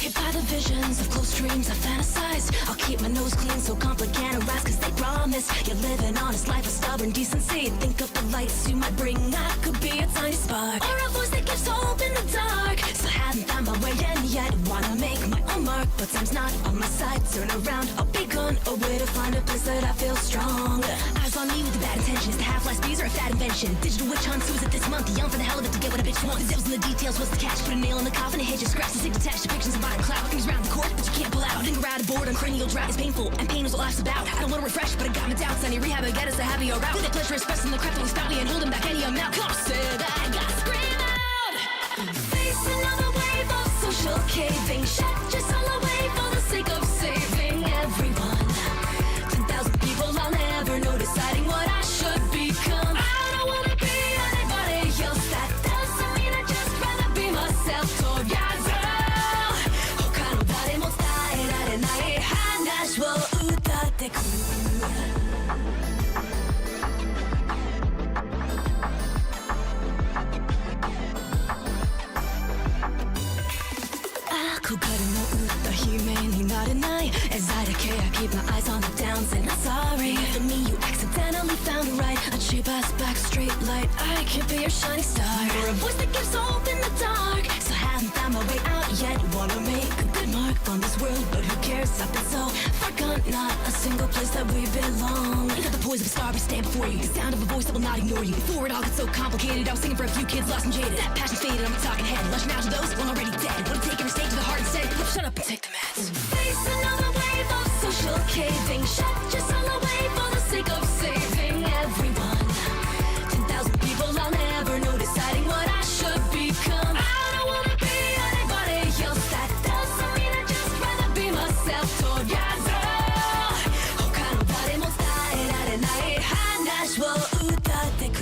Hit by the visions of close dreams I fantasize. I'll keep my nose clean so conflict can't arise, cause they promise you're living honest life of stubborn decency. Think of the lights you might bring, I could be a tiny spark, or a voice that gives hope in the dark. So haven't found my way in yet, wanna make my own mark, but time's not on my side. Turn around, I'll be gone, a way to find a place that I feel strong. Eyes on me with the bad intentions, the half-life bees are a fat invention. Digital witch hunts, who is it this month? Young for the hell of it to get what a bitch wants. The devil's in the details, what's the catch? Put a nail in the coffin, a hitch, and scratch, and stick detached depictions of violent cloud. Things around the court, but you can't pull out. Linger out of boredom, cranial drag is painful, and pain is what life's about. I don't wanna refresh, but I got my doubts. I need rehab, I get us a happier route. With the pleasure expressing the crap that we spout me and holding back any amount. Come said I got scream out. Face another wave of social caving. Shut your soul away for the sake of saving everyone. 10,000 people I'll never know deciding what I should become. I don't wanna be anybody else. That doesn't mean I just rather be myself. Together. As I decay, I keep my eyes on the downs, and I'm sorry for me, you accidentally found it right. A cheap ass back straight light, I can't be your shining star. You're a voice that gives hope in the dark, so haven't found my way out yet. Wanna make a good mark on this world, but who cares? I've been so forgotten, not a single place that we belong. You got the poise of a star, but stand before you. The sound of a voice that will not ignore you. Before it all gets so complicated, I was singing for a few kids lost and jaded. That passion faded, I'm a talking head. Lush now to those one already dead. Wanna take every stage to the heart instead. Shut up and take the meds. Face another wave of social caving. Shut your soul away for the sake of saving everyone. 10,000 people I'll never know deciding what I should become. I don't wanna be anybody else. That doesn't mean I just rather be myself. Together. 他の誰も伝えられない話を歌ってく。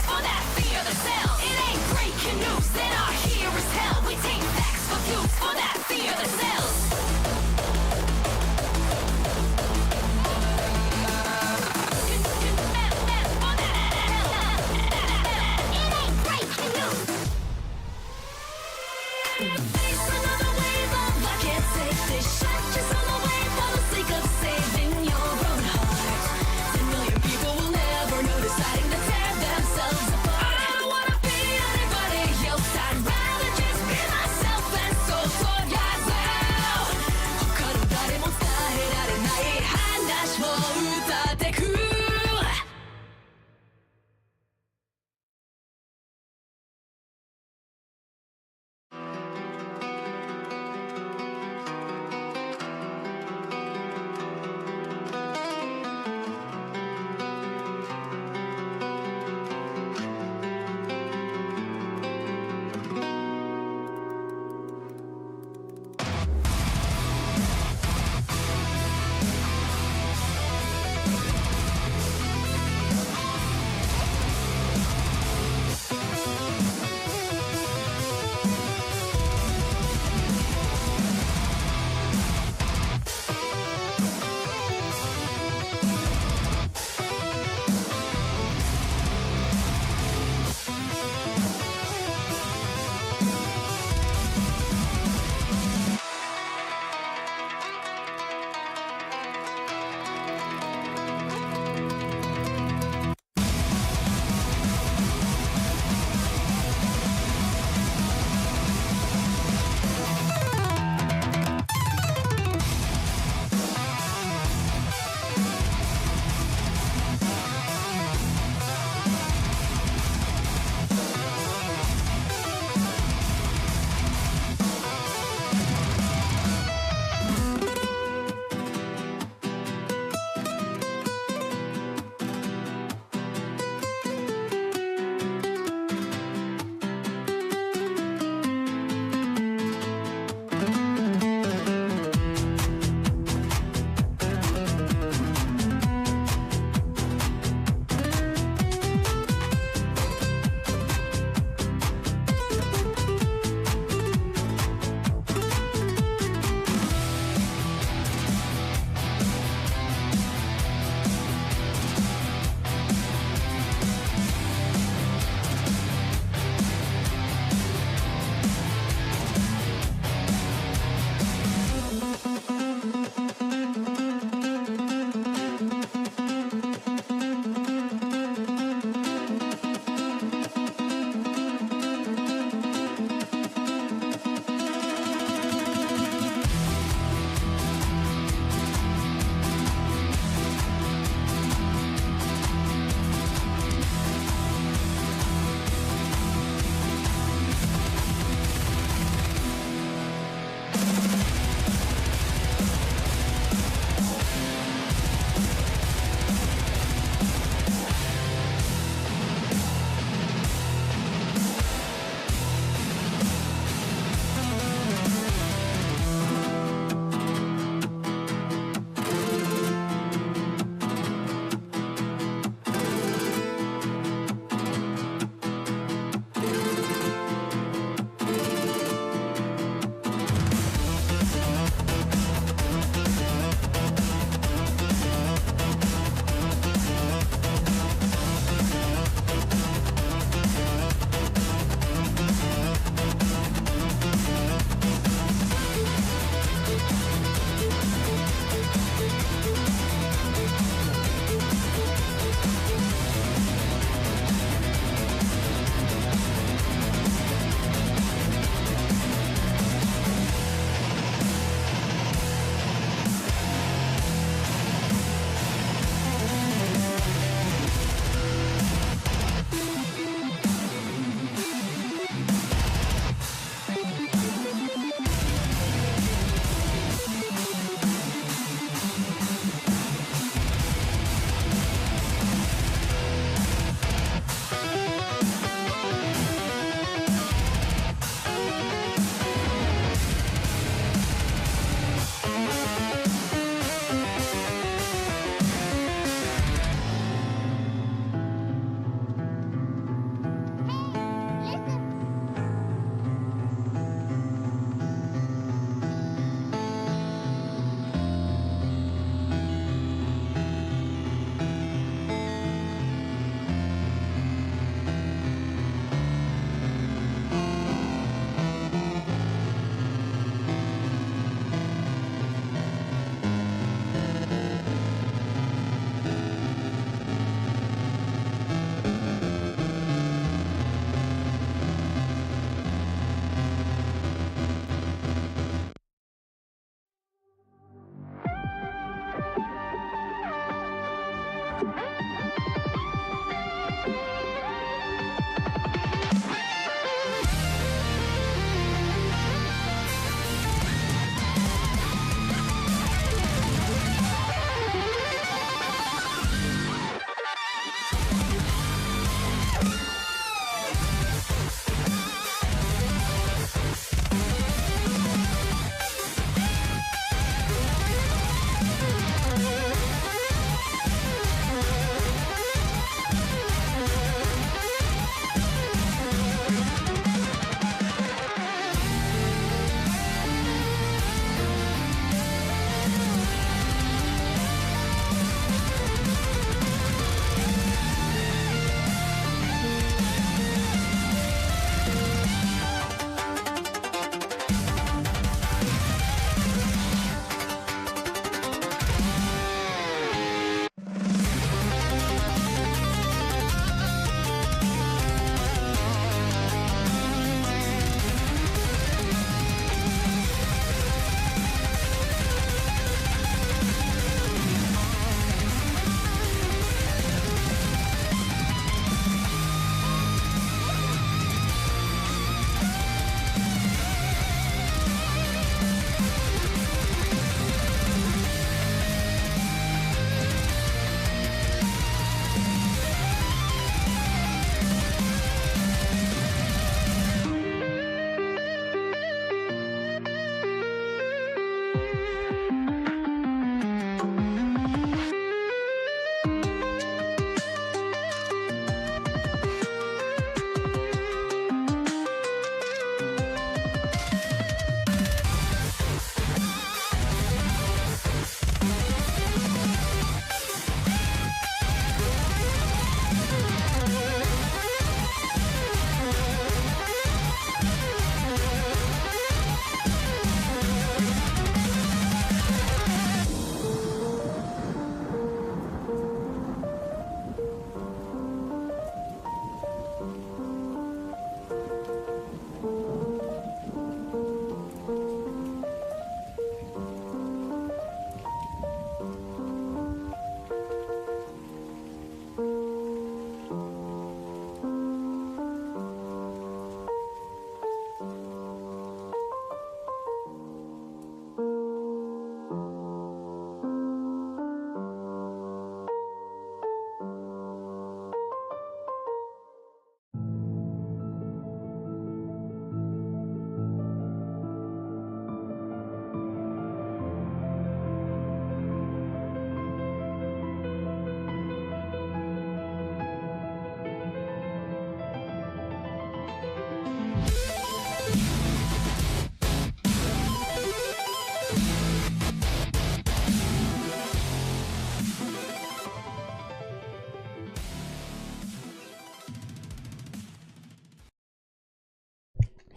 For that fear the cell. It ain't breaking news that our here is hell. We take facts for views for that fear the cells. It ain't breaking news. Face another wave of I can't take this. Shut your soul away for the sake of saving your own heart. 10 million people will never know deciding to tear themselves apart. I don't wanna be anybody else. I'd rather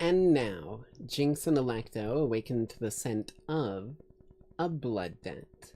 And now, Jinx and Electo awaken to the scent of a blood dent.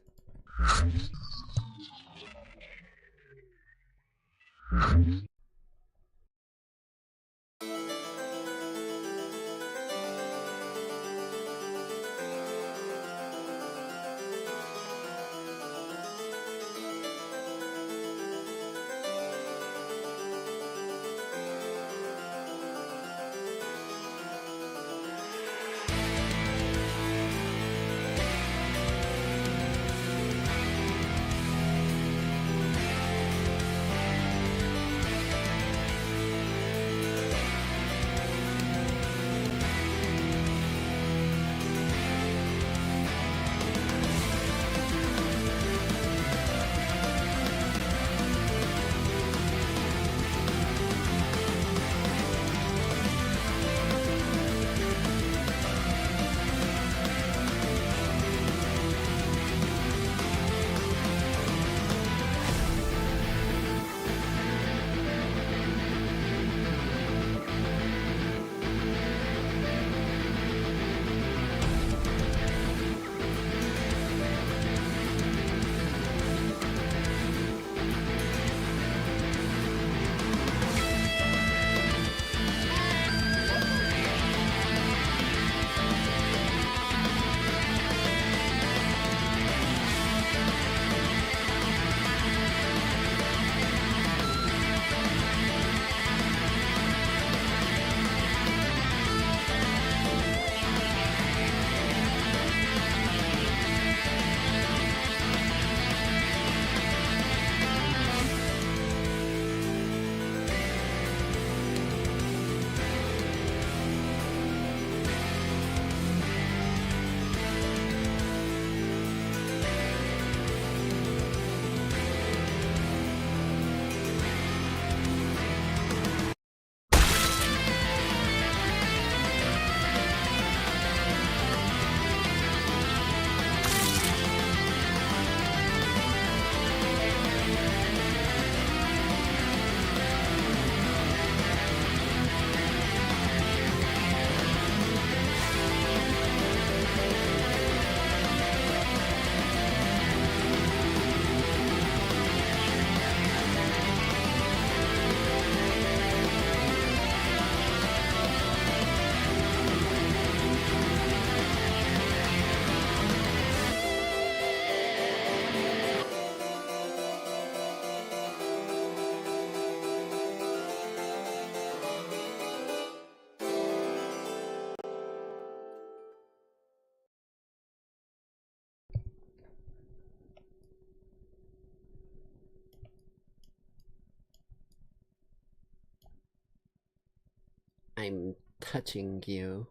I'm touching you.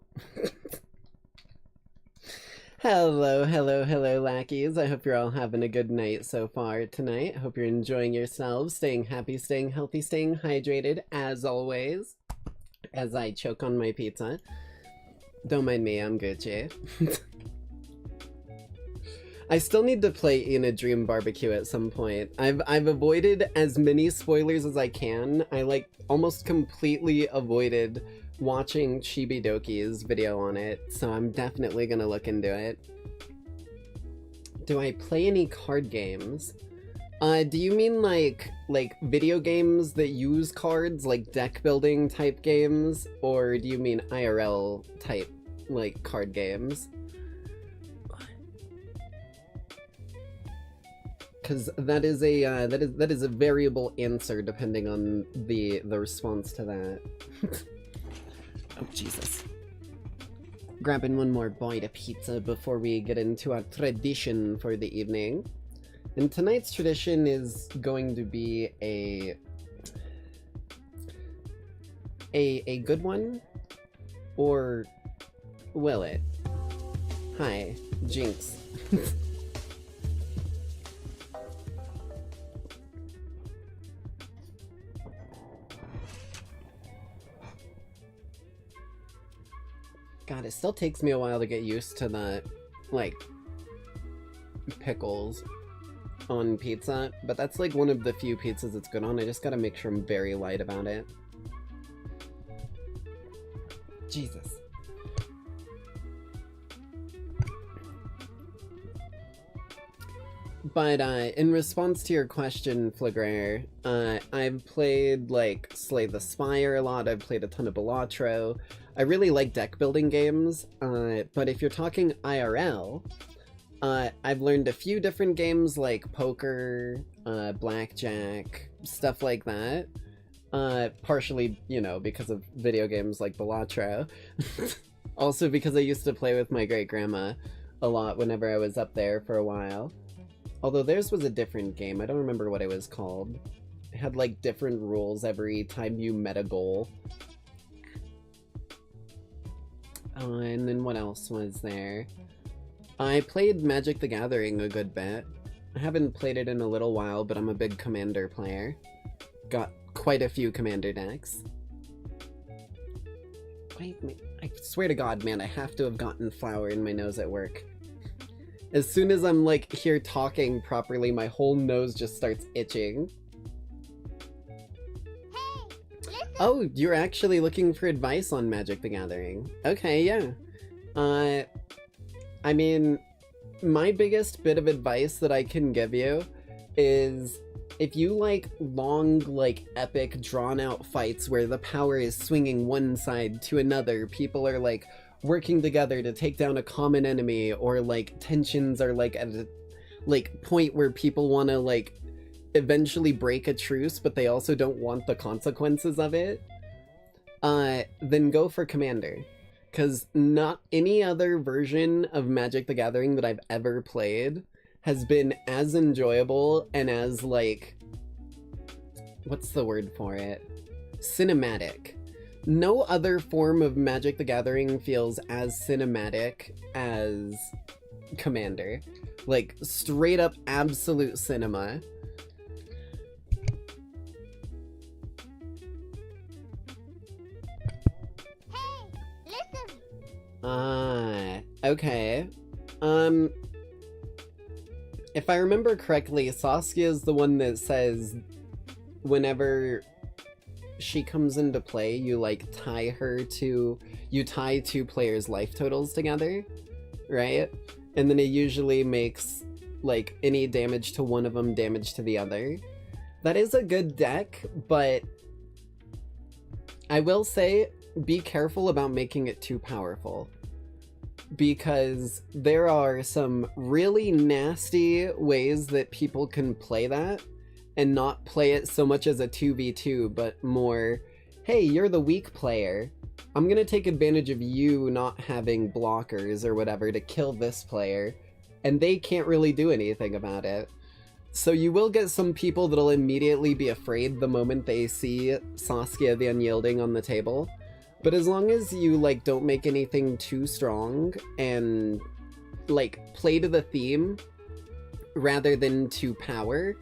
Hello, hello, hello, lackeys. I hope you're all having a good night so far tonight. Hope you're enjoying yourselves, staying happy, staying healthy, staying hydrated, as always, as I choke on my pizza. Don't mind me, I'm Gucci. I still need to play In a Dream Barbecue at some point. I've avoided as many spoilers as I can. I like almost completely avoided watching Chibidoki's video on it, so I'm definitely gonna look into it. Do I play any card games? Do you mean like video games that use cards, like deck building type games, or do you mean IRL type like card games? Because that is a that is a variable answer depending on the response to that. Oh Jesus! Grabbing one more bite of pizza before we get into our tradition for the evening. And tonight's tradition is going to be a good one, or will it? Hi, Jinx. God, it still takes me a while to get used to the, like, pickles on pizza, but that's like one of the few pizzas it's good on. I just gotta make sure I'm very light about it. Jesus. But in response to your question, Flagrare, I've played like Slay the Spire a lot. I've played a ton of Balatro. I really like deck building games, but if you're talking IRL, I've learned a few different games like poker, blackjack, stuff like that. Partially, you know, because of video games like Balatro. Also because I used to play with my great-grandma a lot whenever I was up there for a while. Although theirs was a different game. I don't remember what it was called. It had like different rules every time you met a goal. And then what else was there? I played Magic the Gathering a good bit. I haven't played it in a little while, but I'm a big Commander player. Got quite a few Commander decks. Wait, I swear to God, man, I have to have gotten flour in my nose at work. As soon as I'm like here talking properly, my whole nose just starts itching. Hey, oh, you're actually looking for advice on Magic the Gathering. Okay, yeah. I mean, my biggest bit of advice that I can give you is if you like long, like epic, drawn-out fights where the power is swinging one side to another, people are like working together to take down a common enemy, or like tensions are like at a like point where people want to like eventually break a truce, but they also don't want the consequences of it, then go for Commander. Because not any other version of Magic the Gathering that I've ever played has been as enjoyable and as, like, what's the word for it? Cinematic. No other form of Magic the Gathering feels as cinematic as Commander. Like, straight up absolute cinema. Okay. If I remember correctly, Saskia is the one that says whenever she comes into play, you like you tie two players' life totals together, right? And then it usually makes like any damage to one of them damage to the other. That is a good deck, but I will say be careful about making it too powerful, because there are some really nasty ways that people can play that and not play it so much as a 2v2, but more, hey, you're the weak player. I'm gonna take advantage of you not having blockers or whatever to kill this player, and they can't really do anything about it. So you will get some people that'll immediately be afraid the moment they see Saskia the Unyielding on the table. But as long as you, like, don't make anything too strong and, like, play to the theme rather than to power.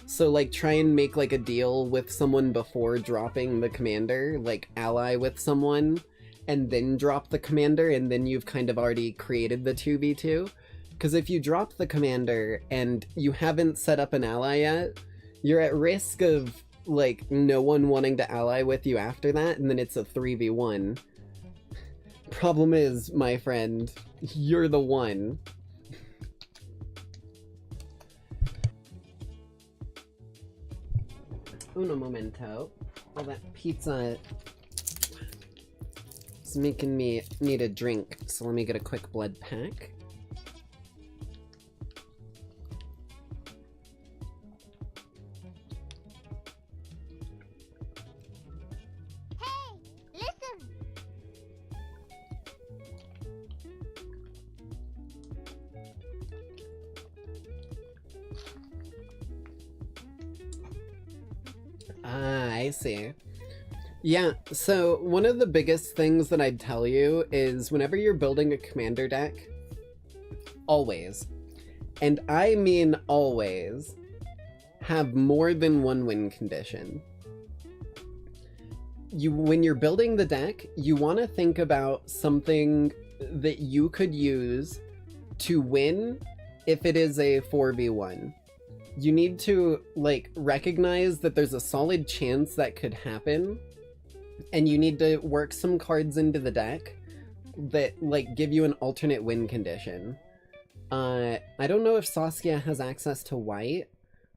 So, like, try and make, like, a deal with someone before dropping the commander, like, ally with someone, and then drop the commander, and then you've kind of already created the 2v2. Because if you drop the commander and you haven't set up an ally yet, you're at risk of, like, no one wanting to ally with you after that, and then it's a 3v1. Problem is, my friend, you're the one. Uno momento. Oh, that pizza is making me need a drink, so let me get a quick blood pack. I see. Yeah, so one of the biggest things that I'd tell you is whenever you're building a commander deck, always, and I mean always, have more than one win condition. When you're building the deck, you want to think about something that you could use to win if it is a 4v1. You need to, like, recognize that there's a solid chance that could happen, and you need to work some cards into the deck that, like, give you an alternate win condition. I don't know if Saskia has access to white,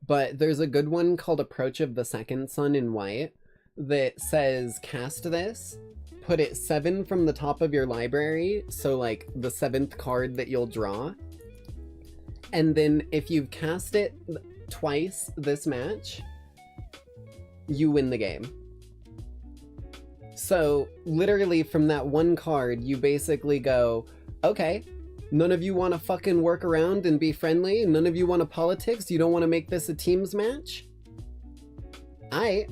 but there's a good one called Approach of the Second Sun in white that says cast this, put it 7 from the top of your library, so like the 7th card that you'll draw, and then if you've cast it twice this match, you win the game. So literally from that one card, you basically go, okay, none of you want to fucking work around and be friendly? None of you want to politics? You don't want to make this a teams match? I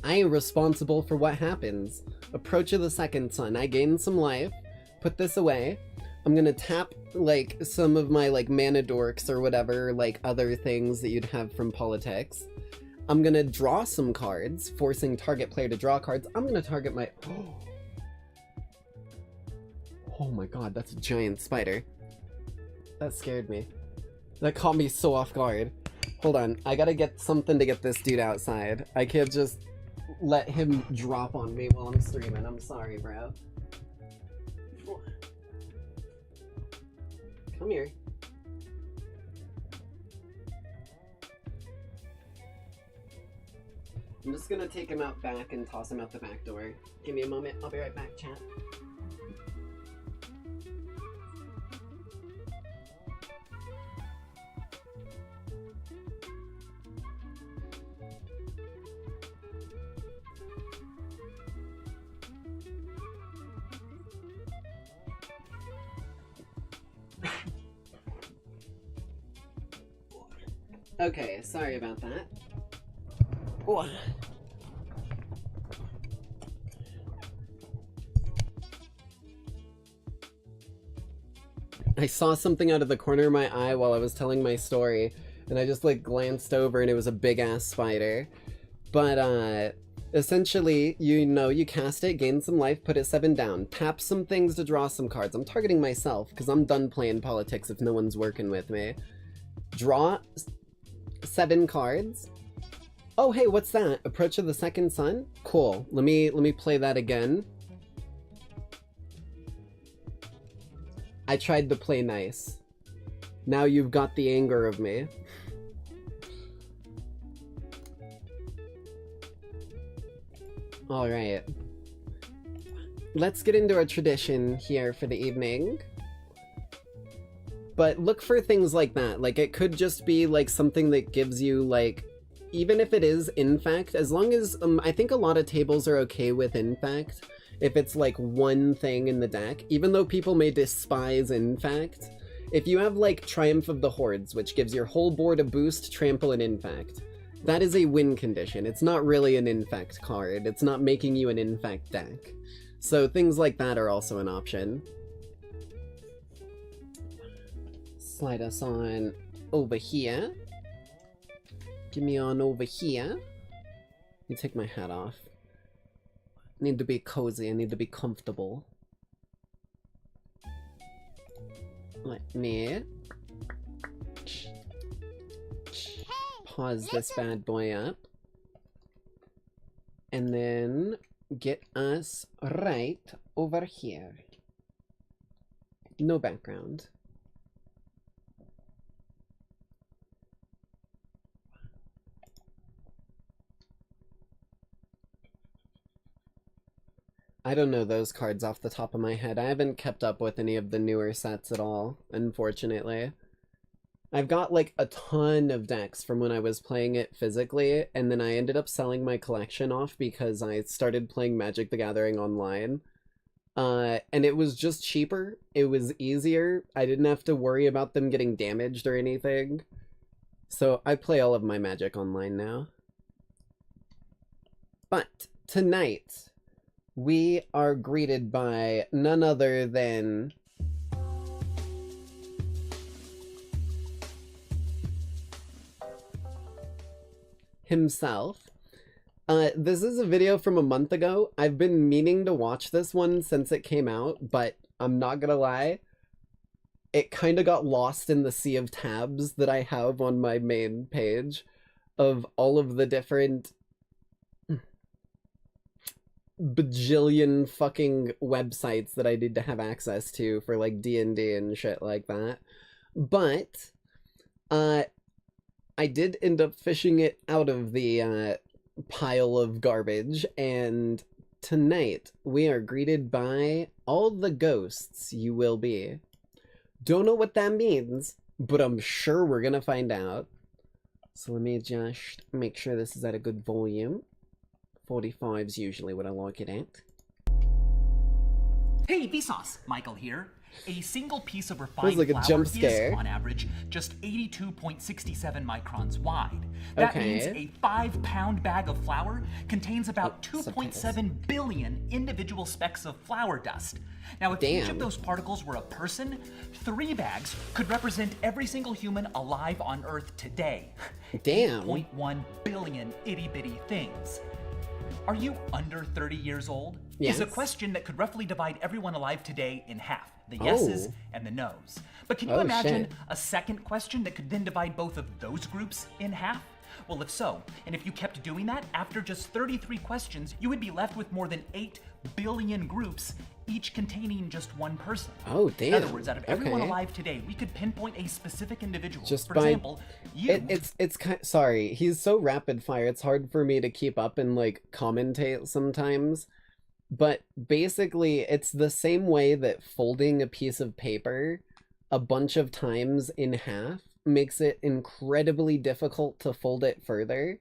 am responsible for what happens. Approach of the Second Sun. I gain some life. Put this away. I'm gonna tap, like, some of my, like, mana dorks or whatever, like, other things that you'd have from politics. I'm gonna draw some cards, forcing target player to draw cards. I'm gonna target my... Oh my god, that's a giant spider. That scared me. That caught me so off guard. Hold on, I gotta get something to get this dude outside. I can't just let him drop on me while I'm streaming. I'm sorry, bro. Come here. I'm just gonna take him out back and toss him out the back door. Give me a moment, I'll be right back, chat. Okay, sorry about that. Oh. I saw something out of the corner of my eye while I was telling my story, and I just, like, glanced over and it was a big-ass spider. But, essentially, you know, you cast it, gain some life, put it 7 down, tap some things to draw some cards. I'm targeting myself, because I'm done playing politics if no one's working with me. Draw 7 cards. Oh, hey, what's that? Approach of the Second Sun? Cool. Let me play that again. I tried to play nice. Now you've got the anger of me. Alright. Let's get into our tradition here for the evening. But look for things like that. Like, it could just be, like, something that gives you, like, even if it is infect, as long as, I think a lot of tables are okay with infect, if it's, like, one thing in the deck, even though people may despise infect. If you have, like, Triumph of the Hordes, which gives your whole board a boost, trample, and infect, that is a win condition. It's not really an infect card. It's not making you an infect deck. So things like that are also an option. Slide us on over here. Get me on over here. Let me take my hat off. I need to be cozy. I need to be comfortable. Let me pause this bad boy up. And then get us right over here. No background. I don't know those cards off the top of my head. I haven't kept up with any of the newer sets at all, unfortunately. I've got, like, a ton of decks from when I was playing it physically, and then I ended up selling my collection off because I started playing Magic the Gathering online. And it was just cheaper. It was easier. I didn't have to worry about them getting damaged or anything. So I play all of my Magic online now. But tonight, we are greeted by none other than himself. This is a video from a month ago. I've been meaning to watch this one since it came out, but I'm not gonna lie, it kind of got lost in the sea of tabs that I have on my main page of all of the different bajillion fucking websites that I need to have access to for like D&D and shit like that. But I did end up fishing it out of the pile of garbage, and tonight we are greeted by all the ghosts you will be. Don't know what that means, but I'm sure we're gonna find out. So let me just make sure this is at a good volume. 45 is usually what I like it at. Hey, Vsauce! Michael here. A single piece of refined Feels like a flour jump is, scare. on average, just 82.67 microns wide. That means a 5-pound bag of flour contains about 2.7 billion individual specks of flour dust. Now, if each of those particles were a person, 3 bags could represent every single human alive on Earth today. Damn. 8.1 billion itty-bitty things. Are you under 30 years old? Yes. Is a question that could roughly divide everyone alive today in half, the yeses and the nos. But can you imagine a second question that could then divide both of those groups in half? Well, if so, and if you kept doing that, after just 33 questions, you would be left with more than 8 billion groups, each containing just one person. Oh, damn. In other words, out of everyone alive today, we could pinpoint a specific individual. Just for by, example, you. It's kind. Sorry, he's so rapid fire. It's hard for me to keep up and like commentate sometimes. But basically, it's the same way that folding a piece of paper a bunch of times in half makes it incredibly difficult to fold it further.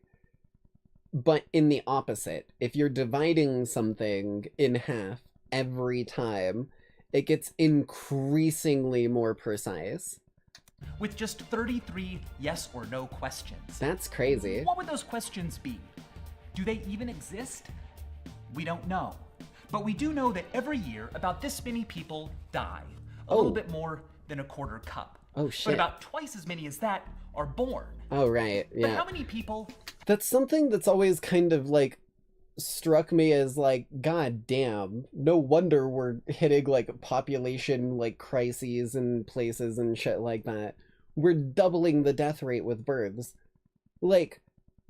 But in the opposite, if you're dividing something in half every time, it gets increasingly more precise. With just 33 yes or no questions. That's crazy. What would those questions be? Do they even exist? We don't know. But we do know that every year, about this many people die. A little bit more than a quarter cup. Oh, shit. But about twice as many as that are born. Oh, right, yeah. But how many people? That's something that's always kind of, like, struck me as, like, god damn, no wonder we're hitting, like, population, like, crises in places and shit like that. We're doubling the death rate with births. Like,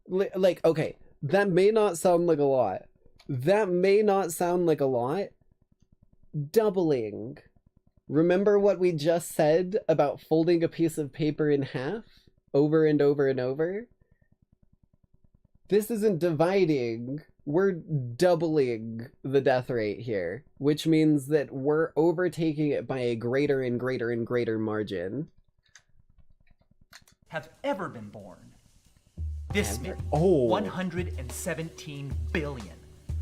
okay, that may not sound like a lot. That may not sound like a lot. Doubling. Remember what we just said about folding a piece of paper in half over and over and over? This isn't dividing. We're doubling the death rate here, which means that we're overtaking it by a greater and greater and greater margin. Have ever been born. This many. 117 billion.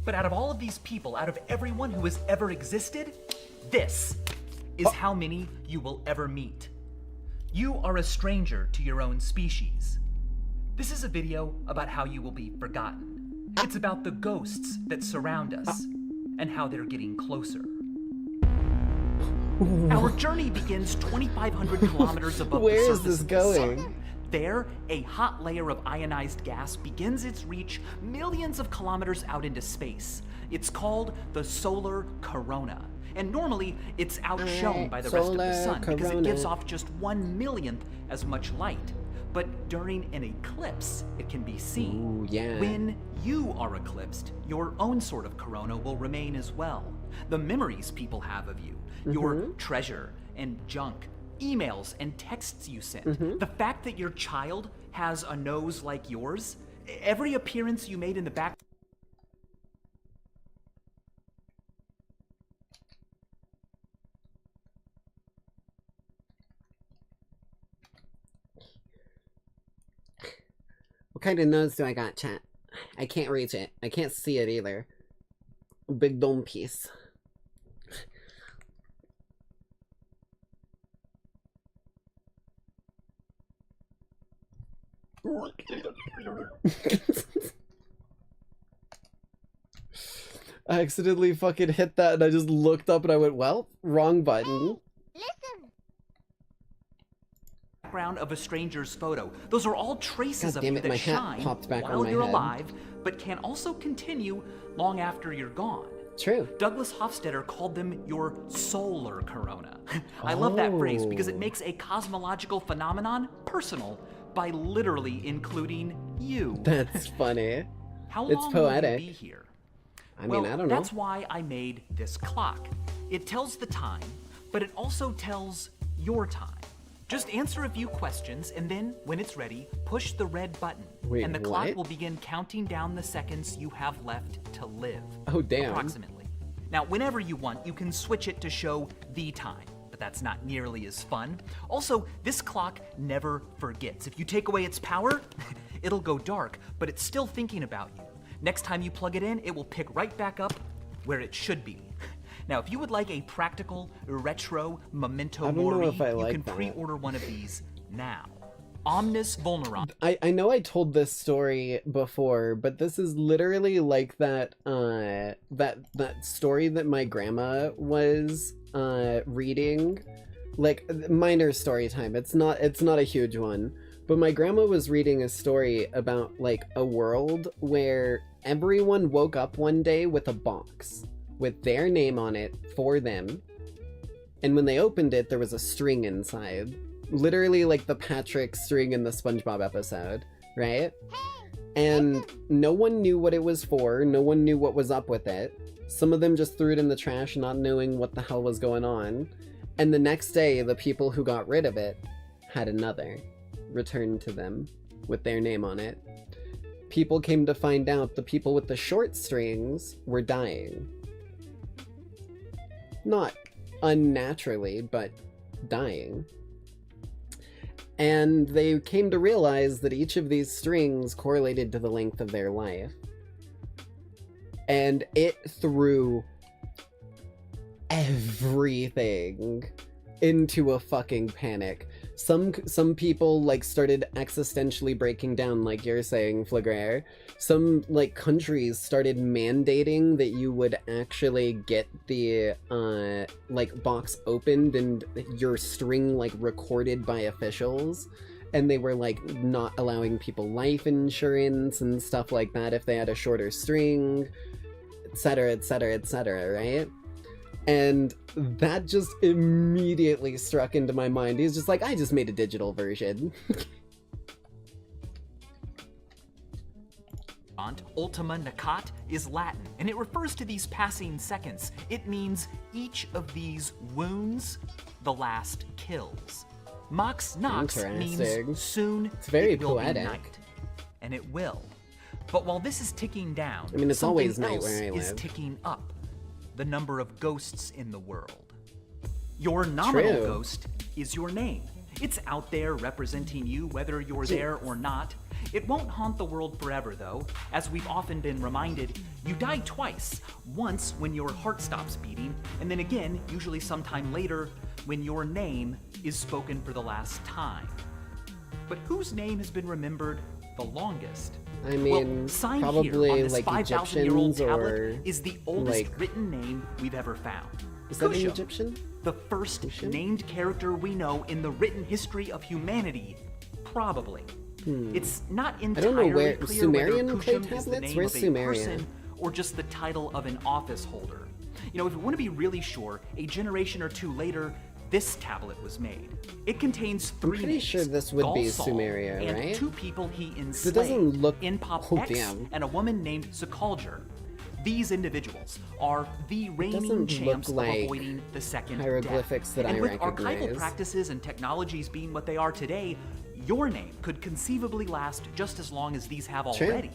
But out of all of these people, out of everyone who has ever existed, this is how many you will ever meet. You are a stranger to your own species. This is a video about how you will be forgotten. It's about the ghosts that surround us and how they're getting closer. Our journey begins 2,500 kilometers above the surface. Where is this going? Sun. There, a hot layer of ionized gas begins its reach millions of kilometers out into space. It's called the solar corona. And normally, it's outshone by the rest of the sun because it gives off just 1/1,000,000th as much light. But during an eclipse, it can be seen. Ooh, yeah. When you are eclipsed, your own sort of corona will remain as well. The memories people have of you, your treasure and junk, emails and texts you sent, the fact that your child has a nose like yours, every appearance you made in the back. What kind of nose do I got, chat? I can't reach it. I can't see it either. Big dome piece. I accidentally fucking hit that and I just looked up and I went, well, wrong button. Background of a stranger's photo. Those are all traces of you my that hat shine popped back on while my you're head. alive, but can also continue long after you're gone. True. Douglas Hofstadter called them your solar corona. I love that phrase because it makes a cosmological phenomenon personal by literally including you. That's funny. How It's long poetic. will you be here? I mean, I don't know. That's why I made this clock. It tells the time, but it also tells your time. Just answer a few questions, and then, when it's ready, push the red button. Wait, and the what? clock will begin counting down the seconds you have left to live. Oh, damn. Approximately. Now, whenever you want, you can switch it to show the time, but that's not nearly as fun. Also, this clock never forgets. If you take away its power, it'll go dark, but it's still thinking about you. Next time you plug it in, it will pick right back up where it should be. Now, if you would like a practical, retro memento mori, you can pre-order one of these now. Omnis Vulnerant. I know I told this story before, but this is literally like that that story that my grandma was reading. Like, minor story time. It's not a huge one. But my grandma was reading a story about like a world where everyone woke up one day with a box with their name on it for them. And when they opened it, there was a string inside. Literally like the Patrick string in the SpongeBob episode, right? And no one knew what it was for. No one knew what was up with it. Some of them just threw it in the trash, not knowing what the hell was going on. And the next day, the people who got rid of it had another returned to them with their name on it. People came to find out the people with the short strings were dying. Not unnaturally, but dying. And they came to realize that each of these strings correlated to the length of their life. And it threw everything into a fucking panic. Some people like started existentially breaking down, like you're saying, Flagrare. Some like countries started mandating that you would actually get the like box opened and your string like recorded by officials, and they were like not allowing people life insurance and stuff like that if they had a shorter string, etc, etc, etc, right? And that just immediately struck into my mind. He's just like, I just made a digital version. Ultima Nacat is Latin, and it refers to these passing seconds. It means each of these wounds, the last kills. Mox Nox means soon it's very it will poetic. be night. And it will. But while this is ticking down, I mean, it's always something night where I else is live. ticking up. The number of ghosts in the world. Your nominal True. ghost is your name. It's out there representing you whether you're there or not. It won't haunt the world forever though. As we've often been reminded, you die twice. Once when your heart stops beating, and then again, usually sometime later, when your name is spoken for the last time. But whose name has been remembered the longest? I mean, well, signed probably here on this like 5,000-year-old Egyptians tablet or is the oldest like, written name we've ever found. is that an Kushum, Egyptian? the first Kushum? named character we know in the written history of humanity, probably. It's not entirely don't know where- clear Sumerian whether clay Kushum is the tablets? name Where's of a Sumerian? person or just the title of an office holder. You know, if you want to be really sure, a generation or two later, this tablet was made. It contains three pretty names, sure this would be Galsal, Sumeria, and right? two people he enslaved, It doesn't look- Inpop oh, X damn. and a woman named Zakaljar. These individuals are the reigning doesn't champs look of like avoiding the second hieroglyphics death. that and I with recognize. archival practices and technologies being what they are today, your name could conceivably last just as long as these have True. already.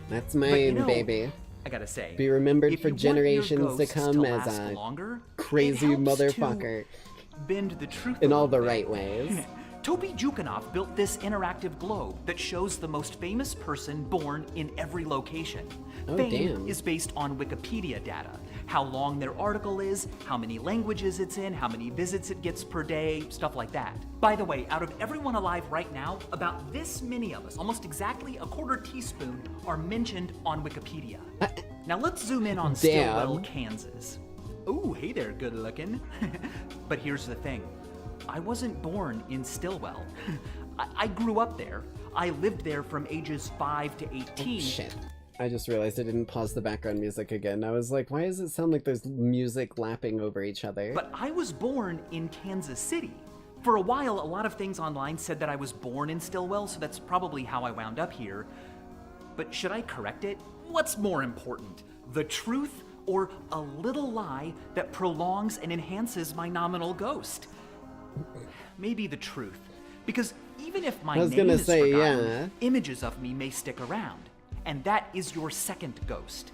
That's But mine, you know, baby. I gotta say, Be remembered if for you want your generations to ghosts come as last a longer, crazy it helps motherfucker to bend the truth in a all the little right bit. ways. Toby Jukanov built this interactive globe that shows the most famous person born in every location. Oh, Fame damn. is based on Wikipedia data. How long their article is, how many languages it's in, how many visits it gets per day, stuff like that. By the way, out of everyone alive right now, about this many of us, almost exactly a quarter teaspoon, are mentioned on Wikipedia. Now let's zoom in on Stillwell, Kansas. Ooh, hey there, good looking. But here's the thing. I wasn't born in Stillwell. I grew up there. I lived there from ages 5 to 18. Shit. I just realized I didn't pause the background music again. I was like, why does it sound like there's music lapping over each other? But I was born in Kansas City. For a while, a lot of things online said that I was born in Stillwell, so that's probably how I wound up here. But should I correct it? What's more important? the truth, or a little lie that prolongs and enhances my nominal ghost? Maybe the truth. Because even if my name is forgotten, images of me may stick around. And that is your second ghost.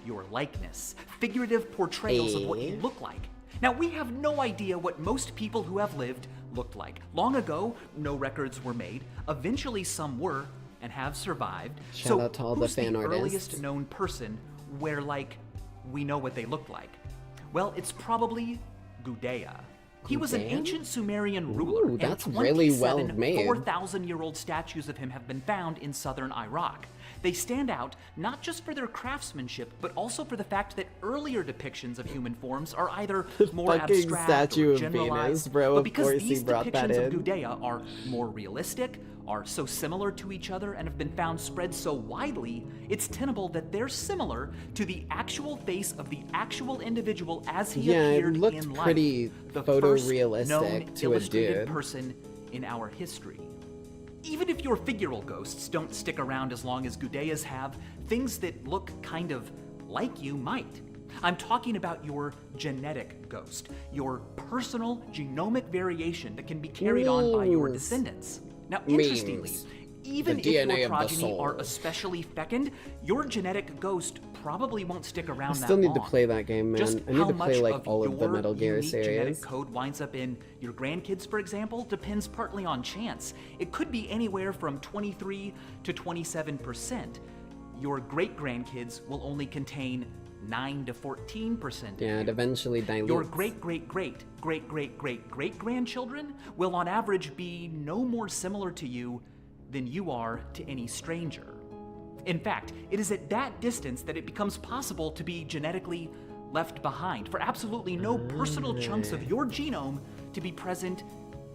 Your likeness. Figurative portrayals of what you look like. Now, we have no idea what most people who have lived looked like. Long ago, no records were made. Eventually, some were and have survived. Shout out to all the fan artists. Earliest known person where, like, we know what they looked like? Well, it's probably Gudea. He was an ancient Sumerian ruler. Ooh, that's really well made. 4,000-year-old statues of him have been found in southern Iraq. They stand out not just for their craftsmanship, but also for the fact that earlier depictions of human forms are either more abstract or generalized. Bro, but because these depictions of Gudea are more realistic, are so similar to each other, and have been found spread so widely, it's tenable that they're similar to the actual face of the actual individual as he appeared it looked in pretty life. The photorealistic first known to a illustrated dude. person in our history. Even if your figural ghosts don't stick around as long as Gudea's have, things that look kind of like you might. I'm talking about your genetic ghost, your personal genomic variation that can be carried on by your descendants. Now, interestingly, even if your progeny are especially fecund, your genetic ghost probably won't stick around that long. I still need to play that game, man. Just I need how to play much like all of the Metal Gear series. Genetic code winds up in your grandkids, for example, depends partly on chance. It could be anywhere from 23 to 27%. Your great-grandkids will only contain 9 to 14%. Yeah, it eventually dilutes. Your great-great-great-great-great-great-grandchildren will on average be no more similar to you than you are to any stranger. In fact, it is at that distance that it becomes possible to be genetically left behind, for absolutely no personal chunks of your genome to be present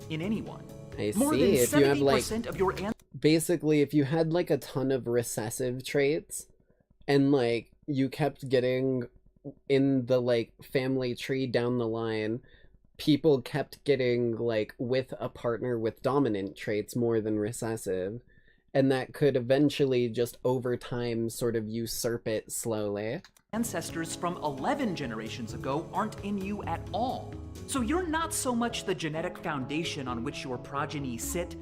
in anyone. I More see. than If you have 70% of your basically, if you had like a ton of recessive traits, and like you kept getting in the like family tree down the line, people kept getting like with a partner with dominant traits more than recessive. And that could eventually just over time sort of usurp it slowly. ancestors from 11 generations ago aren't in you at all. So you're not so much the genetic foundation on which your progeny sit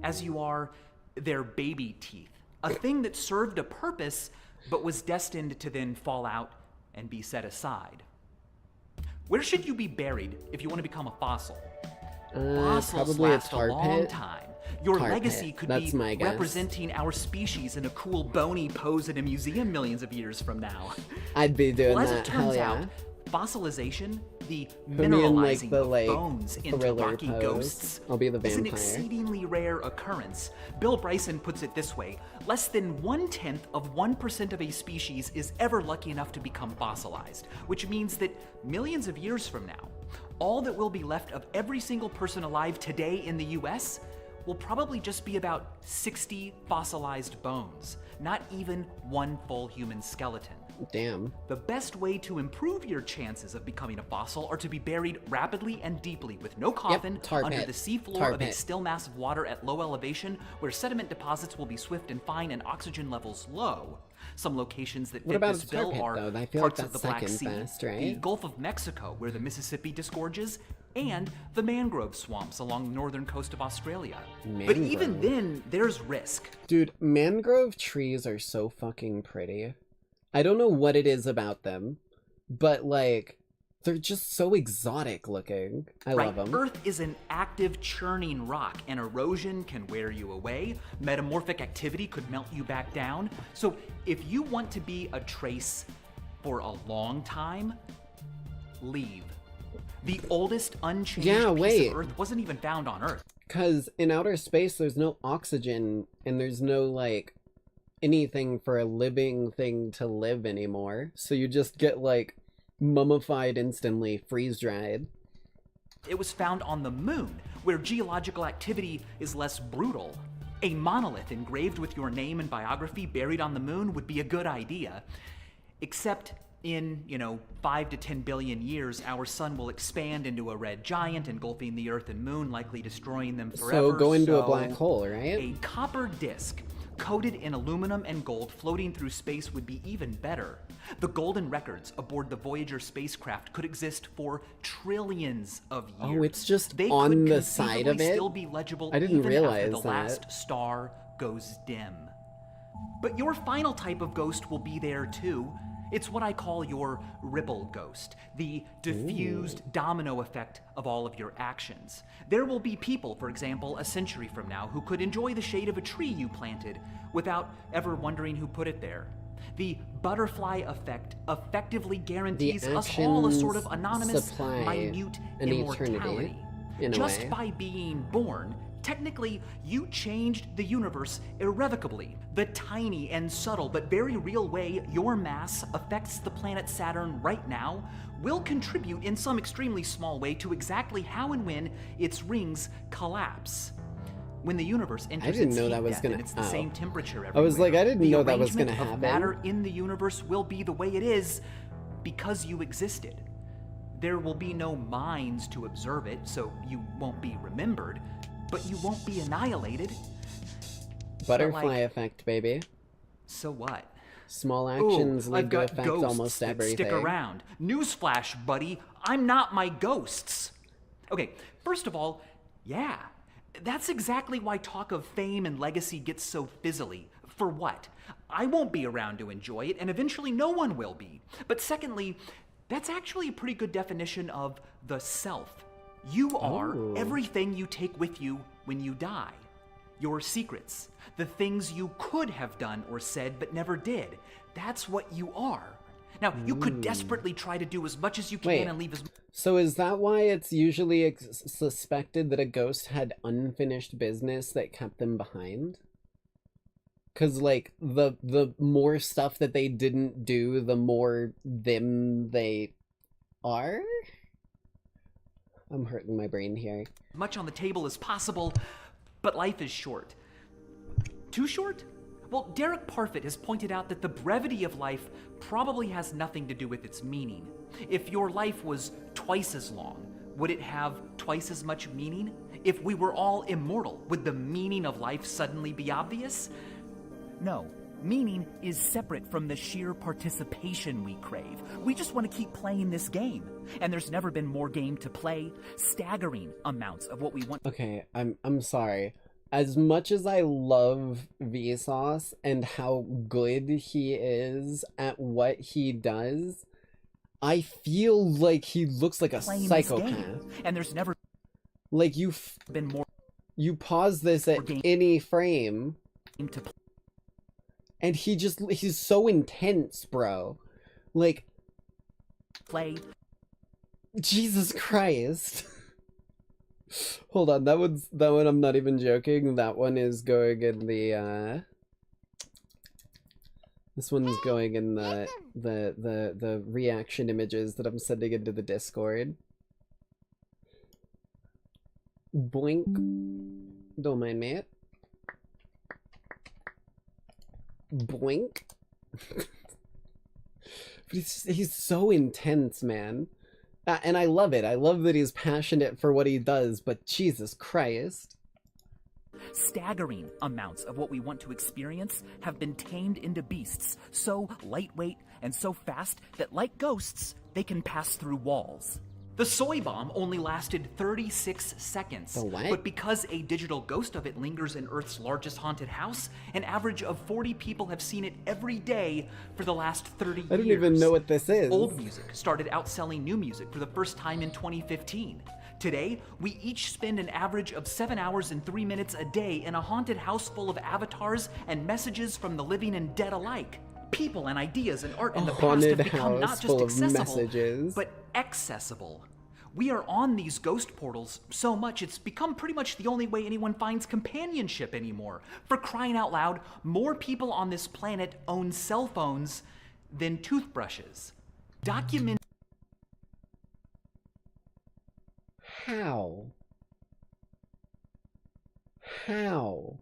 as you are their baby teeth, a thing that served a purpose but was destined to then fall out and be set aside. Where should you be buried if you want to become a fossil? Fossils probably last a tar long pit. time. Your Tar legacy pit. could That's be my guess. representing our species in a cool bony pose in a museum millions of years from now. I'd be doing Well, as that. it Hell turns yeah. out, fossilization, the Put me in, like, mineralizing the, of like, bones into thriller rocky pose. ghosts, I'll be the is an vampire. exceedingly rare occurrence. Bill Bryson puts it this way: less than 1/10 of 1% of a species is ever lucky enough to become fossilized, which means that millions of years from now, all that will be left of every single person alive today in the US will probably just be about 60 fossilized bones, not even one full human skeleton. Damn. The best way to improve your chances of becoming a fossil are to be buried rapidly and deeply with no coffin tar under pit. the seafloor Tar of a pit. still mass of water at low elevation where sediment deposits will be swift and fine and oxygen levels low. Some locations that What fit about this a tar bill pit, are though? I feel like parts of the that's Black second Sea, best, the right? Gulf of Mexico where the Mississippi disgorges, and the mangrove swamps along the northern coast of Australia. But even Mangrove. then, there's risk. Dude, mangrove trees are so fucking pretty. I don't know what it is about them, but like, they're just so exotic looking. I love them. Earth is an active, churning rock, and erosion can wear you away. Metamorphic activity could melt you back down. So if you want to be a trace for a long time, leave. The oldest unchanged piece of Earth wasn't even found on Earth. Because in outer space, there's no oxygen, and there's no, like, anything for a living thing to live anymore. So you just get, like, mummified instantly, freeze-dried. It was found on the moon, where geological activity is less brutal. A monolith engraved with your name and biography buried on the moon would be a good idea. Except in, 5 to 10 billion years, our sun will expand into a red giant, engulfing the Earth and moon, likely destroying them forever. So go into a black hole, right? A copper disk Coated in aluminum and gold, floating through space would be even better. The golden records aboard the Voyager spacecraft could exist for trillions of years. Oh, it's just They on could the side of conceivably it? still be legible I didn't even realize after the that. last star goes dim. But your final type of ghost will be there too. It's what I call your ripple ghost, the diffused domino effect of all of your actions. There will be people, for example, a century from now, who could enjoy the shade of a tree you planted without ever wondering who put it there. The butterfly effect effectively guarantees us all a sort of anonymous, supply minute an immortality. eternity, in a Just way. by being born, technically, you changed the universe irrevocably. The tiny and subtle but very real way your mass affects the planet Saturn right now will contribute in some extremely small way to exactly how and when its rings collapse. When the universe enters didn't its know heat that was death gonna- and it's the oh. same temperature I was like, everywhere, I didn't the know that was arrangement gonna of happen. matter in the universe will be the way it is because you existed. There will be no minds to observe it, so you won't be remembered, but you won't be annihilated. Butterfly effect, baby. So what? Small actions Ooh, lead I've to got affect ghosts almost that everything. stick around. Newsflash, buddy, I'm not my ghosts. Okay, first of all, yeah, that's exactly why talk of fame and legacy gets so fizzly. For what? I won't be around to enjoy it, and eventually no one will be. But secondly, that's actually a pretty good definition of the self. You are everything you take with you when you die. Your secrets, the things you could have done or said but never did. That's what you are. Now, you could desperately try to do as much as you can Wait. and leave as So is that why it's usually suspected that a ghost had unfinished business that kept them behind? Because, like, the more stuff that they didn't do, the more them they are? I'm hurting my brain here. much on the table as possible, but life is short. Too short? Well, Derek Parfit has pointed out that the brevity of life probably has nothing to do with its meaning. If your life was twice as long, would it have twice as much meaning? If we were all immortal, would the meaning of life suddenly be obvious? No. Meaning is separate from the sheer participation we crave. We just want to keep playing this game. And there's never been more game to play. Staggering amounts of what we want. Okay, I'm sorry. As much as I love Vsauce and how good he is at what he does, I feel like he looks like a Playing this psychopath. game. And there's never Like been more you pause this at game any frame, to play. and he's so intense, bro. Like, Jesus Christ. Hold on, that one I'm not even joking. That one is going in the this one's going in the reaction images that I'm sending into the Discord. Blink. Don't mind me. Blink. But he's so intense, man. And I love it. I love that he's passionate for what he does, but Jesus Christ. Staggering amounts of what we want to experience have been tamed into beasts, so lightweight and so fast that, like ghosts, they can pass through walls. The soy bomb only lasted 36 seconds. The what? But because a digital ghost of it lingers in Earth's largest haunted house, an average of 40 people have seen it every day for the last 30 years. I don't even know what this is. Old music started outselling new music for the first time in 2015. Today, we each spend an average of 7 hours and 3 minutes a day in a haunted house full of avatars and messages from the living and dead alike. People and ideas and art in the past have become not just accessible, but accessible. We are on these ghost portals so much it's become pretty much the only way anyone finds companionship anymore. For crying out loud, more people on this planet own cell phones than toothbrushes. Document. How? How?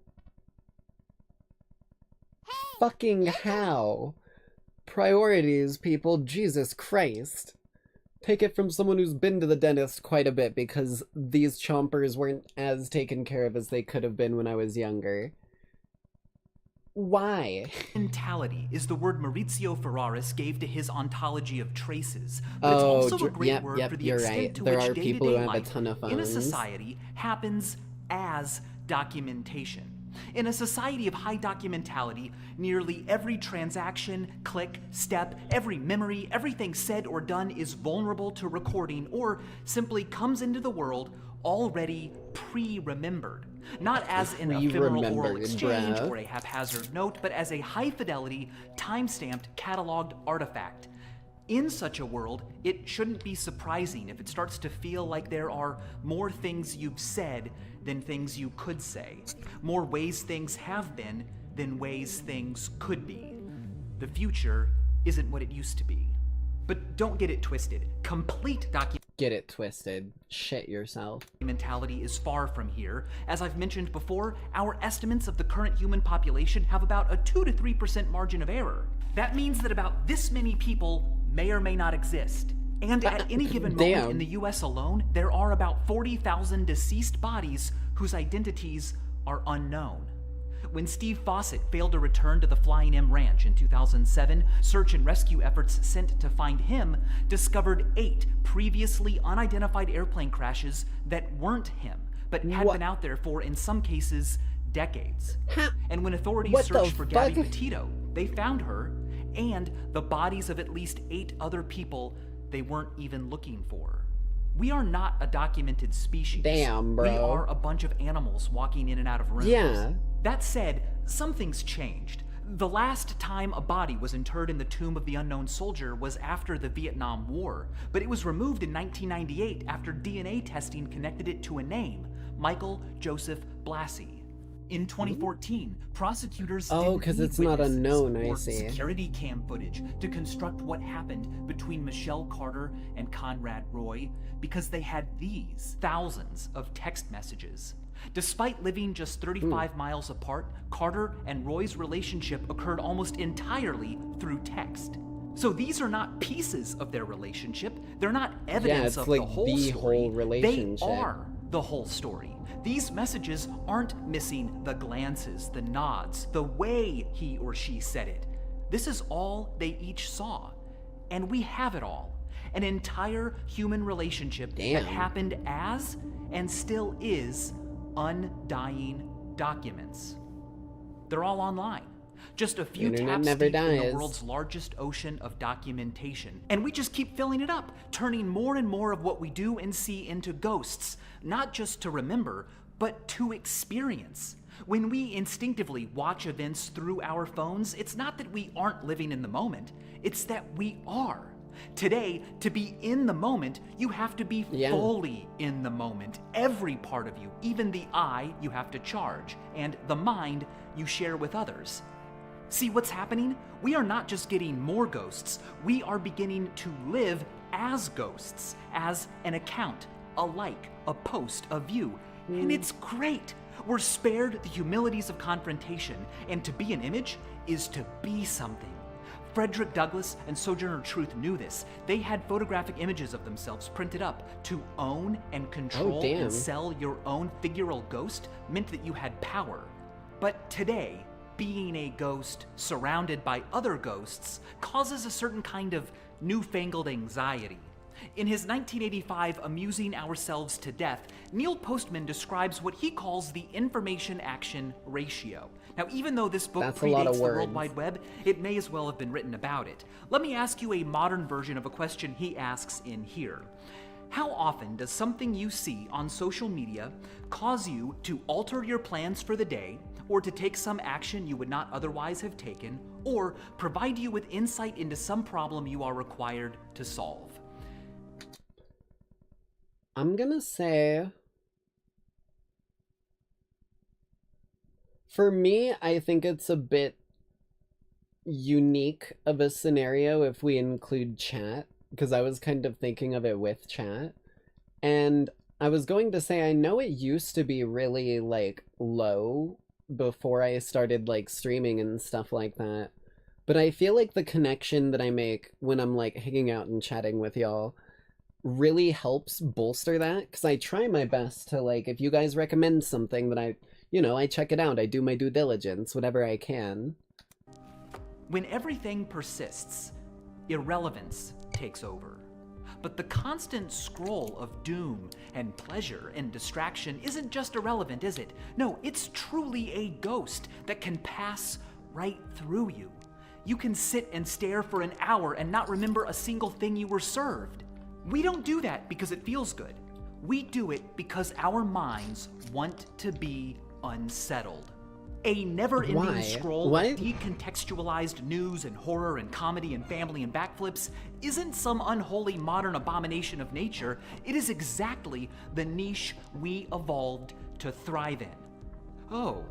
Fucking how? Priorities, people. Jesus Christ. Take it from someone who's been to the dentist quite a bit, because these chompers weren't as taken care of as they could have been when I was younger. Why? Mentality is the word Maurizio Ferraris gave to his ontology of traces, but it's Oh, also a great word for the you're extent right. to There which are people who day-to-day have a life ton of in a phones. society happens as documentation. In a society of high documentality, nearly every transaction, click, step, every memory, everything said or done is vulnerable to recording or simply comes into the world already pre-remembered. Not as an ephemeral oral Pre-remembered, exchange bruh. or a haphazard note, but as a high-fidelity, time-stamped, cataloged artifact. In such a world, it shouldn't be surprising if it starts to feel like there are more things you've said than things you could say, more ways things have been than ways things could be. The future isn't what it used to be. But don't get it twisted. Complete Get it twisted. Shit yourself. documentality is far from here. As I've mentioned before, our estimates of the current human population have about a 2 to 3% margin of error. That means that about this many people may or may not exist. And at any given moment Damn. in the US alone, there are about 40,000 deceased bodies whose identities are unknown. When Steve Fawcett failed to return to the Flying M Ranch in 2007, search and rescue efforts sent to find him discovered 8 previously unidentified airplane crashes that weren't him, but had What? been out there for, in some cases, decades. And when authorities What the searched for Gabby fuck? Petito, they found her and the bodies of at least 8 other people they weren't even looking for. We are not a documented species. Damn, bro. We are a bunch of animals walking in and out of rooms. Yeah. That said, something's changed. The last time a body was interred in the tomb of the unknown soldier was after the Vietnam War, but it was removed in 1998 after DNA testing connected it to a name, Michael Joseph Blassie. In 2014, prosecutors Oh, didn't 'cause need it's not witnesses unknown, I or see. security cam footage to construct what happened between Michelle Carter and Conrad Roy because they had these thousands of text messages. Despite living just 35 miles apart, Carter and Roy's relationship occurred almost entirely through text. So these are not pieces of their relationship. They're not evidence it's of like the whole the story. whole relationship. They are the whole story. These messages aren't missing the glances, the nods, the way he or she said it. This is all they each saw. And we have it all. An entire human relationship Damn. that happened as, and still is, undying documents. They're all online. Just a few Internet taps never deep in the dies. world's largest ocean of documentation. And we just keep filling it up, turning more and more of what we do and see into ghosts, not just to remember, but to experience. When we instinctively watch events through our phones, it's not that we aren't living in the moment, it's that we are. Today, to be in the moment, you have to be fully in the moment. Every part of you, even the eye, you have to charge, and the mind you share with others. See what's happening? We are not just getting more ghosts, we are beginning to live as ghosts, as an account, a like, a post, a view. And it's great. We're spared the humilities of confrontation, and to be an image is to be something. Frederick Douglass and Sojourner Truth knew this. They had photographic images of themselves printed up. To own and control damn. and sell your own figural ghost meant that you had power. But today, being a ghost surrounded by other ghosts causes a certain kind of newfangled anxiety. In his 1985 Amusing Ourselves to Death, Neil Postman describes what he calls the information-action ratio. Now, even though this book That's a lot of predates the World words. Wide Web, it may as well have been written about it. Let me ask you a modern version of a question he asks in here. How often does something you see on social media cause you to alter your plans for the day, or to take some action you would not otherwise have taken, or provide you with insight into some problem you are required to solve? I'm gonna say, for me, I think it's a bit unique of a scenario if we include chat, because I was kind of thinking of it with chat. And I was going to say, I know it used to be really, like, low before I started, like, streaming and stuff like that. But I feel like the connection that I make when I'm, like, hanging out and chatting with y'all really helps bolster that, because I try my best to, like, if you guys recommend something that I you know, I check it out, I do my due diligence, whatever I can. When everything persists, irrelevance takes over. But the constant scroll of doom and pleasure and distraction isn't just irrelevant, is it? No, it's truly a ghost that can pass right through you. You can sit and stare for an hour and not remember a single thing you were served. We don't do that because it feels good. We do it because our minds want to be unsettled. A never-ending scroll of decontextualized news and horror and comedy and family and backflips isn't some unholy modern abomination of nature. It is exactly the niche we evolved to thrive in. Oh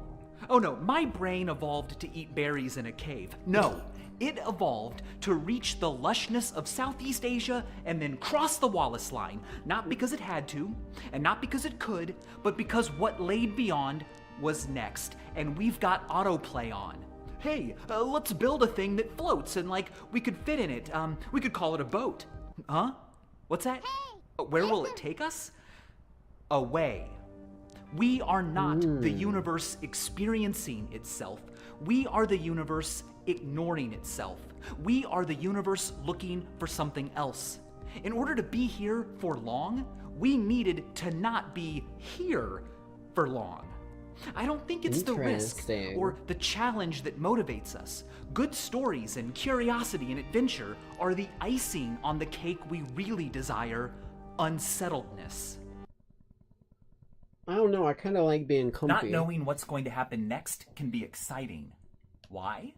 no, my brain evolved to eat berries in a cave. No, it evolved to reach the lushness of Southeast Asia and then cross the Wallace line, not because it had to, and not because it could, but because what laid beyond was next, and we've got autoplay on. Hey, let's build a thing that floats and like we could fit in it. We could call it a boat. Huh? What's that? Where will it take us? Away. We are not the universe experiencing itself. We are the universe ignoring itself. We are the universe looking for something else. In order to be here for long, we needed to not be here for long. I don't think it's the risk or the challenge that motivates us. Good stories and curiosity and adventure are the icing on the cake we really desire, unsettledness. I don't know, I kind of like being comfy. Not knowing what's going to happen next can be exciting. Why?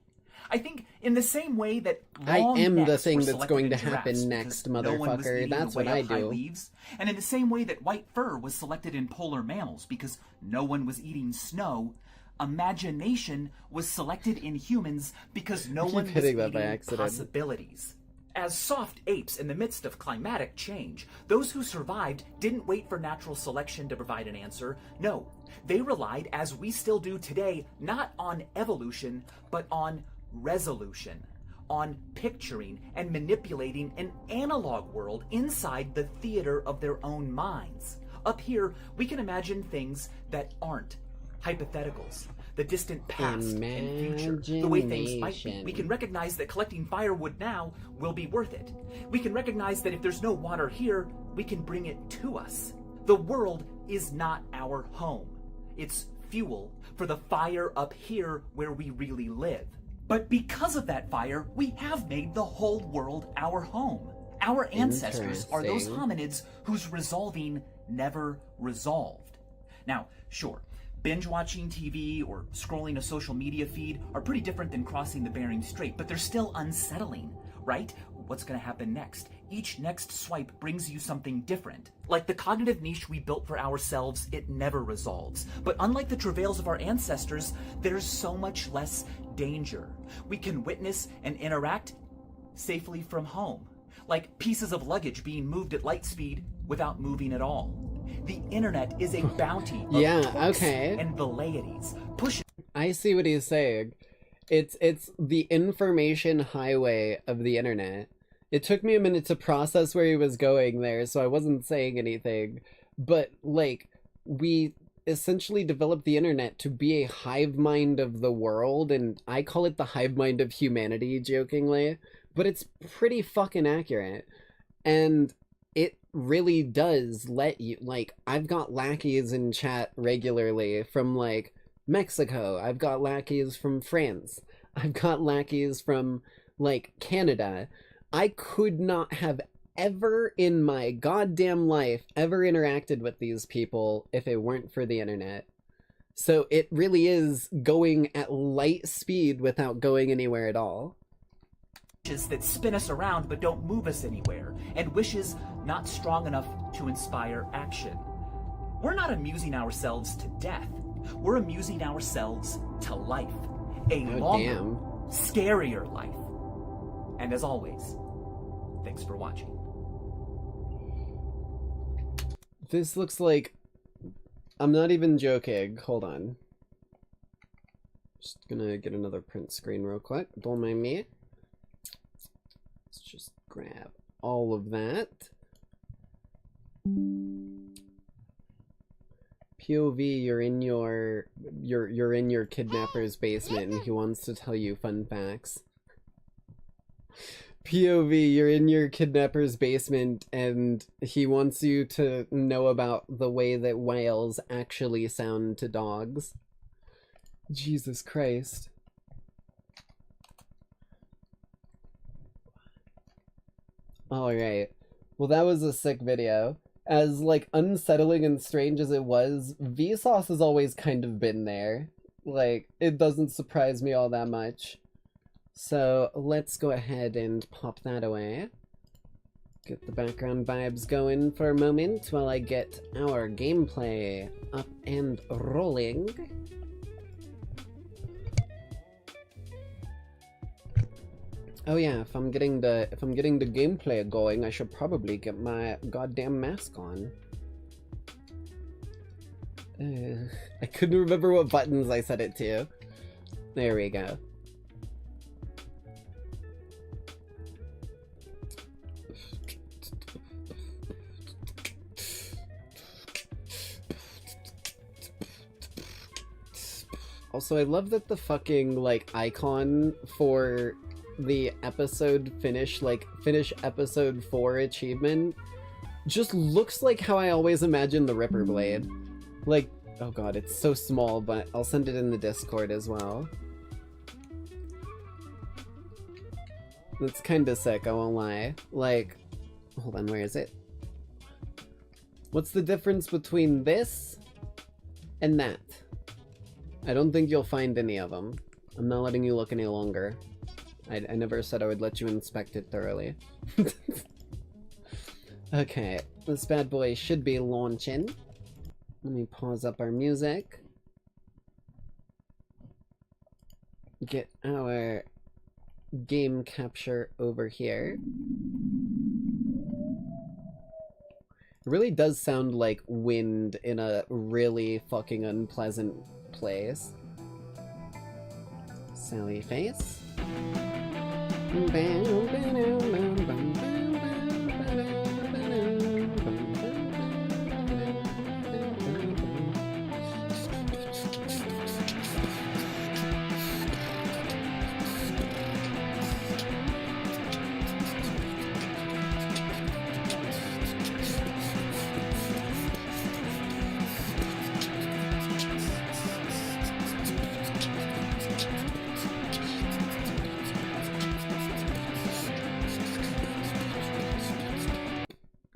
I think in the same way that long I am the necks thing were that's selected going to in giraffes happen next, because no one was motherfucker. eating That's away what I up high do. leaves, and in the same way that white fur was selected in polar mammals because no one was eating snow, imagination was selected in humans because no one was eating possibilities. As soft apes in the midst of climatic change, those who survived didn't wait for natural selection to provide an answer. No, they relied, as we still do today, not on evolution, but on resolution, on picturing and manipulating an analog world inside the theater of their own minds. Up here, we can imagine things that aren't hypotheticals, the distant past and future, the way things might be. We can recognize that collecting firewood now will be worth it. We can recognize that if there's no water here, we can bring it to us. The world is not our home. It's fuel for the fire up here where we really live. But because of that fire, we have made the whole world our home. Our ancestors are those hominids whose resolving never resolved. Now, sure, binge watching TV or scrolling a social media feed are pretty different than crossing the Bering Strait, but they're still unsettling, right? What's going to happen next? Each next swipe brings you something different. Like the cognitive niche we built for ourselves, it never resolves. But unlike the travails of our ancestors, there's so much less danger. We can witness and interact safely from home, like pieces of luggage being moved at light speed without moving at all. The internet is a bounty of hooks and velleities. I see what he's saying. It's the information highway of the internet. It took me a minute to process where he was going there, so I wasn't saying anything. But, like, we essentially developed the internet to be a hive mind of the world, and I call it the hive mind of humanity, jokingly. But it's pretty fucking accurate. And it really does let you, like, I've got lackeys in chat regularly from, like, Mexico. I've got lackeys from France. I've got lackeys from, like, Canada. I could not have ever in my goddamn life ever interacted with these people if it weren't for the internet. So it really is going at light speed without going anywhere at all. Wishes that spin us around but don't move us anywhere, and wishes not strong enough to inspire action. We're not amusing ourselves to death. We're amusing ourselves to life. A longer, scarier life. And as always, thanks for watching. This looks like... I'm not even joking. Hold on. Just gonna get another print screen real quick. Don't mind me. Let's just grab all of that. POV, you're in your kidnapper's basement and he wants to tell you fun facts. POV, you're in your kidnapper's basement and he wants you to know about the way that whales actually sound to dogs. Jesus Christ. Alright. Well, that was a sick video. As, like, unsettling and strange as it was, Vsauce has always kind of been there. Like, it doesn't surprise me all that much. So, let's go ahead and pop that away. Get the background vibes going for a moment while I get our gameplay up and rolling. Oh yeah, if I'm getting the gameplay going, I should probably get my goddamn mask on. I couldn't remember what buttons I set it to. There we go. Also, I love that the fucking, like, icon for the episode finish episode 4 achievement just looks like how I always imagined the Ripper Blade. Like, oh god, it's so small, but I'll send it in the Discord as well. That's kinda sick, I won't lie. Like, hold on, where is it? What's the difference between this and that? I don't think you'll find any of them. I'm not letting you look any longer. I never said I would let you inspect it thoroughly. Okay, this bad boy should be launching. Let me pause up our music. Get our game capture over here. It really does sound like wind in a really fucking unpleasant place. Sally face.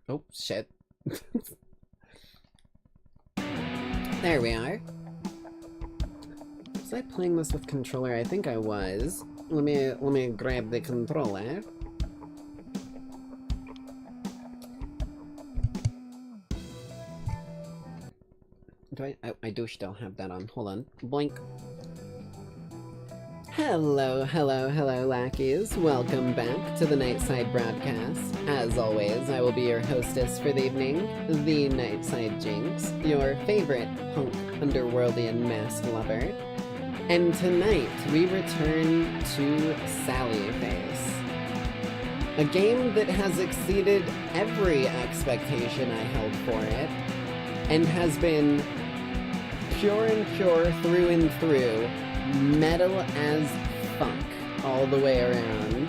Oh, shit. There we are. Was I playing this with controller? I think I was. Let me grab the controller. I do still have that on. Hold on. Blink. Hello, hello, hello, lackeys. Welcome back to the Nightside broadcast. As always, I will be your hostess for the evening, the Nightside Jinx, your favorite punk, underworldian mask lover. And tonight, we return to Sally Face. A game that has exceeded every expectation I held for it, and has been pure and pure through and through, metal as fuck all the way around.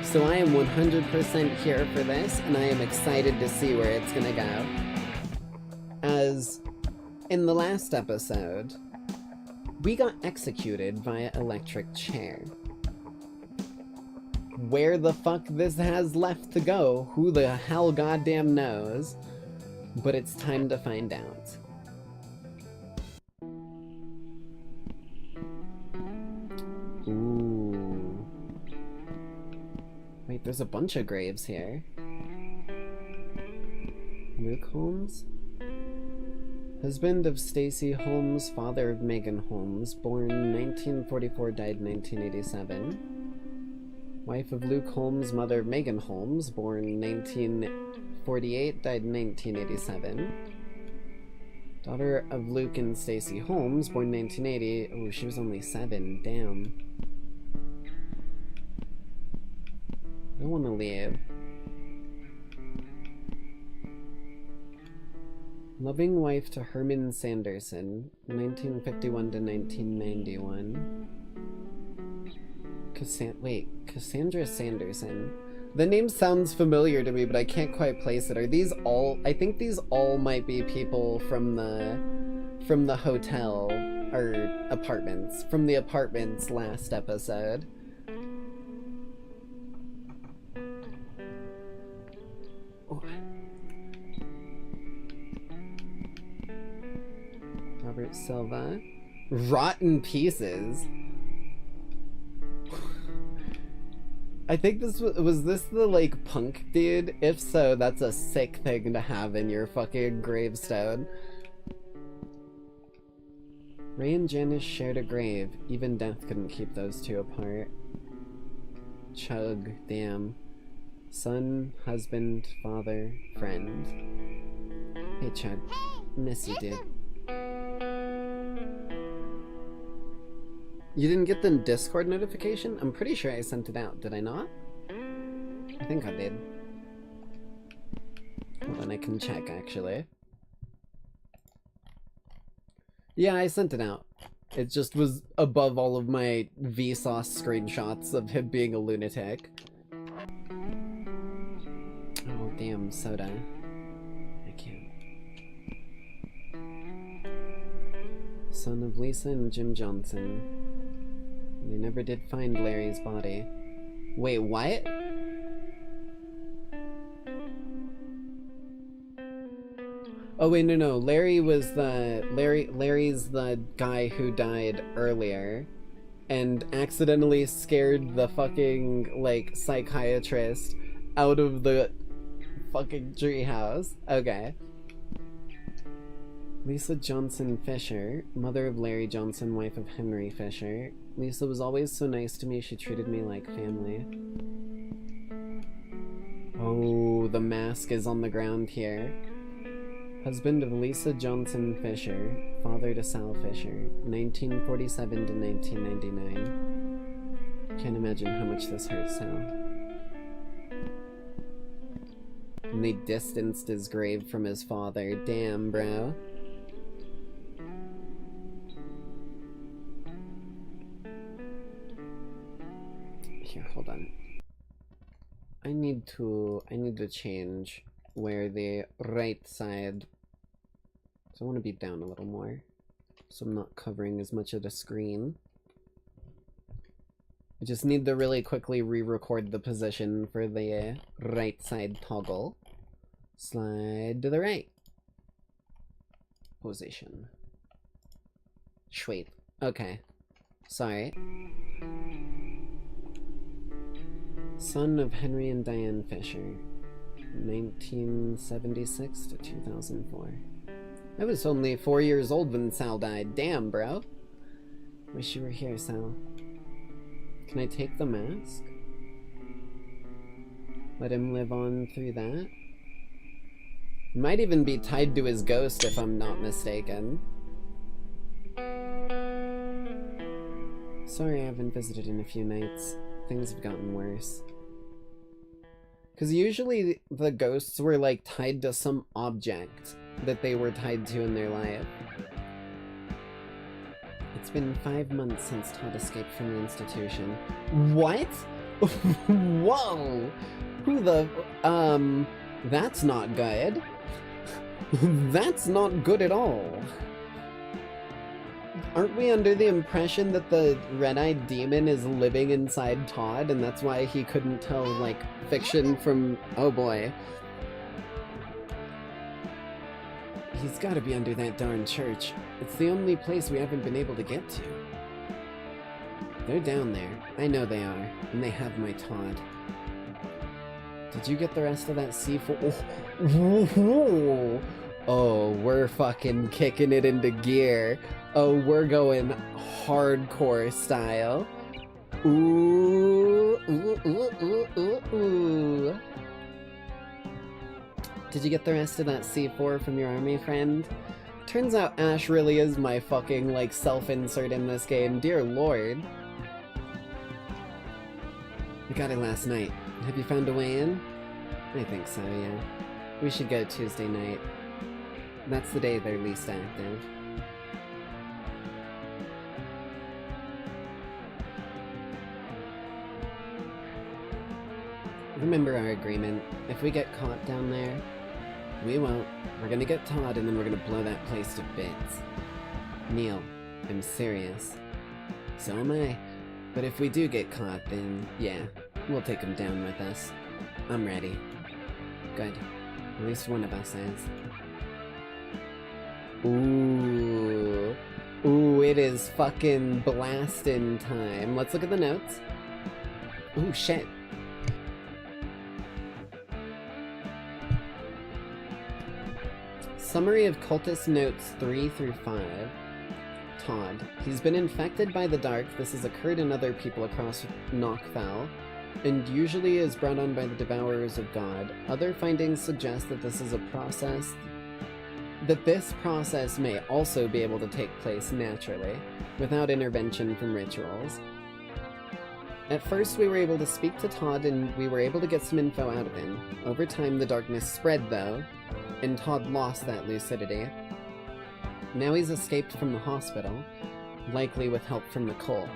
So I am 100% here for this, and I am excited to see where it's gonna go. As in the last episode, we got executed via electric chair. Where the fuck this has left to go, who the hell goddamn knows, but it's time to find out. Ooh. Wait, there's a bunch of graves here. Luke Holmes? Husband of Stacy Holmes, father of Megan Holmes, born 1944, died 1987. Wife of Luke Holmes, mother of Megan Holmes, born 1948, died 1987. Daughter of Luke and Stacy Holmes, born 1980. Oh, she was only 7. Damn. I don't want to leave. Loving wife to Herman Sanderson, 1951 to 1991. Cassandra Sanderson. The name sounds familiar to me, but I can't quite place it. Are these all... I think these all might be people from the hotel, or apartments. From the apartments last episode. Oh. Robert Silva. Rotten Pieces. I think this was this the, like, punk dude? If so, that's a sick thing to have in your fucking gravestone. Ray and Janice shared a grave. Even death couldn't keep those two apart. Chug, damn. Son, husband, father, friend. Hey, Chug. Miss you, dude. You didn't get the Discord notification? I'm pretty sure I sent it out. Did I not? I think I did. Hold on, I can check, actually. Yeah, I sent it out. It just was above all of my Vsauce screenshots of him being a lunatic. Oh, damn, soda. I can't. Son of Lisa and Jim Johnson. They never did find Larry's body. Wait, what? Oh wait, no. Larry's the guy who died earlier and accidentally scared the fucking, like, psychiatrist out of the fucking treehouse. Okay. Lisa Johnson Fisher, mother of Larry Johnson, wife of Henry Fisher. Lisa was always so nice to me, she treated me like family. Oh, the mask is on the ground here. Husband of Lisa Johnson Fisher, father to Sal Fisher, 1947 to 1999. Can't imagine how much this hurts Sal. And they distanced his grave from his father. Damn, bro. Here, hold on. I need to change where the right side, so I want to be down a little more so I'm not covering as much of the screen. I just need to really quickly re-record the position for the right side toggle. Slide to the right. Position. Sweet. Okay. Sorry. Son of Henry and Diane Fisher, 1976 to 2004. I was only 4 years old when Sal died. Damn, bro. Wish you were here, Sal. Can I take the mask? Let him live on through that? Might even be tied to his ghost if I'm not mistaken. Sorry I haven't visited in a few nights. Things have gotten worse. Because usually the ghosts were, like, tied to some object that they were tied to in their life. It's been 5 months since Todd escaped from the institution. What? Whoa! Who the... That's not good. That's not good at all. Aren't we under the impression that the red-eyed demon is living inside Todd, and that's why he couldn't tell, like, fiction from... Oh boy. He's gotta be under that darn church. It's the only place we haven't been able to get to. They're down there. I know they are. And they have my Todd. Did you get the rest of that C4? Oh, oh, we're fucking kicking it into gear. Oh, we're going hardcore style. Ooh, ooh, ooh, ooh, ooh, ooh. Did you get the rest of that C4 from your army friend? Turns out Ash really is my fucking, like, self-insert in this game. Dear lord. We got it last night. Have you found a way in? I think so, yeah. We should go Tuesday night. That's the day they're least active. Remember our agreement. If we get caught down there, we won't. We're gonna get Todd and then we're gonna blow that place to bits. Neil, I'm serious. So am I. But if we do get caught, then yeah, we'll take him down with us. I'm ready. Good. At least one of us is. Ooh. Ooh, it is fucking blastin' time. Let's look at the notes. Ooh, shit. Summary of Cultist Notes 3 through 5. Todd. He's been infected by the dark. This has occurred in other people across Knockfowl, and usually is brought on by the Devourers of God. Other findings suggest that this is a process this process may also be able to take place naturally, without intervention from rituals. At first we were able to speak to Todd and we were able to get some info out of him. Over time the darkness spread though, and Todd lost that lucidity. Now he's escaped from the hospital, likely with help from the cult.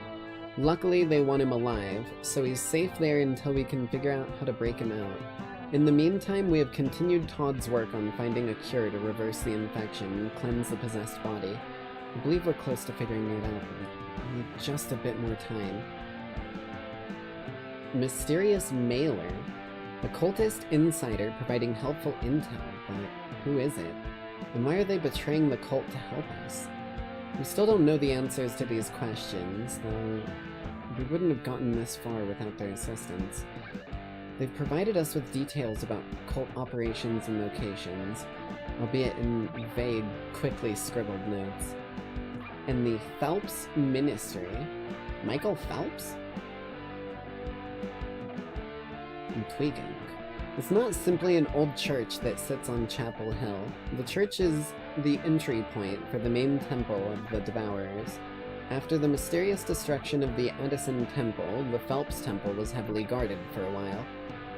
Luckily they want him alive, so he's safe there until we can figure out how to break him out. In the meantime, we have continued Todd's work on finding a cure to reverse the infection and cleanse the possessed body. I believe we're close to figuring it out, but we need just a bit more time. Mysterious mailer. A cultist insider providing helpful intel, but who is it? And why are they betraying the cult to help us? We still don't know the answers to these questions, though we wouldn't have gotten this far without their assistance. They've provided us with details about cult operations and locations, albeit in vague, quickly scribbled notes. And the Phelps Ministry. Michael Phelps? Intriguing. It's not simply an old church that sits on Chapel Hill. The church is the entry point for the main temple of the Devourers. After the mysterious destruction of the Addison Temple, the Phelps Temple was heavily guarded for a while.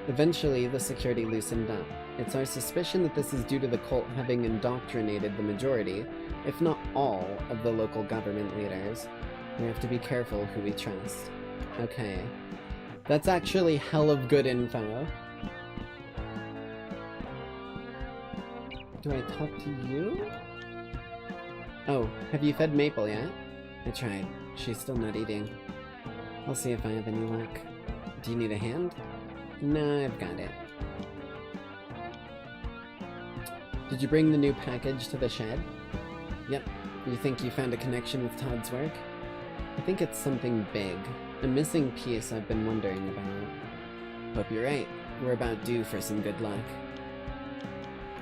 Eventually, the security loosened up. It's our suspicion that this is due to the cult having indoctrinated the majority, if not all, of the local government leaders. We have to be careful who we trust. Okay. That's actually hell of good info. Do I talk to you? Oh, have you fed Maple yet? I tried. She's still not eating. I'll see if I have any luck. Do you need a hand? Nah, I've got it. Did you bring the new package to the shed? Yep. You think you found a connection with Todd's work? I think it's something big. A missing piece I've been wondering about. Hope you're right. We're about due for some good luck.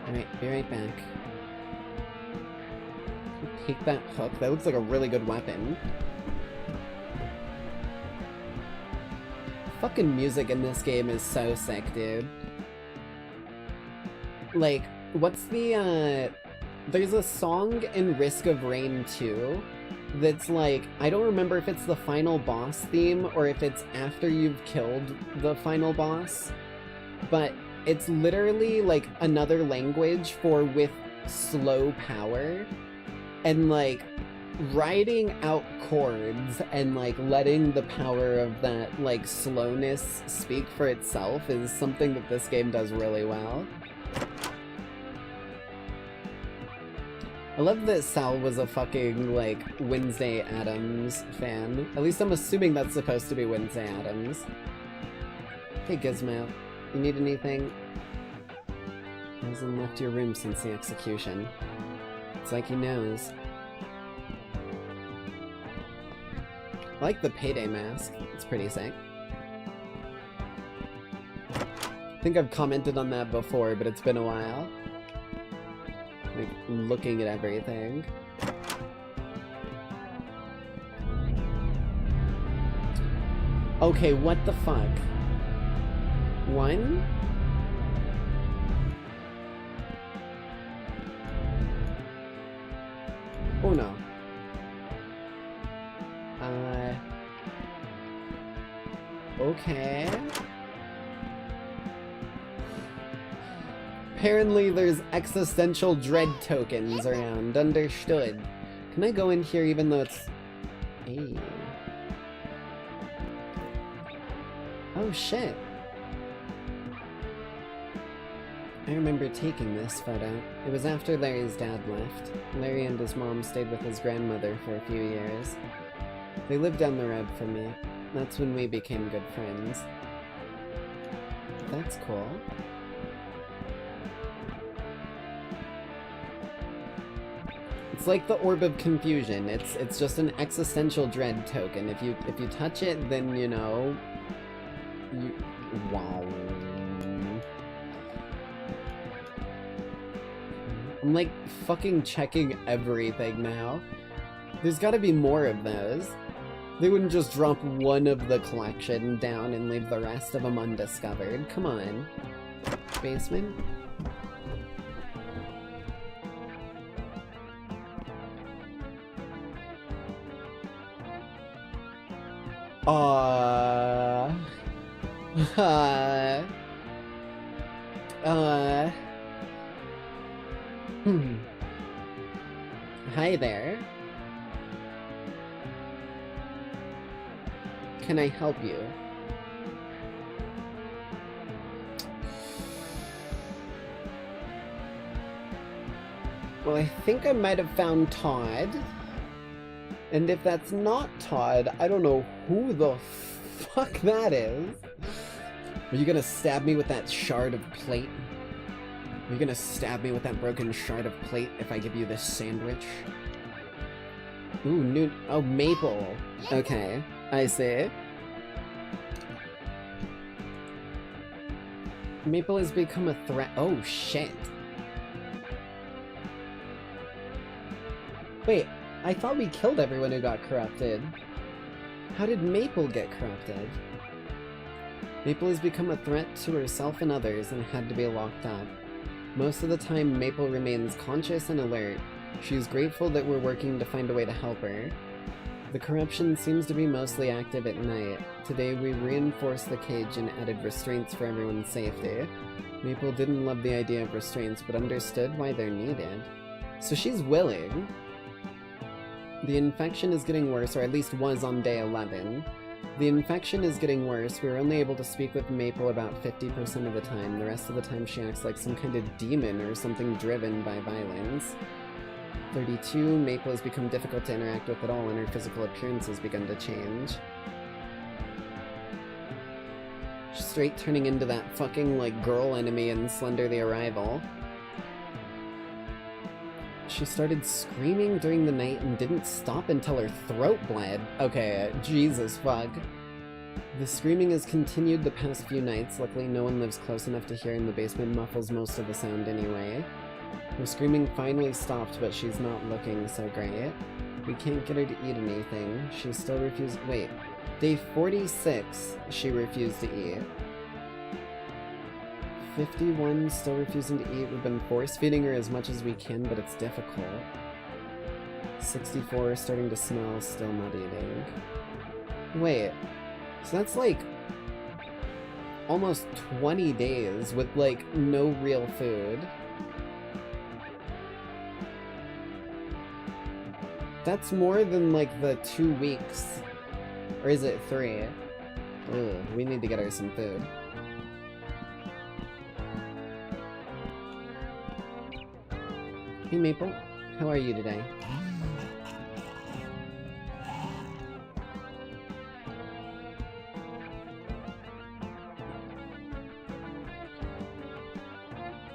Alright, be right back. Take that hook. That looks like a really good weapon. Fucking music in this game is so sick, dude. Like, what's the, there's a song in Risk of Rain 2 that's like, I don't remember if it's the final boss theme or if it's after you've killed the final boss, but it's literally like another language for with slow power, and like writing out chords and like letting the power of that like slowness speak for itself is something that this game does really well. I love that Sal was a fucking like Wednesday Addams fan. At least I'm assuming that's supposed to be Wednesday Addams. Hey Gizmo, you need anything? He hasn't left your room since the execution. It's like he knows. I like the payday mask. It's pretty sick. I think I've commented on that before, but it's been a while. Like, looking at everything. Okay, what the fuck? One? Oh no. Okay. Apparently there's existential dread tokens around. Understood. Can I go in here even though it's... Hey. Oh shit. I remember taking this photo. It was after Larry's dad left. Larry and his mom stayed with his grandmother for a few years. They lived down the road from me. That's when we became good friends. That's cool. It's like the Orb of Confusion. It's just an existential dread token. If you touch it, then you know. Wow. I'm like fucking checking everything now. There's gotta be more of those. They wouldn't just drop one of the collection down and leave the rest of them undiscovered. Come on. Basement? Hi there. Can I help you? Well, I think I might have found Todd. And if that's not Todd, I don't know who the fuck that is. Are you gonna stab me with that shard of plate? Are you gonna stab me with that broken shard of plate if I give you this sandwich? Ooh, oh, Maple. Okay, I see. Maple has become a threat. Oh, shit. Wait, I thought we killed everyone who got corrupted. How did Maple get corrupted? Maple has become a threat to herself and others and had to be locked up. Most of the time, Maple remains conscious and alert. She is grateful that we're working to find a way to help her. The corruption seems to be mostly active at night. Today, we reinforced the cage and added restraints for everyone's safety. Maple didn't love the idea of restraints, but understood why they're needed. So she's willing. The infection is getting worse, or at least was on day 11. The infection is getting worse. We were only able to speak with Maple about 50% of the time. The rest of the time she acts like some kind of demon or something driven by violence. 32, Maple has become difficult to interact with at all, and her physical appearance has begun to change. She's straight turning into that fucking, like, girl enemy in Slender the Arrival. She started screaming during the night and didn't stop until her throat bled. Okay, Jesus fuck. The screaming has continued the past few nights. Luckily no one lives close enough to hear, and the basement muffles most of the sound anyway. Her screaming finally stopped, but she's not looking so great. We can't get her to eat anything. She still refused— wait. Day 46, she refused to eat. 51, still refusing to eat. We've been force-feeding her as much as we can, but it's difficult. 64, starting to smell, still not eating. Wait, so that's like almost 20 days with like no real food. That's more than like the 2 weeks. Or is it 3? Ugh, we need to get her some food. Hey Maple, how are you today?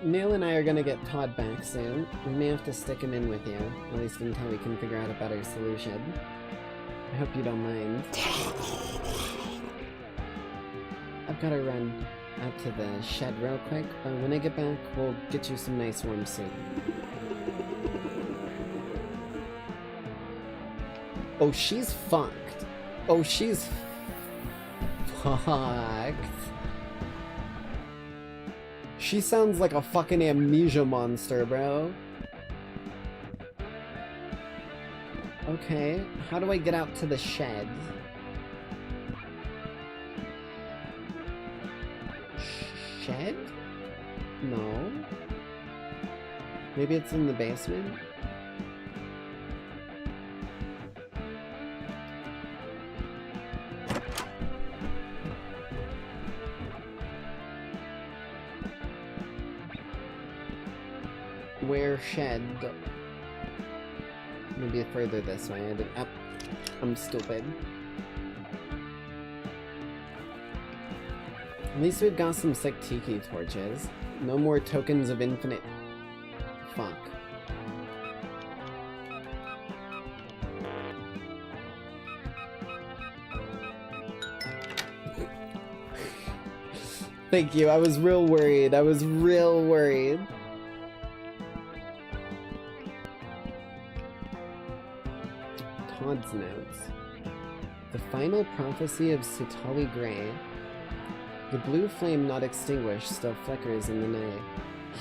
Neil and I are gonna get Todd back soon. We may have to stick him in with you, at least until we can figure out a better solution. I hope you don't mind. I've gotta run out to the shed real quick, but when I get back, we'll get you some nice warm soup. Oh, she's fucked. Oh, she's fucked. She sounds like a fucking amnesia monster, bro. Okay, how do I get out to the shed? Shed? No. Maybe it's in the basement? Where shed? Maybe further this way. I'm stupid. At least we've got some sick tiki torches. No more tokens of infinite... Fuck. Thank you, I was real worried. Todd's notes. The final prophecy of Sitali Grey. The blue flame not extinguished still flickers in the night.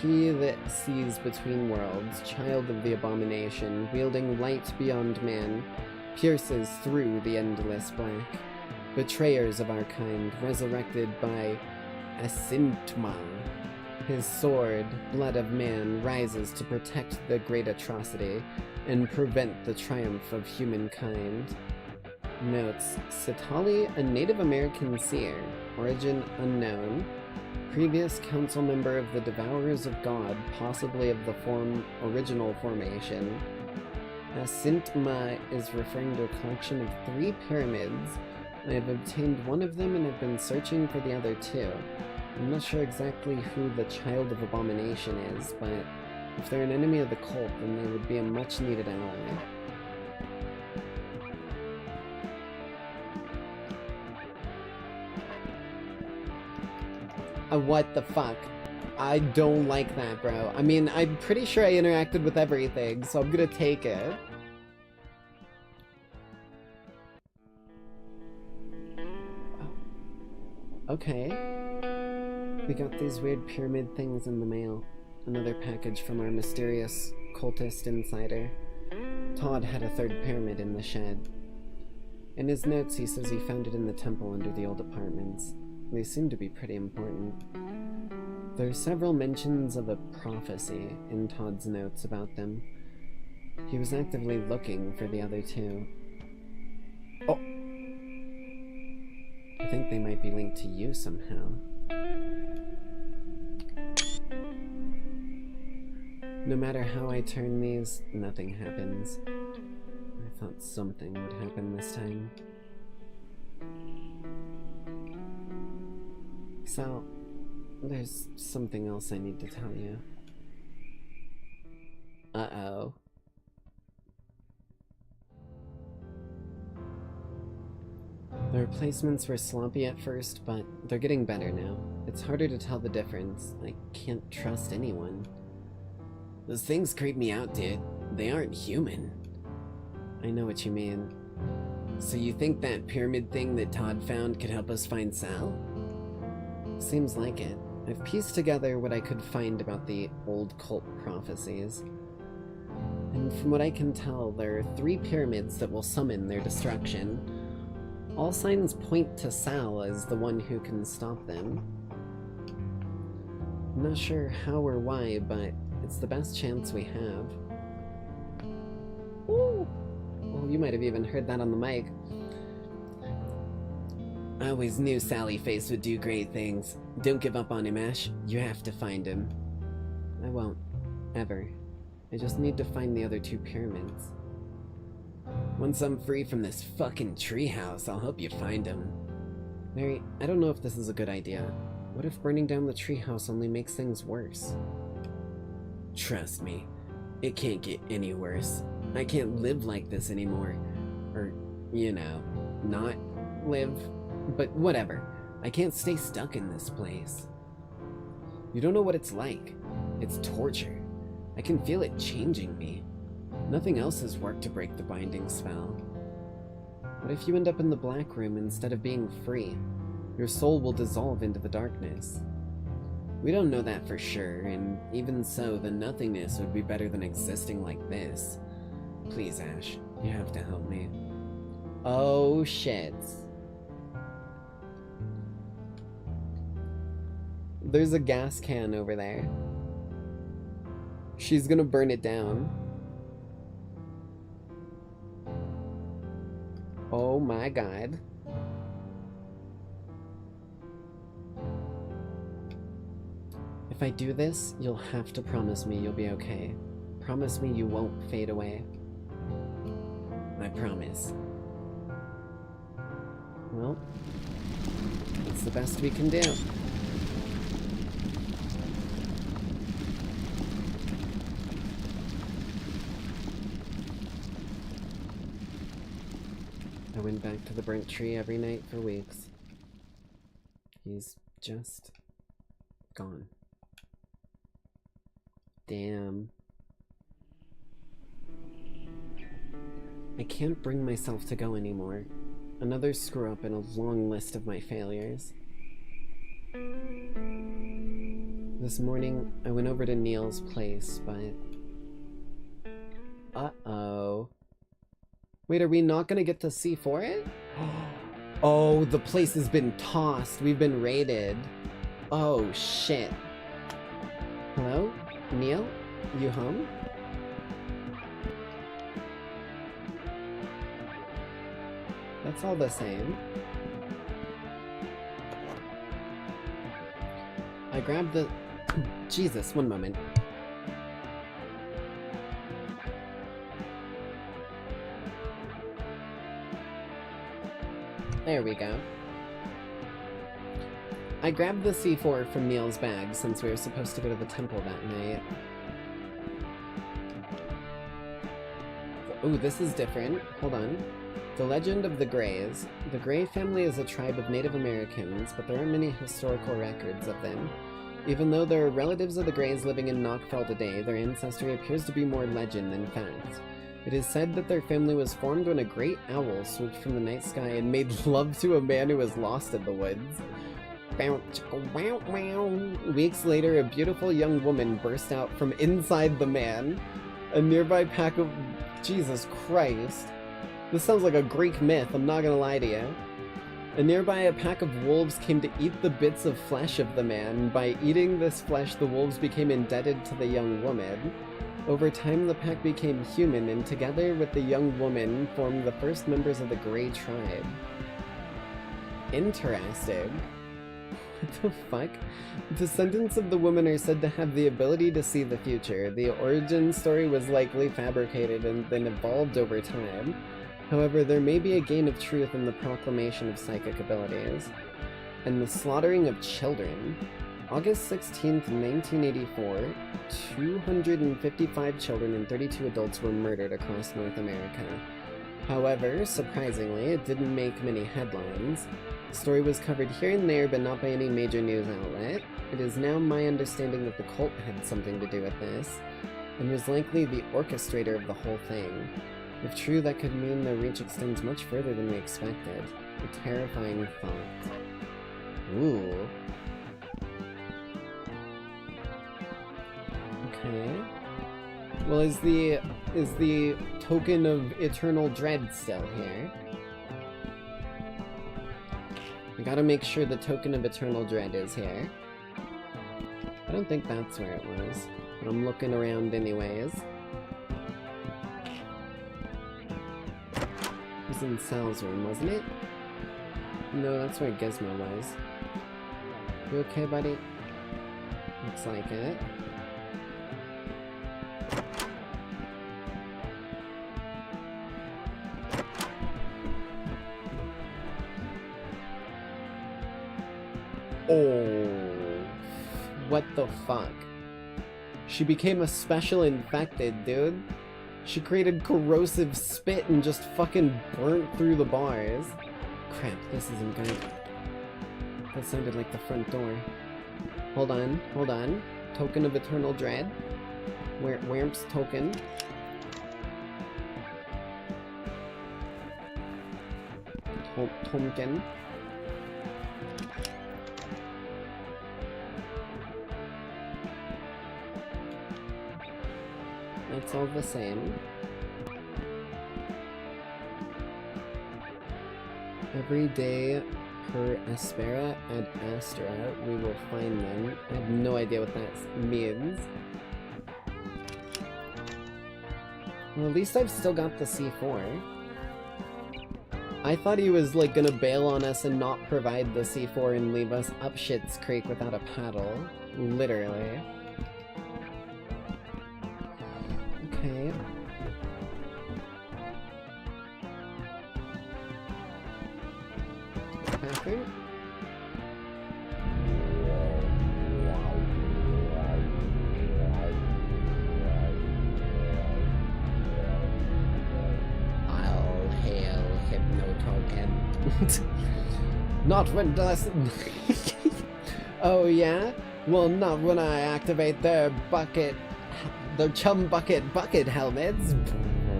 He that sees between worlds, child of the abomination, wielding light beyond man, pierces through the endless black. Betrayers of our kind, resurrected by Asintma. His sword, blood of man, rises to protect the great atrocity and prevent the triumph of humankind. Notes: Sitali, a Native American seer, origin unknown, previous council member of the Devourers of God, possibly of the original formation. Asintma is referring to a collection of 3 pyramids. I have obtained one of them and have been searching for the other 2. I'm not sure exactly who the Child of Abomination is, but if they're an enemy of the cult, then they would be a much-needed ally. What the fuck? I don't like that, bro. I mean, I'm pretty sure I interacted with everything, so I'm gonna take it. Oh. Okay. We got these weird pyramid things in the mail. Another package from our mysterious cultist insider. Todd had a 3rd pyramid in the shed. In his notes, he says he found it in the temple under the old apartments. They seem to be pretty important. There are several mentions of a prophecy in Todd's notes about them. He was actively looking for the other 2. Oh! I think they might be linked to you somehow. No matter how I turn these, nothing happens. I thought something would happen this time. So, there's something else I need to tell you. Uh-oh. The replacements were sloppy at first, but they're getting better now. It's harder to tell the difference. I can't trust anyone. Those things creep me out, dude. They aren't human. I know what you mean. So you think that pyramid thing that Todd found could help us find Sal? Seems like it. I've pieced together what I could find about the old cult prophecies. And from what I can tell, there are 3 pyramids that will summon their destruction. All signs point to Sal as the one who can stop them. I'm not sure how or why, but it's the best chance we have. Ooh! Well, you might have even heard that on the mic. I always knew Sally Face would do great things. Don't give up on him, Ash. You have to find him. I won't. Ever. I just need to find the other 2 pyramids. Once I'm free from this fucking treehouse, I'll help you find him. Mary, I don't know if this is a good idea. What if burning down the treehouse only makes things worse? Trust me, it can't get any worse. I can't live like this anymore. Or, you know, not live. But whatever. I can't stay stuck in this place. You don't know what it's like. It's torture. I can feel it changing me. Nothing else has worked to break the binding spell. What if you end up in the black room instead of being free? Your soul will dissolve into the darkness. We don't know that for sure, and even so, the nothingness would be better than existing like this. Please, Ash, you have to help me. Oh shit. There's a gas can over there. She's gonna burn it down. Oh my god. If I do this, you'll have to promise me you'll be okay. Promise me you won't fade away. I promise. Well, it's the best we can do. I went back to the burnt tree every night for weeks. He's just gone. Damn. I can't bring myself to go anymore. Another screw up in a long list of my failures. This morning, I went over to Neil's place, but... Uh-oh. Wait, are we not gonna get to see for it? Oh, the place has been tossed. We've been raided. Oh, shit. Hello? Neil? You home? That's all the same. I grabbed the... Jesus, one moment. There we go. I grabbed the C4 from Neil's bag since we were supposed to go to the temple that night. Ooh, this is different. Hold on. The legend of the Greys. The Grey family is a tribe of Native Americans, but there aren't many historical records of them. Even though there are relatives of the Greys living in Knockfell today, their ancestry appears to be more legend than fact. It is said that their family was formed when a great owl swooped from the night sky and made love to a man who was lost in the woods. Weeks later, a beautiful young woman burst out from inside the man. A nearby pack of... Jesus Christ. This sounds like a Greek myth, I'm not gonna lie to you. A pack of wolves came to eat the bits of flesh of the man. By eating this flesh, the wolves became indebted to the young woman. Over time, the pack became human, and together with the young woman, formed the first members of the Grey tribe. Interesting. What the fuck? Descendants of the woman are said to have the ability to see the future. The origin story was likely fabricated and then evolved over time. However, there may be a grain of truth in the proclamation of psychic abilities. And the slaughtering of children. August 16th, 1984, 255 children and 32 adults were murdered across North America. However, surprisingly, it didn't make many headlines. The story was covered here and there, but not by any major news outlet. It is now my understanding that the cult had something to do with this, and was likely the orchestrator of the whole thing. If true, that could mean their reach extends much further than we expected. A terrifying thought. Ooh. Okay. Well, is the token of eternal dread still here? I gotta make sure the token of eternal dread is here. I don't think that's where it was, but I'm looking around anyways. It was in Sal's room, wasn't it? No, that's where Gizmo was. You okay, buddy? Looks like it. Oh, what the fuck? She became a special infected, dude. She created corrosive spit and just fucking burnt through the bars. Crap, this isn't good. That sounded like the front door. Hold on, hold on. Token of eternal dread. Where's token? Token. It's all the same. Every day per Aspera ad Astra, we will find them. I have no idea what that means. Well, at least I've still got the C4. I thought he was, like, gonna bail on us and not provide the C4 and leave us up Shit's Creek without a paddle. Literally. Okay. Bathroom? I'll hail Hypnotoken. Not when does. Oh yeah? Well, not when I activate their chum bucket helmets.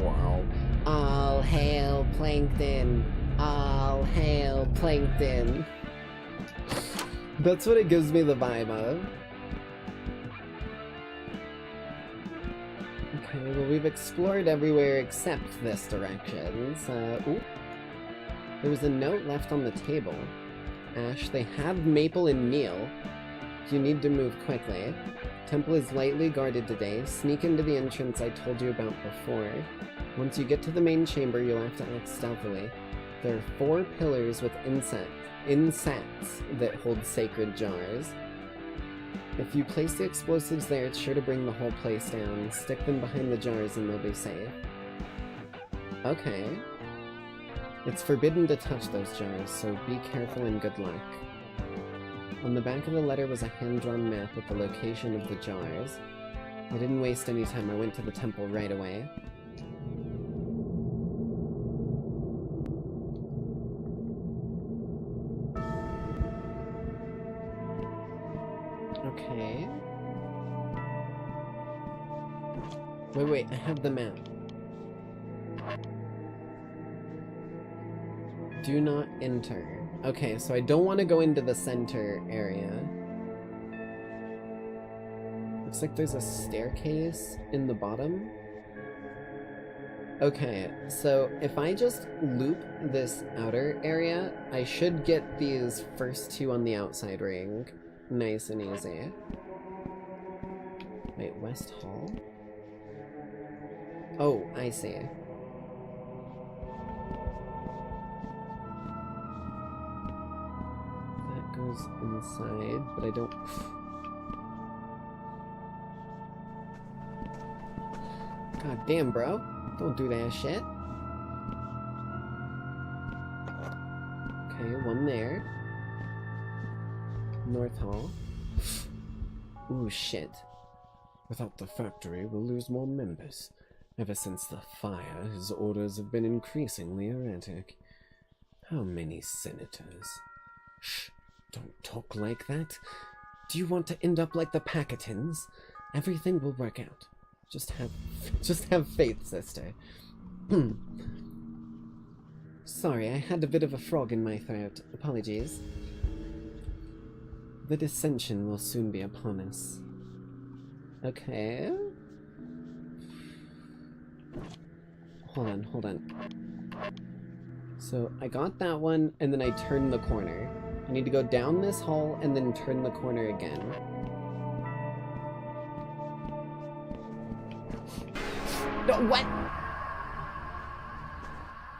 Wow. All hail Plankton. All hail Plankton. That's what it gives me the vibe of. Okay, well we've explored everywhere except this direction, so... Ooh. There was a note left on the table. Ash, they have Maple and Neil. You need to move quickly. Temple is lightly guarded today. Sneak into the entrance I told you about before. Once you get to the main chamber, you'll have to act stealthily. There are 4 pillars with insets that hold sacred jars. If you place the explosives there, it's sure to bring the whole place down. Stick them behind the jars and they'll be safe. Okay. It's forbidden to touch those jars, so be careful and good luck. On the back of the letter was a hand-drawn map with the location of the jars. I didn't waste any time, I went to the temple right away. Okay. Wait, I have the map. Do not enter. Okay, so I don't want to go into the center area. Looks like there's a staircase in the bottom. Okay, so if I just loop this outer area, I should get these first 2 on the outside ring. Nice and easy. Wait, West Hall? Oh, I see. That goes inside, but I don't... God damn, bro. Don't do that shit. Okay, 1 there. North Hall. Ooh, shit. Without the factory, we'll lose more members. Ever since the fire, his orders have been increasingly erratic. How many senators? Shh, don't talk like that. Do you want to end up like the Packetons? Everything will work out. Just have faith, sister. Sorry, I had a bit of a frog in my throat. Apologies. The dissension will soon be upon us. Okay. Hold on. So, I got that one, and then I turned the corner. I need to go down this hall, and then turn the corner again. No, what?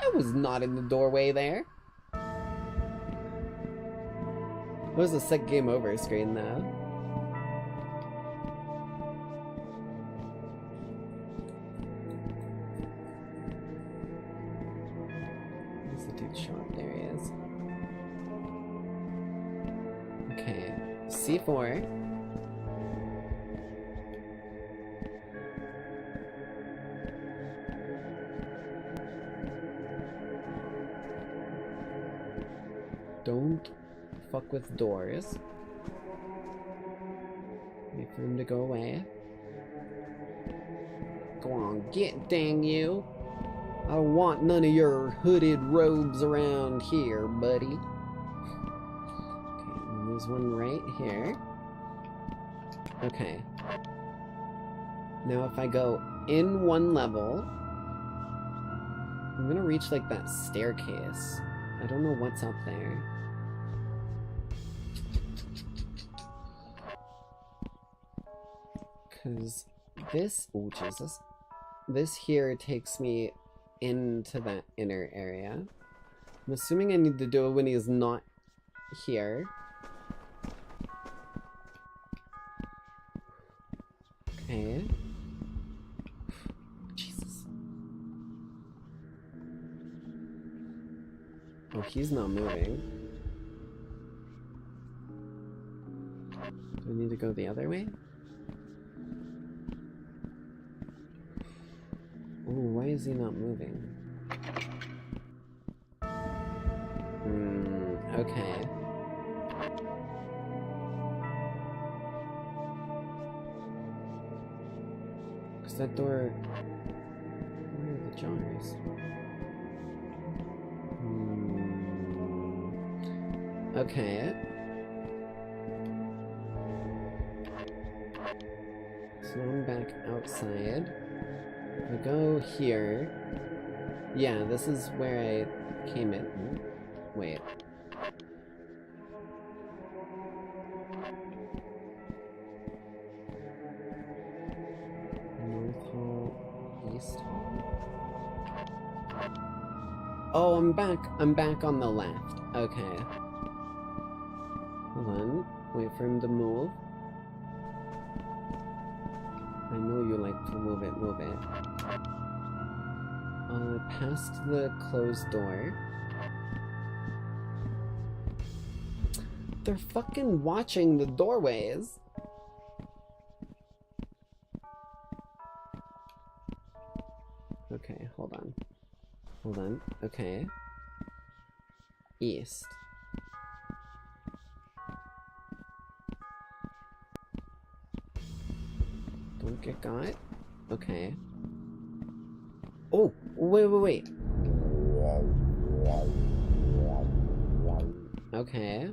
I was not in the doorway there. It was a sick game over screen, though. Where's the dude shot? There he is. Okay. C4. Don't fuck with doors. Wait for him to go away. Go on, get, dang you. I don't want none of your hooded robes around here, buddy. Okay, and there's one right here. Okay. Now if I go in 1 level, I'm gonna reach like that staircase. I don't know what's up there. Cause this, oh Jesus. this here takes me into that inner area. I'm assuming I need to do it when he's not here. Okay. Jesus. Oh, he's not moving. Do I need to go the other way? Oh, why is he not moving? Okay. Is that door... Where are the jars? Okay. So now I'm back outside. I go here. Yeah, this is where I came in. Wait. North Hall, East Hall. Oh, I'm back on the left. Okay. Hold on. Wait for him to move. I know you like to move it, move it. Past the closed door. They're fucking watching the doorways. Okay, hold on. Hold on. Okay. East. Don't get got. Okay. Oh, wait. Okay.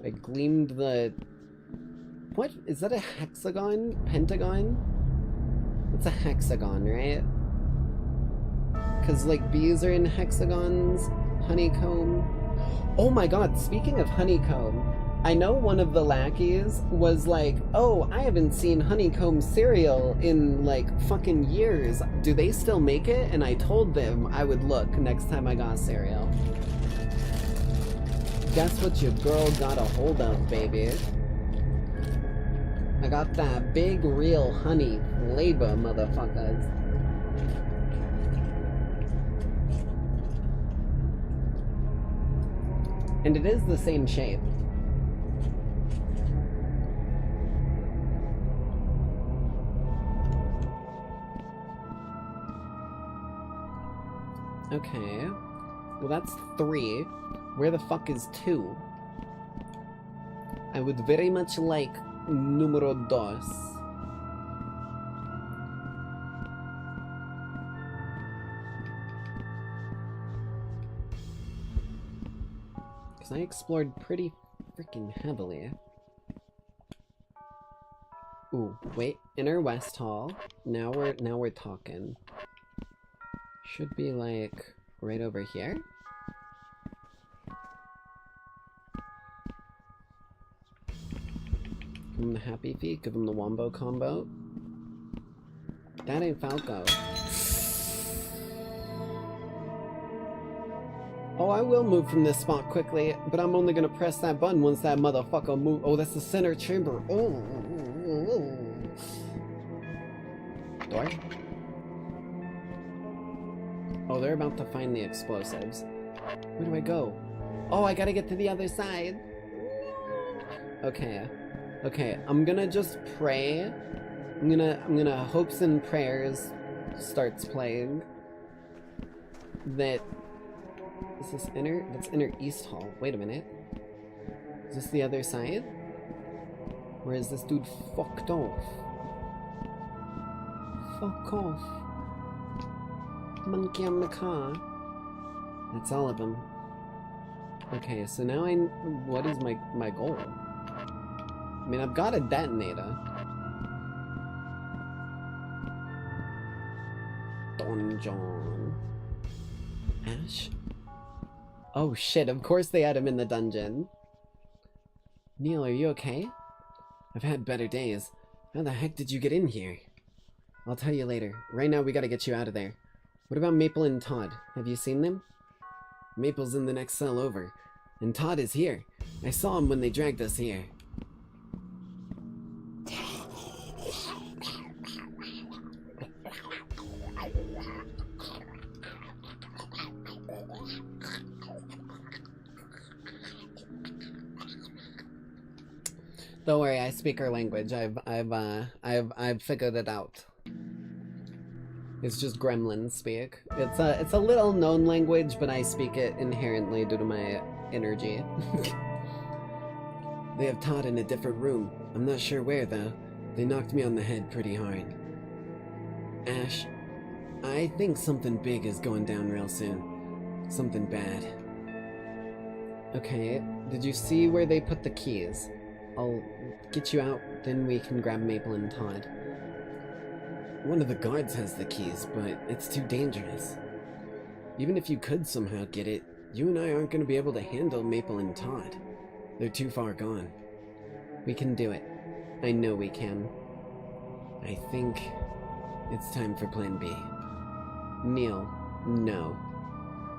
I gleamed the... What? Is that a hexagon? Pentagon? It's a hexagon, right? Because, like, bees are in hexagons. Honeycomb. Oh my god, speaking of honeycomb, I know one of the lackeys was like, oh, I haven't seen honeycomb cereal in, like, fucking years. Do they still make it? And I told them I would look next time I got cereal. Guess what your girl got a hold of, baby? I got that big, real honey flavor, motherfuckers. And it is the same shape. Okay. Well, that's 3. Where the fuck is 2? I would very much like numero dos. Because I explored pretty freaking heavily. Ooh, wait, inner west hall. Now we're talking. Should be like right over here. Give him the happy feet, give him the wombo combo. That ain't Falco. Oh, I will move from this spot quickly, but I'm only gonna press that button once that motherfucker move. Oh, that's the center chamber. Oh. Door? Oh, they're about to find the explosives. Where do I go? Oh, I gotta get to the other side. Okay. Okay, I'm gonna just pray. I'm gonna hopes and prayers starts playing. That... Is this inner? That's inner east hall. Wait a minute. Is this the other side? Or is this dude fucked off? Fuck off. Monkey on the car. That's all of them. Okay, so now what is my goal? I mean, I've got a detonator. Don John. Ash? Oh shit, of course they had him in the dungeon. Neil, are you okay? I've had better days. How the heck did you get in here? I'll tell you later. Right now, we gotta get you out of there. What about Maple and Todd? Have you seen them? Maple's in the next cell over, and Todd is here. I saw him when they dragged us here. Don't worry, I speak her language. I've figured it out. It's just gremlin speak. It's a little known language, but I speak it inherently due to my energy. They have Todd in a different room. I'm not sure where though. They knocked me on the head pretty hard. Ash, I think something big is going down real soon. Something bad. Okay, did you see where they put the keys? I'll get you out, then we can grab Maple and Todd. One of the guards has the keys, but it's too dangerous. Even if you could somehow get it, you and I aren't going to be able to handle Maple and Todd. They're too far gone. We can do it. I know we can. I think it's time for Plan B. Neil, no.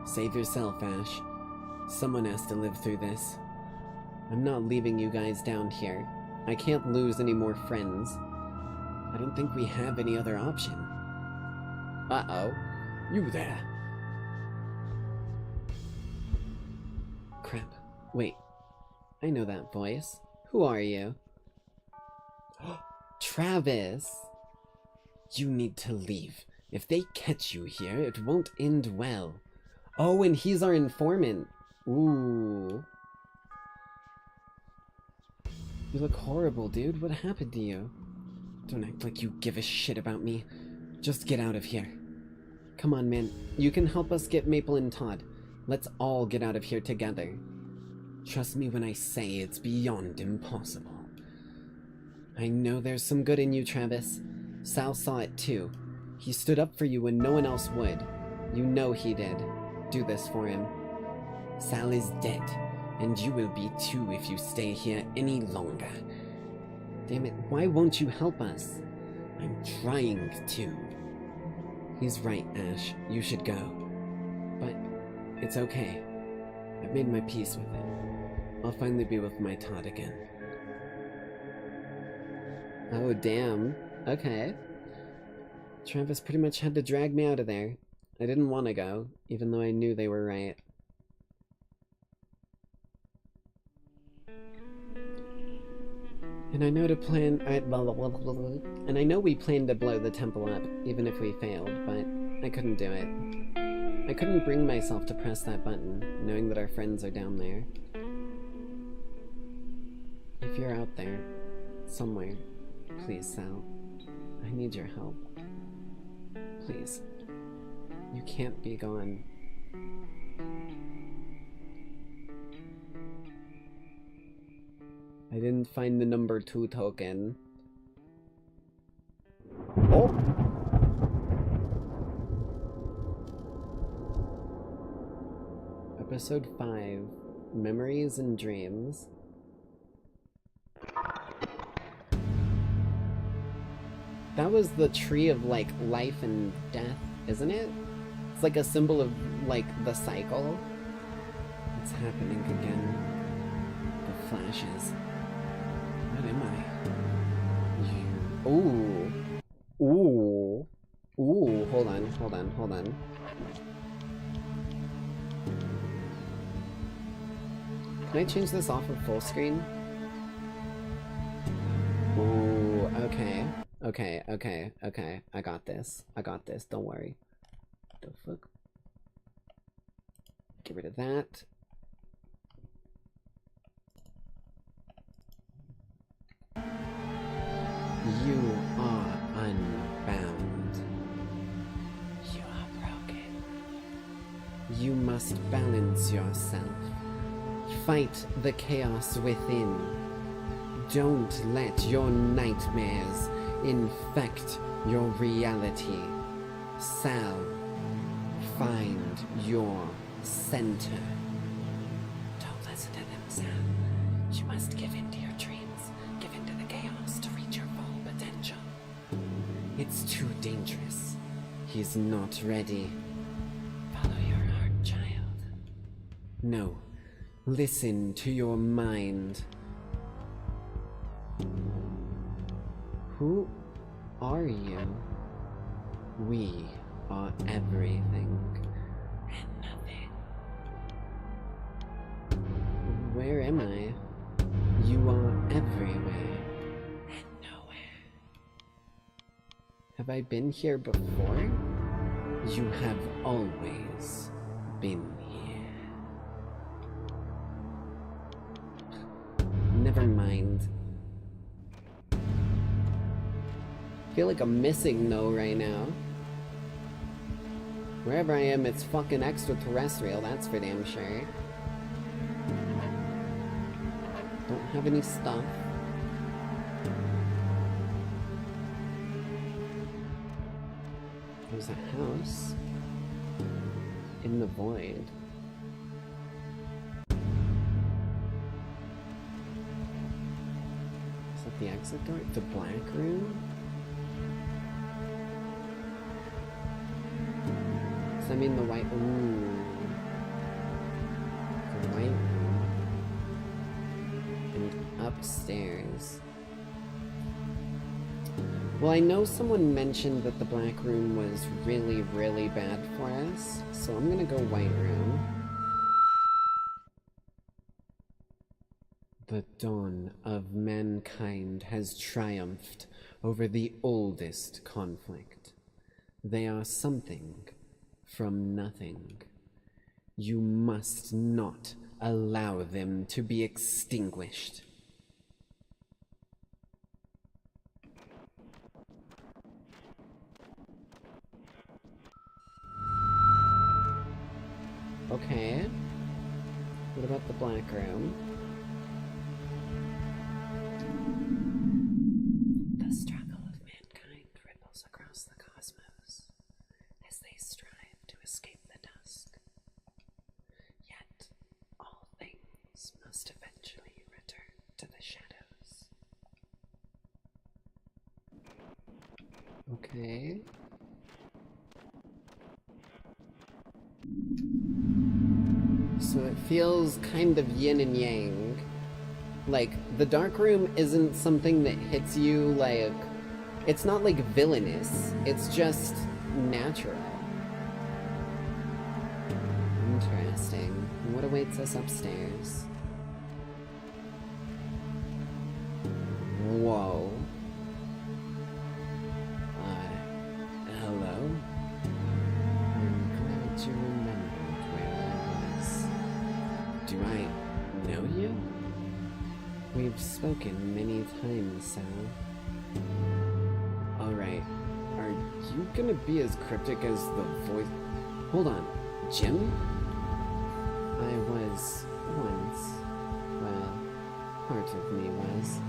Save yourself, Ash. Someone has to live through this. I'm not leaving you guys down here. I can't lose any more friends. I don't think we have any other option. Uh-oh. You there. Crap. Wait. I know that voice. Who are you? Travis! You need to leave. If they catch you here, it won't end well. Oh, and he's our informant. Ooh. You look horrible, dude. What happened to you? Don't act like you give a shit about me. Just get out of here. Come on, man. You can help us get Maple and Todd. Let's all get out of here together. Trust me when I say it's beyond impossible. I know there's some good in you, Travis. Sal saw it too. He stood up for you when no one else would. You know he did. Do this for him. Sal is dead, and you will be too if you stay here any longer. Damn it, why won't you help us? I'm trying to. He's right, Ash. You should go. But it's okay. I've made my peace with it. I'll finally be with my Todd again. Oh, damn. Okay. Travis pretty much had to drag me out of there. I didn't want to go, even though I knew they were right. And I know we planned to blow the temple up, even if we failed, but I couldn't do it. I couldn't bring myself to press that button, knowing that our friends are down there. If you're out there, somewhere, please, Sal. I need your help. Please. You can't be gone. I didn't find the number 2 token. Oh! Episode 5, Memories and Dreams. That was the tree of, like, life and death, isn't it? It's like a symbol of, like, the cycle. It's happening again. The flashes. What am I? Ooh. Ooh. Ooh. Hold on. Can I change this off of full screen? Ooh, okay. Okay. I got this. Don't worry. What the fuck? Get rid of that. You are unbound. You are broken. You must balance yourself. Fight the chaos within. Don't let your nightmares infect your reality. Sal, find your center. Don't listen to them, Sal. You must give in to your dreams. Give in to the chaos to reach your full potential. It's too dangerous. He's not ready. Follow your heart, child. No. Listen to your mind. Who are you? We are everything and nothing. Where am I? You are everywhere and nowhere. Have I been here before? You have always been here. Never mind. I feel like I'm missing no right now. Wherever I am, it's fucking extraterrestrial, that's for damn sure. Don't have any stuff. There's a house in the void. Is that the exit door? The black room? Does that mean the white? Ooh. The white room. And upstairs. Well, I know someone mentioned that the black room was really, really bad for us, so I'm gonna go white room. The dawn of mankind has triumphed over the oldest conflict. They are something from nothing. You must not allow them to be extinguished. Okay. What about the black room? The struggle of mankind ripples across the cosmos as they strive to escape the dusk. Yet, all things must eventually return to the shadows. Okay. So it feels kind of yin and yang. Like, the dark room isn't something that hits you like... It's not like villainous, it's just natural. Interesting. What awaits us upstairs? Whoa. Hello? I'm glad you remembered where I was. Do I know you? We've spoken many times, Sal. Alright, are you gonna be as cryptic as the voice? Hold on, Jim? I was once. Well, part of me was.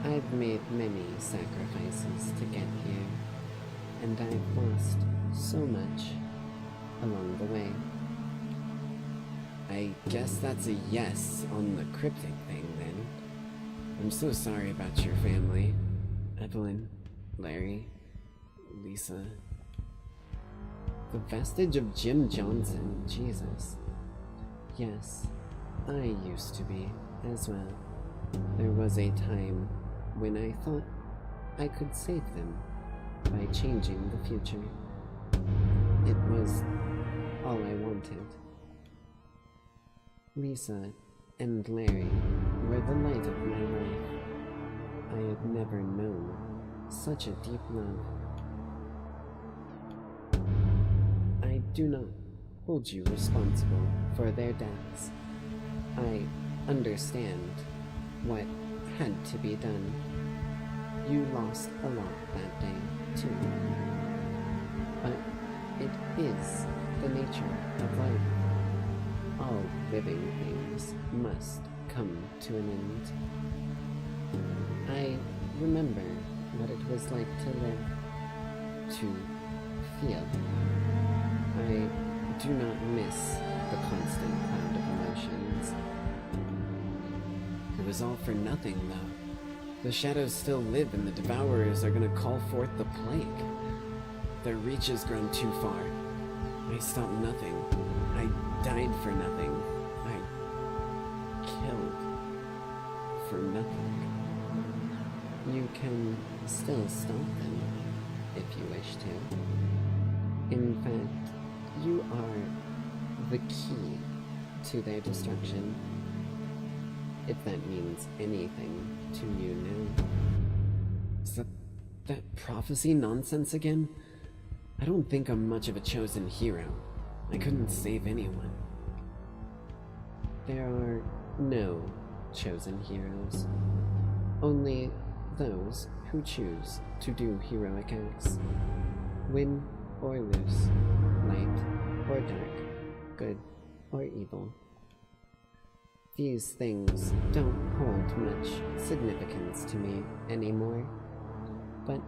I've made many sacrifices to get here, and I've lost so much along the way. I guess that's a yes on the cryptic thing, then. I'm so sorry about your family. Evelyn, Larry, Lisa. The vestige of Jim Johnson, Jesus. Yes, I used to be, as well. There was a time when I thought I could save them by changing the future. It was all I wanted. Lisa and Larry were the light of my life. I had never known such a deep love. I do not hold you responsible for their deaths. I understand what had to be done. You lost a lot that day, too. But it is the nature of life. All living things must come to an end. I remember what it was like to live, to feel. I do not miss the constant cloud of emotions. It was all for nothing, though. The shadows still live and the devourers are gonna call forth the plague. Their reach has grown too far. I stopped nothing. I died for nothing. I killed for nothing. You can still stop them if you wish to. In fact, you are the key to their destruction. If that means anything to you now. Is that prophecy nonsense again? I don't think I'm much of a chosen hero. I couldn't save anyone. There are no chosen heroes. Only those who choose to do heroic acts. Win or lose, light or dark, good or evil. These things don't hold much significance to me anymore, but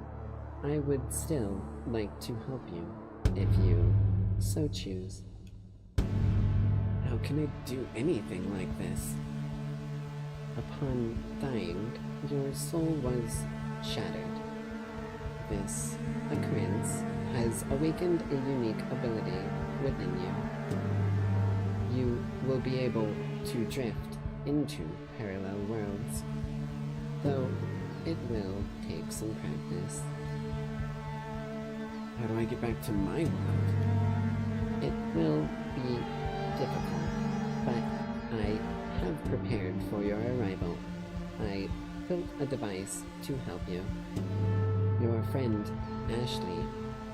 I would still like to help you if you so choose. How can I do anything like this? Upon dying, your soul was shattered. This occurrence has awakened a unique ability within you. You will be able to drift into parallel worlds, though it will take some practice. How do I get back to my world? It will be difficult, but I have prepared for your arrival. I built a device to help you. Your friend, Ashley,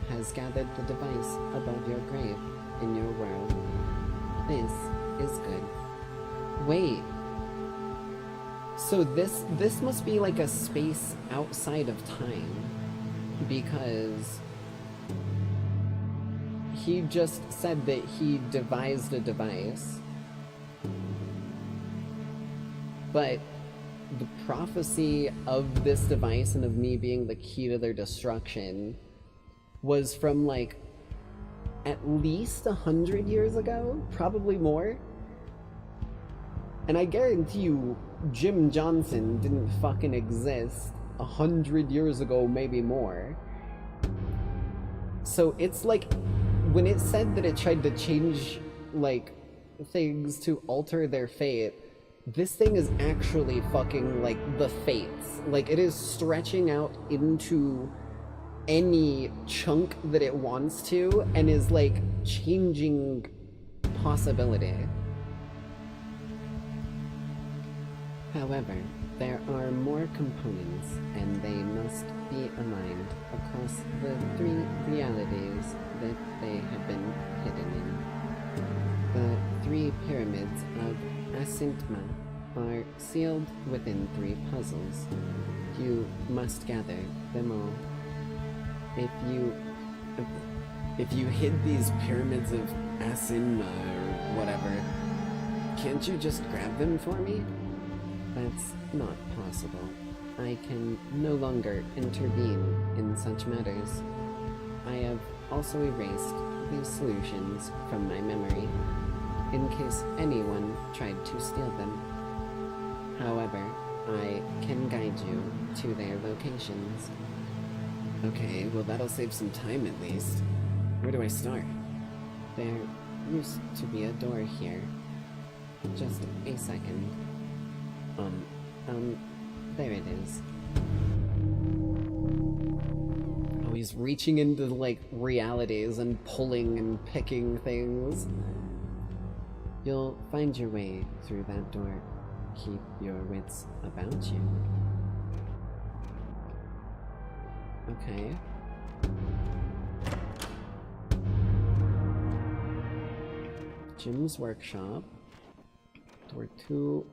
has gathered the device above your grave in your world. This is good. Wait. So this must be like a space outside of time, because he just said that he devised a device, but the prophecy of this device and of me being the key to their destruction was from like at least 100 years ago, probably more. And I guarantee you Jim Johnson didn't fucking exist 100 years ago, maybe more. So it's like, when it said that it tried to change like things to alter their fate, this thing is actually fucking like the fates. Like, it is stretching out into any chunk that it wants to and is like changing possibility. However, there are more components and they must be aligned across the 3 realities that they have been hidden in. The 3 pyramids of Asintma are sealed within 3 puzzles. You must gather them all. If you hid these pyramids of Asinma or whatever, can't you just grab them for me? That's not possible. I can no longer intervene in such matters. I have also erased these solutions from my memory, in case anyone tried to steal them. However, I can guide you to their locations. Okay, well that'll save some time at least. Where do I start? There used to be a door here. Just a second. There it is. Oh, he's reaching into, like, realities and pulling and picking things. You'll find your way through that door. Keep your wits about you. Okay. Jim's workshop. Door 2.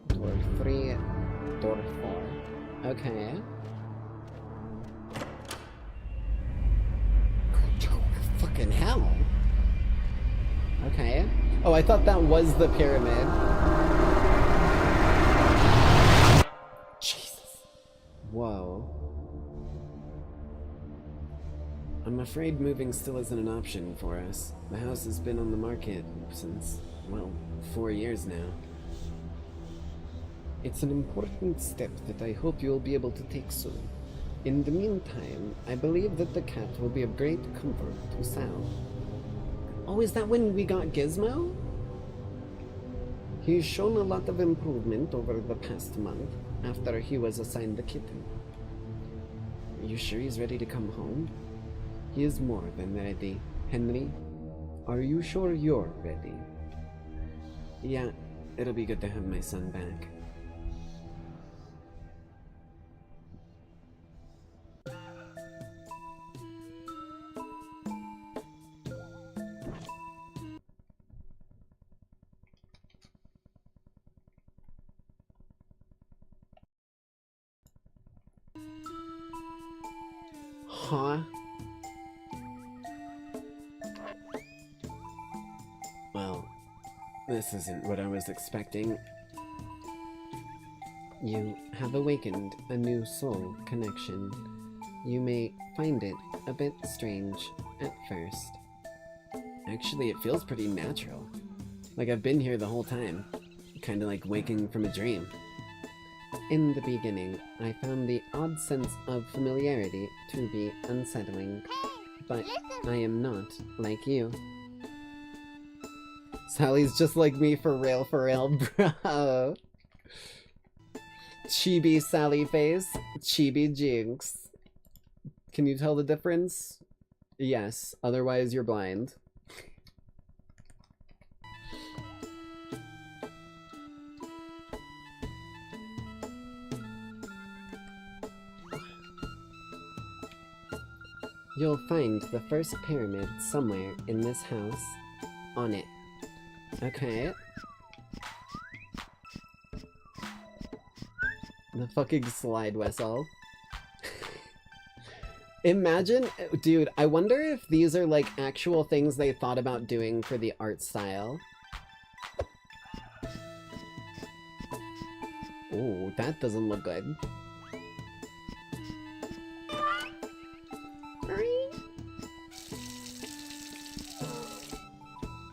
Door 3, door 4. Okay. Fucking hell. Okay. Oh, I thought that was the pyramid. Jesus. Whoa. I'm afraid moving still isn't an option for us. The house has been on the market since, well, 4 years now. It's an important step that I hope you'll be able to take soon. In the meantime, I believe that the cat will be of great comfort to Sal. Oh, is that when we got Gizmo? He's shown a lot of improvement over the past month after he was assigned the kitten. Are you sure he's ready to come home? He is more than ready. Henry, are you sure you're ready? Yeah, it'll be good to have my son back. Huh? Well, this isn't what I was expecting. You have awakened a new soul connection. You may find it a bit strange at first. Actually, it feels pretty natural. Like I've been here the whole time. Kinda like waking from a dream. In the beginning, I found the odd sense of familiarity to be unsettling, but I am not like you. Sally's just like me for real, bro. Chibi Sally face, Chibi Jinx. Can you tell the difference? Yes, otherwise you're blind. You'll find the first pyramid somewhere in this house. On it. Okay. The fucking slide whistle. Imagine, dude, I wonder if these are like actual things they thought about doing for the art style. Ooh, that doesn't look good.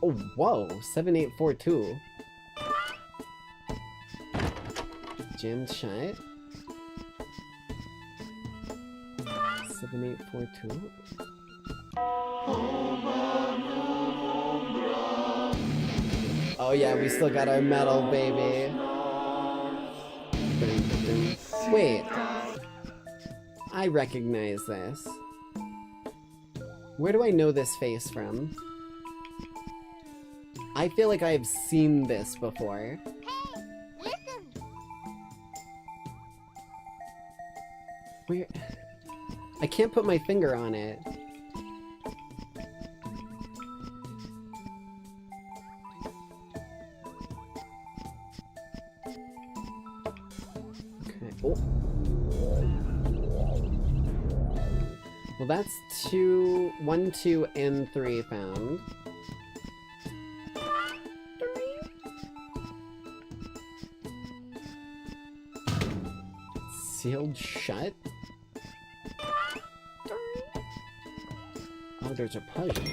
Oh, whoa, 7842. Jammed shut. 7842. Oh yeah, we still got our metal, baby. Wait. I recognize this. Where do I know this face from? I feel like I've seen this before. Hey, listen! Where? I can't put my finger on it. Okay. Oh. Well, that's 2, 1, 2, and 3 found. Sealed shut? Oh, there's a puzzle.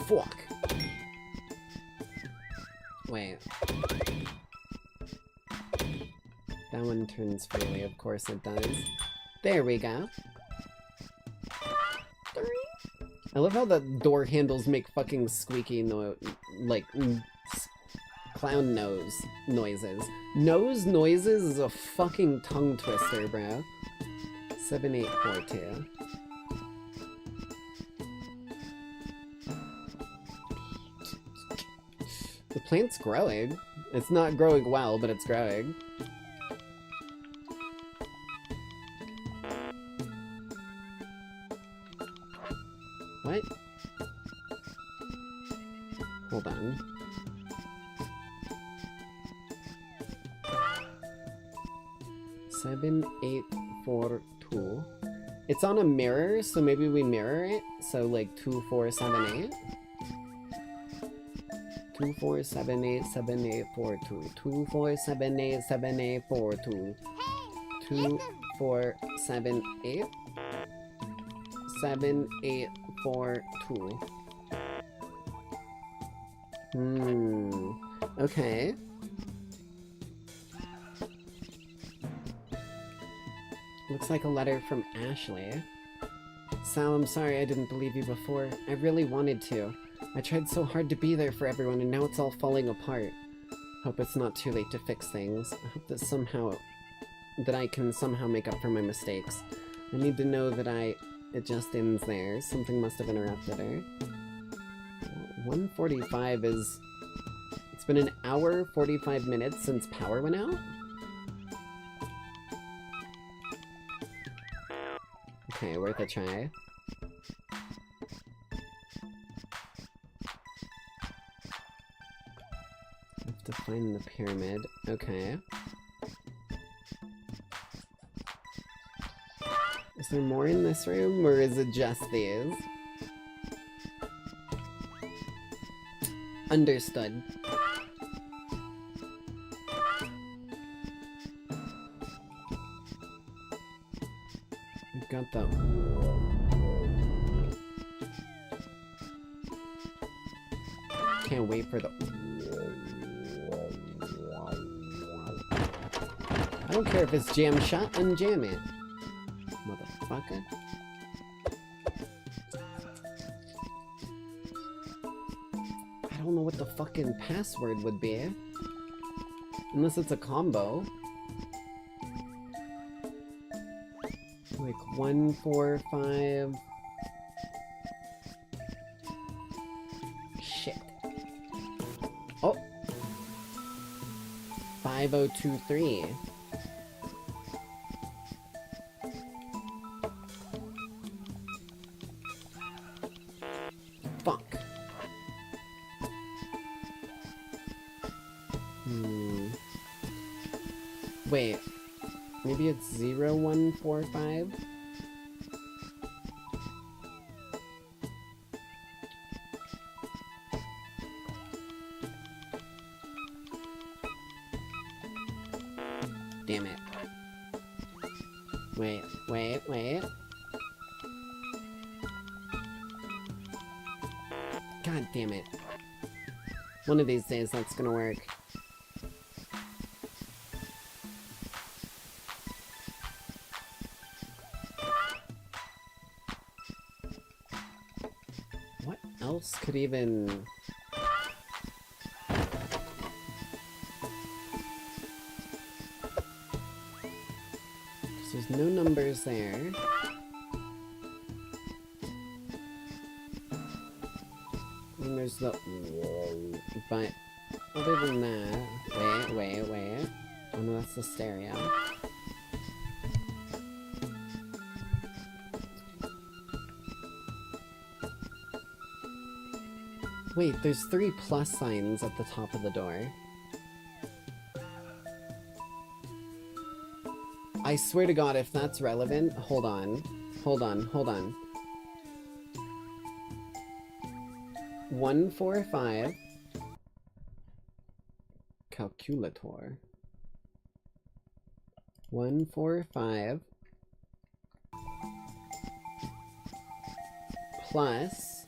Fuck. Wait. That one turns freely, of course it does. There we go. I love how the door handles make fucking squeaky clown nose noises. Nose noises is a fucking tongue twister, bro. 7842. The plant's growing. It's not growing well, but it's growing. What? Hold on. Seven, 8, 4, 2. It's on a mirror, so maybe we mirror it. So like 2, 4, 7, 8. 2, 4, 7, 8, 7, 8, 4, 2. 2, 4, 7, 8, 7, 8, 4, 2. 2, 4, 7, 8. 7842. Okay. Looks like a letter from Ashley. Sal, I'm sorry I didn't believe you before. I really wanted to. I tried so hard to be there for everyone, and now it's all falling apart. Hope it's not too late to fix things. I hope that I can somehow make up for my mistakes. I need to know that it just ends there. Something must have interrupted her. 1:45 is... It's been an hour, 45 minutes since power went out? Okay, worth a try. Have to find the pyramid. Okay. Is there more in this room, or is it just these? Understood. We've got the... Can't wait for the... I don't care if it's jammed shut, unjam it. Motherfucker. I don't know what the fucking password would be. Unless it's a combo. Like 145... Shit. Oh! 5023. Fuck. Wait. Maybe it's 0145? Damn it. Wait. God damn it. One of these days that's gonna work. What else could even... There's no numbers there. And there's the... But other than that... Wait. Oh no, that's the stereo. Wait, there's 3 plus signs at the top of the door. I swear to God, if that's relevant... Hold on. 145... Calculator. 145... plus...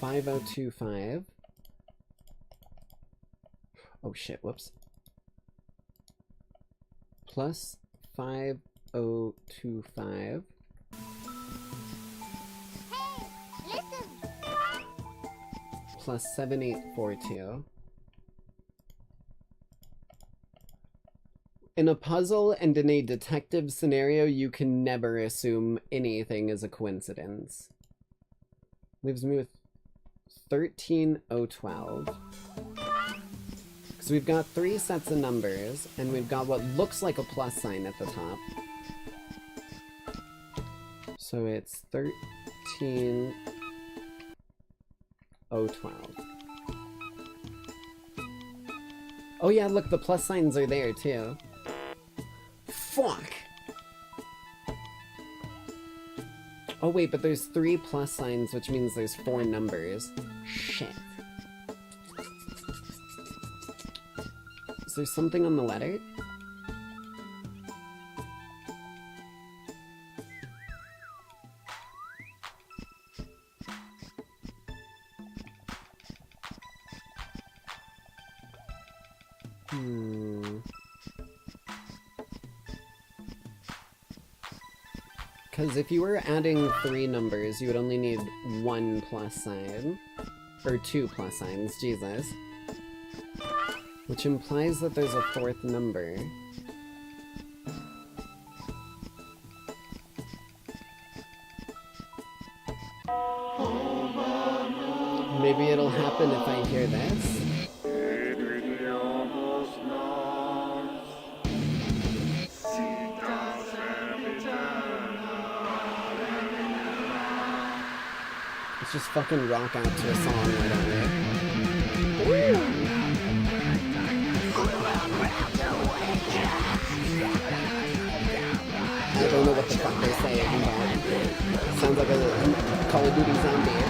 5025... Oh shit, whoops. Plus 5025. Hey, listen. Plus 7842. In a puzzle and in a detective scenario, you can never assume anything is a coincidence. Leaves me with 13012. So we've got 3 sets of numbers, and we've got what looks like a plus sign at the top. So it's 13012. Oh yeah, look, the plus signs are there too. Fuck! Oh wait, but there's 3 plus signs, which means there's 4 numbers. Shit. Is there something on the letter? Because if you were adding 3 numbers, you would only need 1 plus sign. Or 2 plus signs, Jesus. Which implies that there's a 4th number. Maybe it'll happen if I hear this. Let's just fucking rock out to a song, why don't we? I don't know what the fuck they're saying, but sounds like a Call of Duty zombie.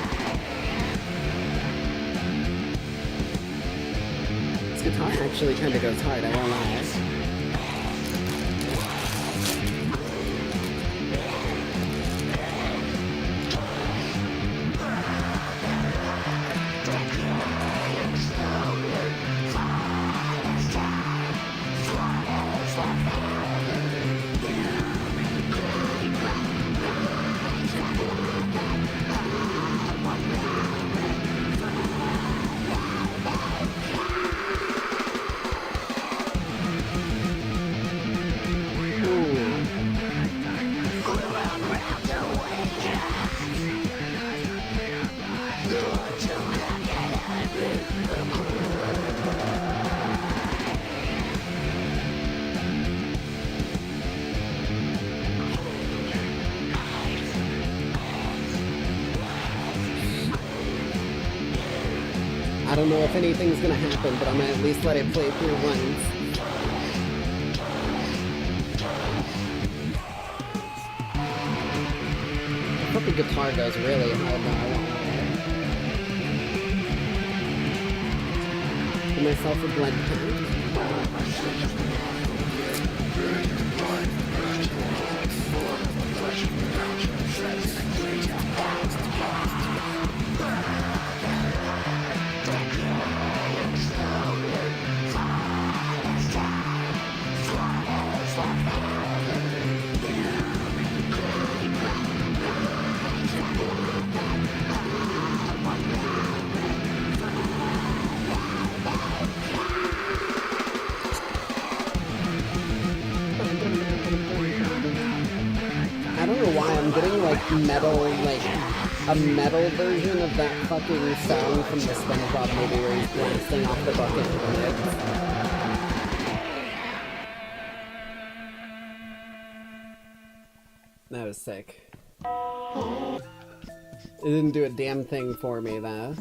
This guitar actually kind of goes hard, I won't lie. I don't know if anything's gonna happen, but I'm gonna at least let it play through once. I hope the guitar goes really hard though, I won't lie. Give myself a blood pack. Metal, like, a metal version of that fucking song from the SpongeBob movie where he's blasting off the bucket with it. That was sick. It didn't do a damn thing for me, though.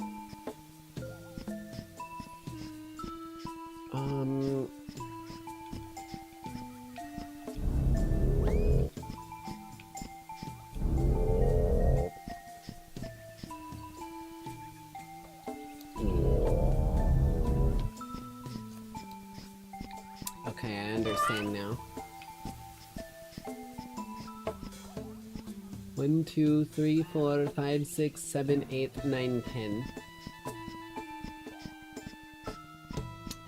Okay, I understand now. 1, 2, 3, 4, 5, 6, 7, 8, 9, 10.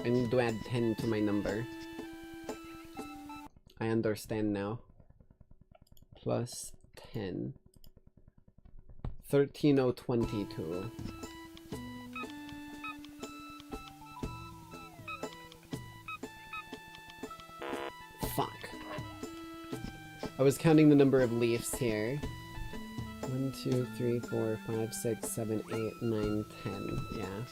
I need to add 10 to my number. I understand now. Plus 10. 13,022. Fuck. I was counting the number of leaves here. 1, 2, 3, 4, 5, 6, 7, 8, 9, 10. Yeah.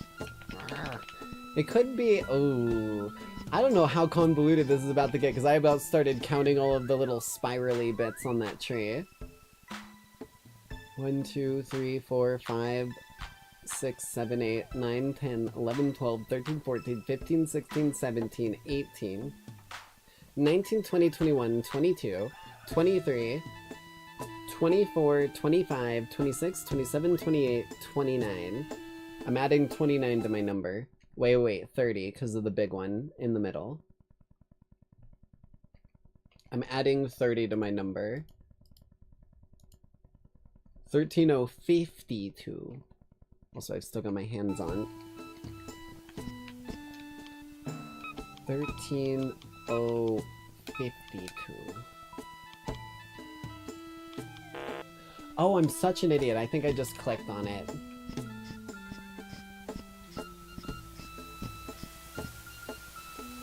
It could be... Oh. I don't know how convoluted this is about to get, because I about started counting all of the little spirally bits on that tree. 1, 2, 3, 4, 5, 6, 7, 8, 9, 10, 11, 12, 13, 14, 15, 16, 17, 18, 19, 20, 21, 22, 23, 24, 25, 26, 27, 28, 29. I'm adding 29 to my number. Wait, 30, because of the big one in the middle. I'm adding 30 to my number. 13,052. Also, I've still got my hands on. 13,052. Oh, I'm such an idiot. I think I just clicked on it.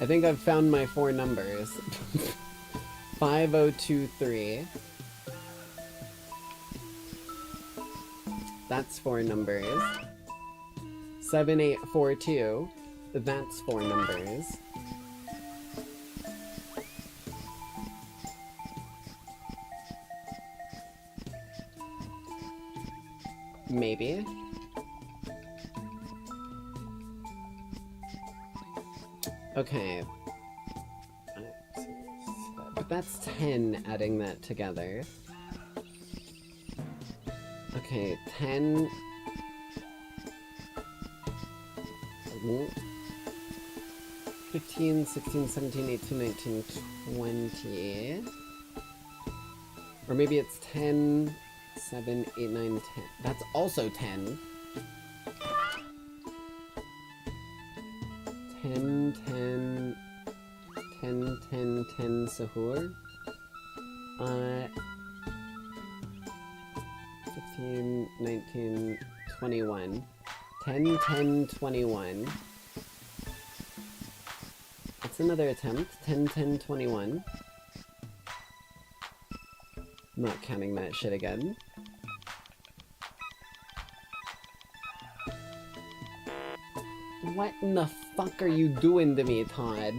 I think I've found my 4 numbers. 5023. That's 4 numbers. 7842. That's 4 numbers. Maybe. Okay. But that's 10 adding that together. Okay, 10... 15, 16, 17, 18, 19, 20... Or maybe it's 10, 7, 8, 9, 10. That's also 10. 10, 10, 10, 10, 10 Sahur. 15, 19, 21. 10, 10, 21. That's another attempt. 10, 10, 21. I'm not counting that shit again. What in the fuck are you doing to me, Todd?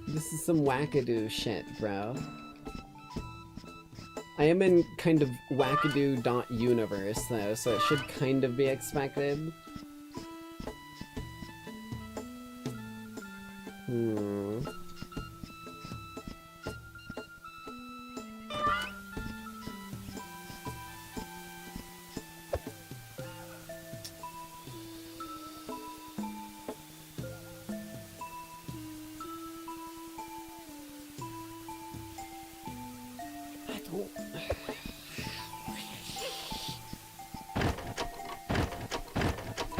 This is some wackadoo shit, bro. I am in kind of wackadoo.universe, though, so it should kind of be expected.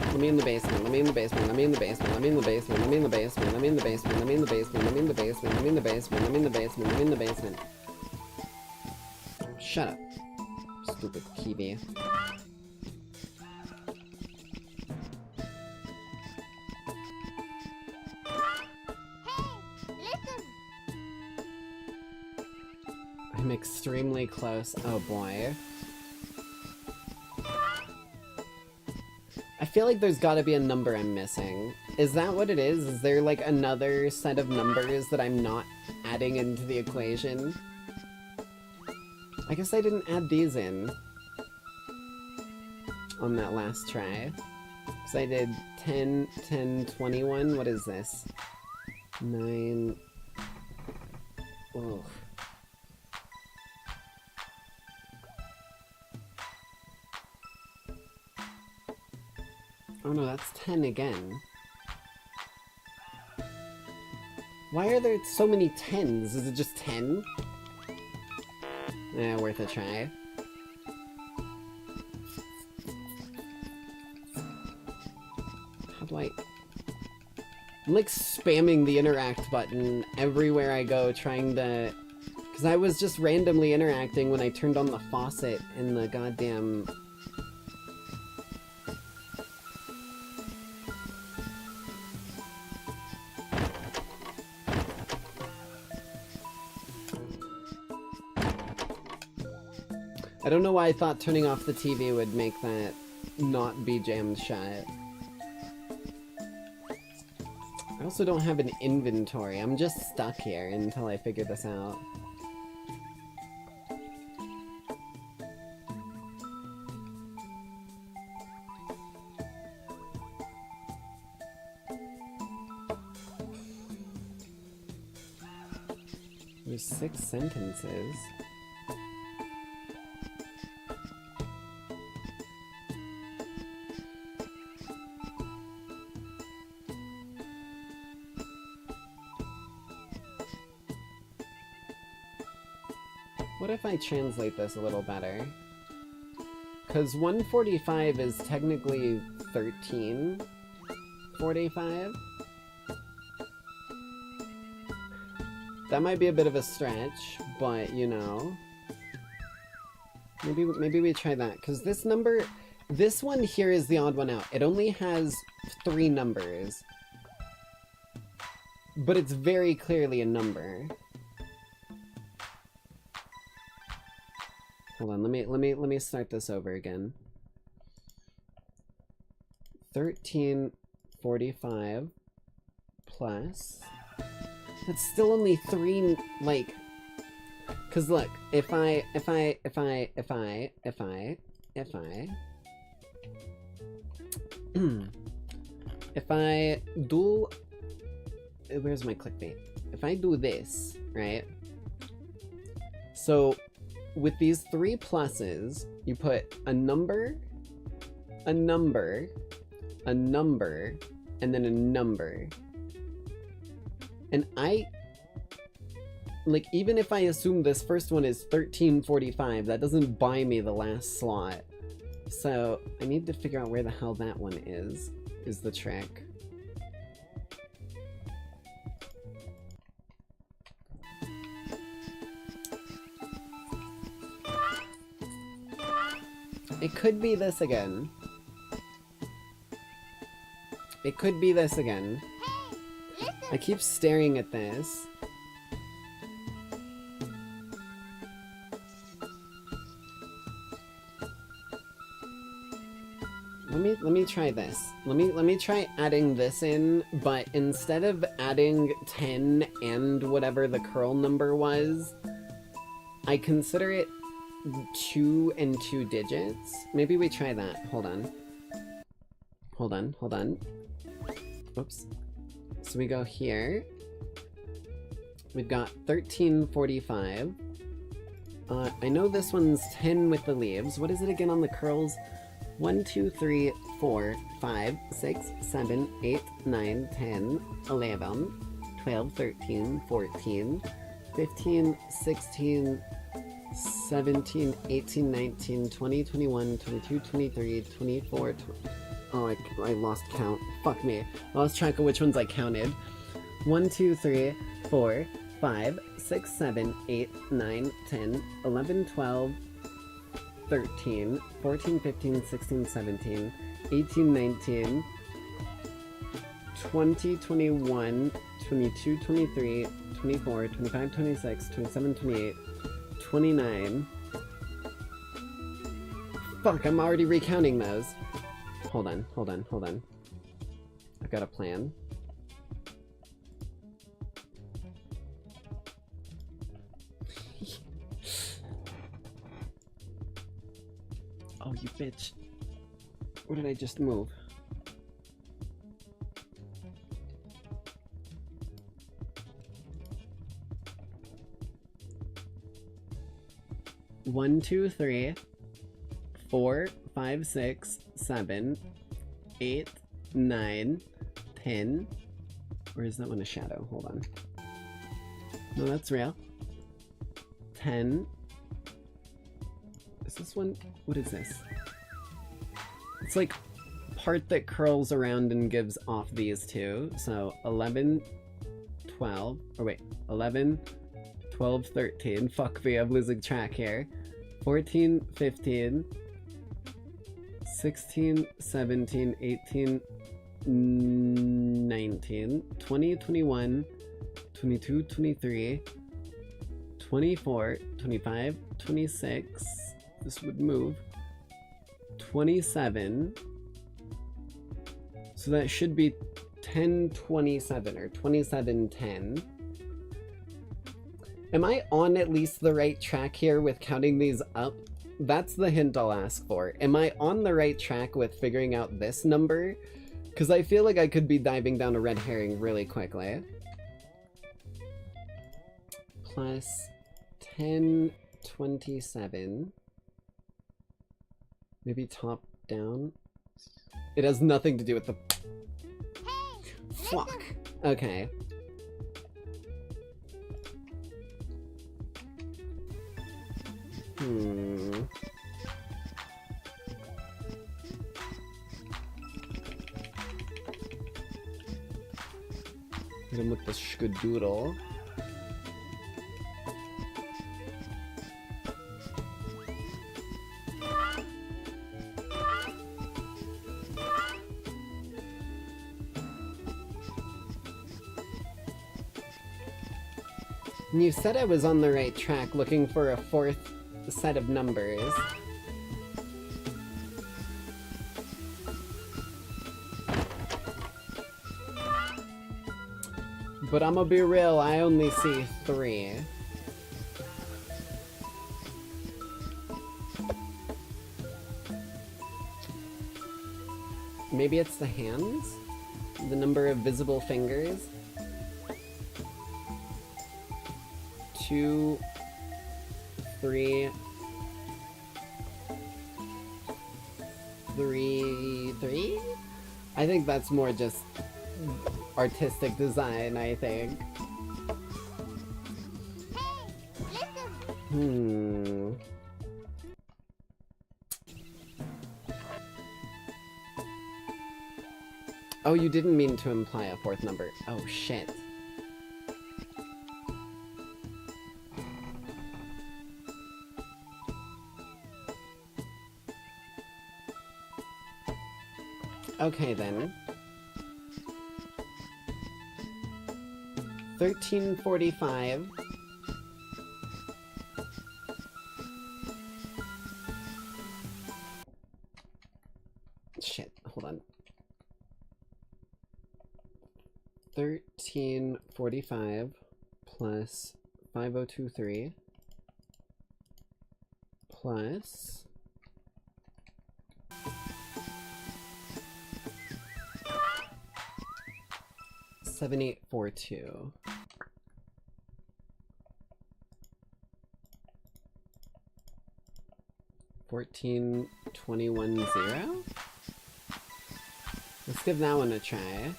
Let me in the basement, let me in the basement, let me in the basement, let me in the basement, let me in the basement, let me in the basement, let me in the basement, let me in the basement, let me in the basement, let me in the basement, let me in the basement. Shut up, stupid Kiwi. I'm extremely close. Oh boy. I feel like there's gotta be a number I'm missing. Is that what it is? Is there like another set of numbers that I'm not adding into the equation? I guess I didn't add these in on that last try. So I did 10, 10, 21. What is this? 9. Oh. Oh no, that's 10 again. Why are there so many 10s? Is it just 10? Eh, worth a try. How do I... I'm like spamming the interact button everywhere I go, trying to... Because I was just randomly interacting when I turned on the faucet in the goddamn... I don't know why I thought turning off the TV would make that not be jammed shut. I also don't have an inventory. I'm just stuck here until I figure this out. There's 6 sentences. What if I translate this a little better? Because 145 is technically 13, 45? That might be a bit of a stretch, but you know. Maybe we try that, because this number, this one here is the odd one out. It only has 3 numbers. But it's very clearly a number. Hold on, let me start this over again. 1345 plus. That's still only 3, like, cause look, if I do, where's my clickbait? If I do this, right? So with these 3 pluses, you put a number, and then a number. And like, even if I assume this first one is 1345, that doesn't buy me the last slot. So I need to figure out where the hell that one is the trick. It could be this again. It could be this again. I keep staring at this. Let me try this. Let me try adding this in, but instead of adding 10 and whatever the curl number was, I consider it 2 and 2 digits. Maybe we try that. Hold on. Oops. So we go here. We've got 1345. I know this one's 10 with the leaves. What is it again on the curls? 1, 2, 3, 4, 5, 6, 7, 8, 9, 10, 11, 12, 13, 14, 15, 16, 17, 18, 19, 20, 21, 22, 23, 24, 20... Oh, I lost count. Fuck me. I lost track of which ones I counted. 1, 2, 3, 4, 5, 6, 7, 8, 9, 10, 11, 12, 13, 14, 15, 16, 17, 18, 19, 20, 21, 22, 23, 24, 25, 26, 27, 28, 29. Fuck, I'm already recounting those. Hold on. I've got a plan. Oh, you bitch. What did I just move? One, 2, 3, 4, 5, 6, 7, 8, 9, 10. Or is that one a shadow? Hold on. No, that's real. 10. Is this one? What is this? It's like part that curls around and gives off these two. So 11, 12. Or wait, 11, 12, 13. Fuck me, I'm losing track here. 14, 15. 16, 17, 18, 19, 20, 21, 22, 23, 24, 25, 26, this would move, 27, so that should be 1027 or 2710. Am I on at least the right track here with counting these up? That's the hint I'll ask for. Am I on the right track with figuring out this number? Because I feel like I could be diving down a red herring really quickly. Plus 1027. Maybe top down. It has nothing to do with the... Fuck. Okay. Hit him with the skadoodle. You said I was on the right track looking for a fourth set of numbers. But I'ma be real, I only see 3. Maybe it's the hands? The number of visible fingers? 2, 3, 3? I think that's more just artistic design, I think. Oh, you didn't mean to imply a fourth number. Oh, shit. Okay, then. 1345. Shit, hold on. 1345 plus 5023 plus 7842. $14,210. Let's give that one a try.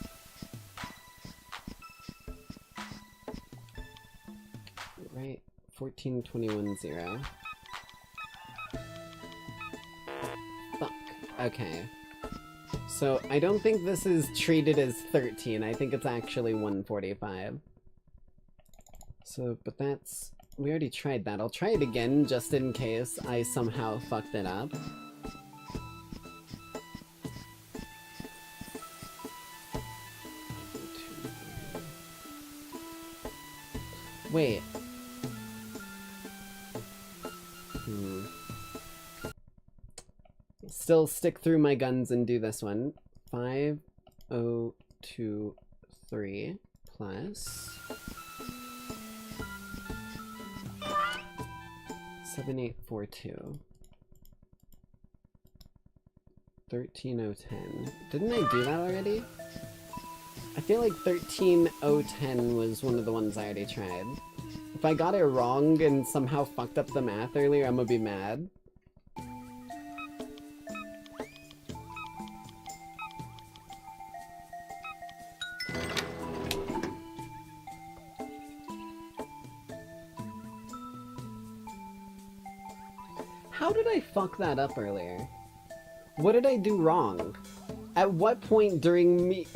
Right, 14,210. Fuck. Okay. So, I don't think this is treated as 13, I think it's actually 145. So, but that's... we already tried that. I'll try it again, just in case I somehow fucked it up. Wait. Still stick through my guns and do this one. 5023 plus 7842. 13010. Didn't I do that already? I feel like 13010 was one of the ones I already tried. If I got it wrong and somehow fucked up the math earlier, I'm gonna be mad. How did I fuck that up earlier? What did I do wrong? At what point during me...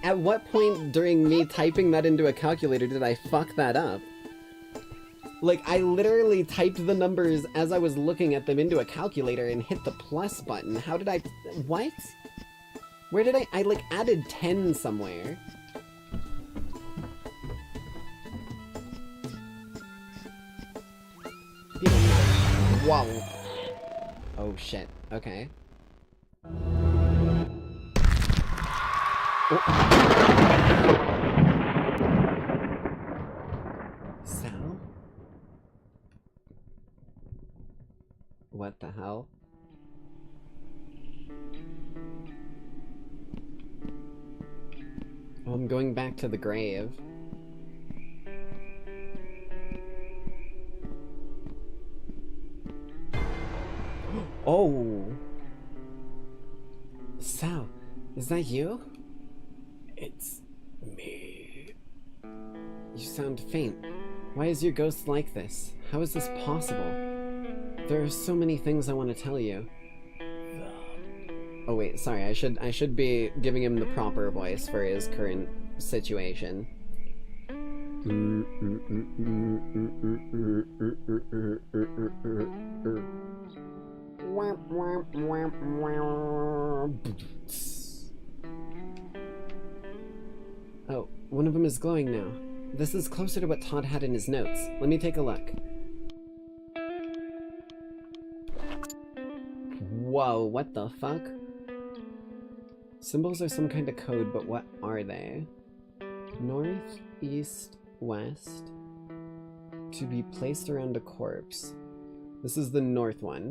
At what point during me typing that into a calculator did I fuck that up? Like, I literally typed the numbers as I was looking at them into a calculator and hit the plus button. How did I... what? Where did I like, added 10 somewhere. Whoa. Oh shit. Okay. Oh. Sal? What the hell? Oh, I'm going back to the grave. Oh! Sal, is that you? It's me. You sound faint. Why is your ghost like this? How is this possible? There are so many things I want to tell you. Oh wait, sorry, I should be giving him the proper voice for his current situation. Oh, one of them is glowing now. This is closer to what Todd had in his notes. Let me take a look. Whoa, what the fuck? Symbols are some kind of code, but what are they? North, east, west. To be placed around a corpse. This is the north one.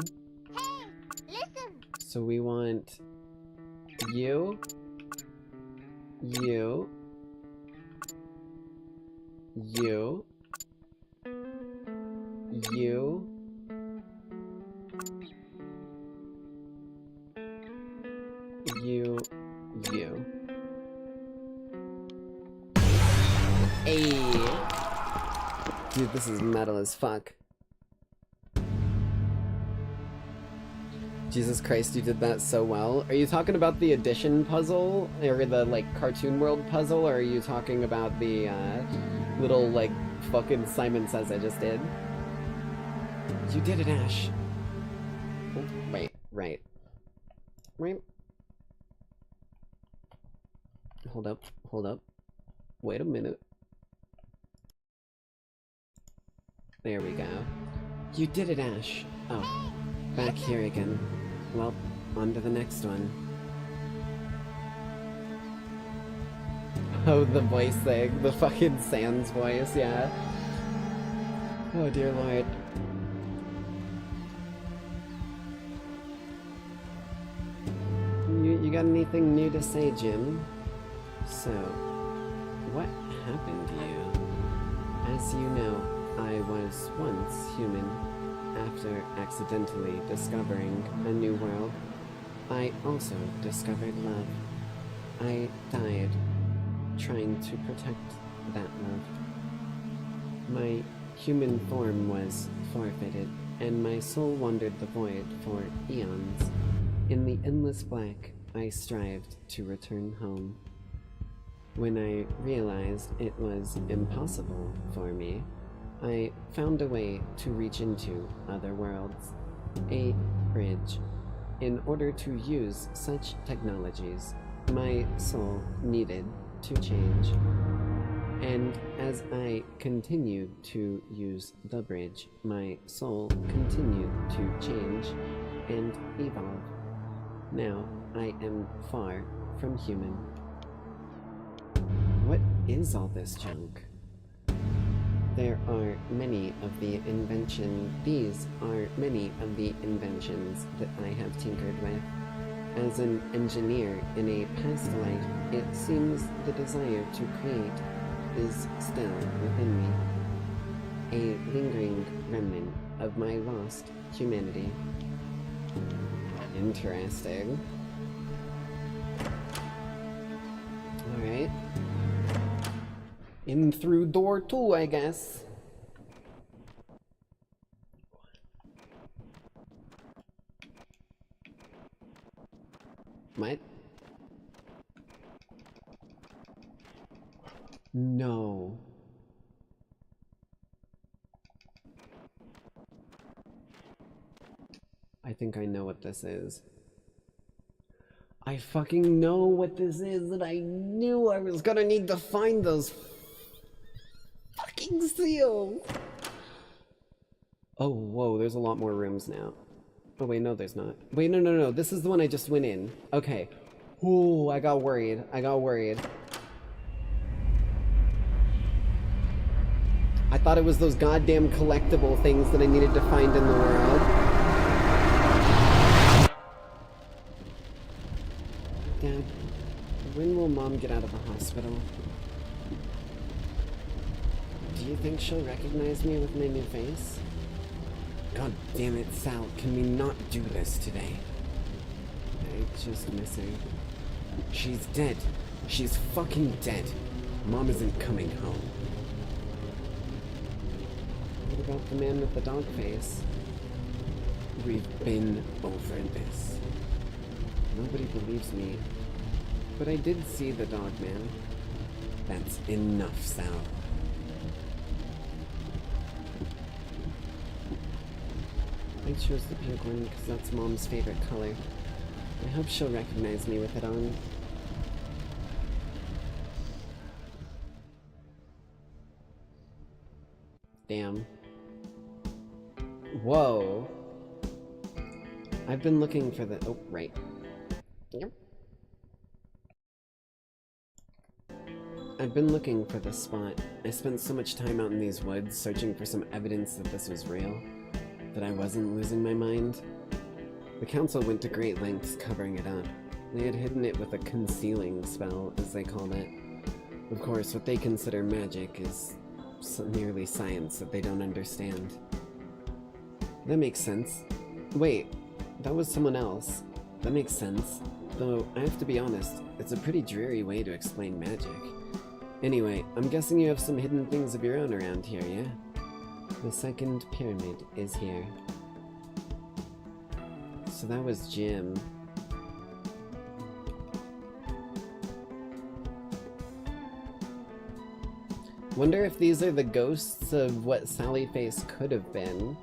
Hey, listen. So we want you, you, you, you, you, you. Ayy. Dude, this is metal as fuck. Jesus Christ, you did that so well. Are you talking about the addition puzzle? Or the, like, Cartoon World puzzle? Or are you talking about the, little, like, fucking Simon Says I just did? You did it, Ash. Oh, wait, right. Right. Hold up, hold up. Wait a minute. There we go. You did it, Ash. Oh, back here again. Well, on to the next one. Oh, the voice thing. The fucking Sans voice, yeah. Oh, dear lord. You got anything new to say, Jim? So, what happened to you? As you know, I was once human. After accidentally discovering a new world, I also discovered love. I died trying to protect that love. My human form was forfeited, and my soul wandered the void for eons. In the endless black, I strived to return home. When I realized it was impossible for me, I found a way to reach into other worlds, a bridge. In order to use such technologies, my soul needed to change. And as I continued to use the bridge, my soul continued to change and evolve. Now I am far from human. What is all this junk? There are many of the These are many of the inventions that I have tinkered with. As an engineer in a past life, it seems the desire to create is still within me. A lingering remnant of my lost humanity. Interesting. Alright. In through door 2, I guess. What? No. I think I know what this is. I fucking know what this is, and I knew I was gonna need to find those fucking seals! Oh, whoa, there's a lot more rooms now. Oh, wait, no, there's not. Wait, no, this is the one I just went in. Okay. Ooh, I got worried. I thought it was those goddamn collectible things that I needed to find in the world. Dad, when will Mom get out of the hospital? Do you think she'll recognize me with my new face? God damn it, Sal, can we not do this today? I just miss her. She's dead. She's fucking dead. Mom isn't coming home. What about the man with the dog face? We've been over this. Nobody believes me. But I did see the dog man. That's enough, Sal. I chose the pink one because that's Mom's favorite color. I hope she'll recognize me with it on. Damn. Whoa. I've been looking for the... Oh, right. Yep. I've been looking for this spot. I spent so much time out in these woods searching for some evidence that this was real, that I wasn't losing my mind. The council went to great lengths covering it up. They had hidden it with a concealing spell, as they called it. Of course, what they consider magic is merely science that they don't understand. That makes sense. Wait, that was someone else. That makes sense. Though, I have to be honest, it's a pretty dreary way to explain magic. Anyway, I'm guessing you have some hidden things of your own around here, yeah? The second pyramid is here. So that was Jim. Wonder if these are the ghosts of what Sally Face could have been.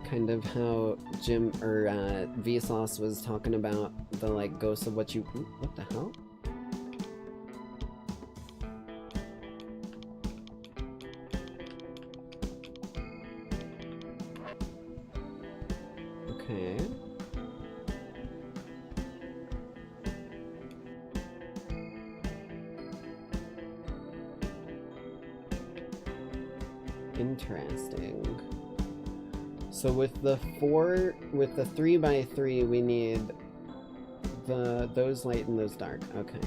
Kind of how Jim, or Vsauce was talking about the, like, ghosts of what you... Ooh, what the hell? Okay. Interesting. So with the 3x3, we need those light and those dark. Okay.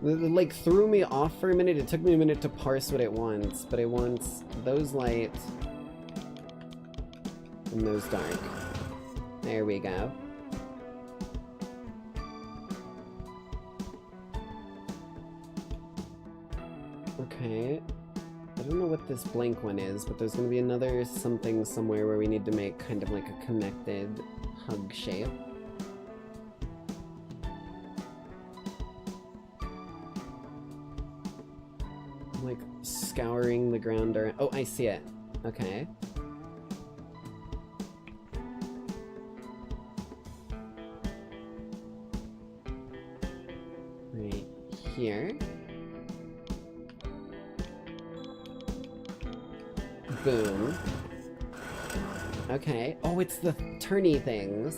It, like, threw me off for a minute. It took me a minute to parse what it wants, but it wants those light and those dark. There we go. Okay. I don't know what this blank one is, but there's gonna be another something somewhere where we need to make kind of like a connected hug shape. I'm like scouring the ground around. Oh, I see it. Okay. Right here. Boom. Okay. Oh, it's the turny things.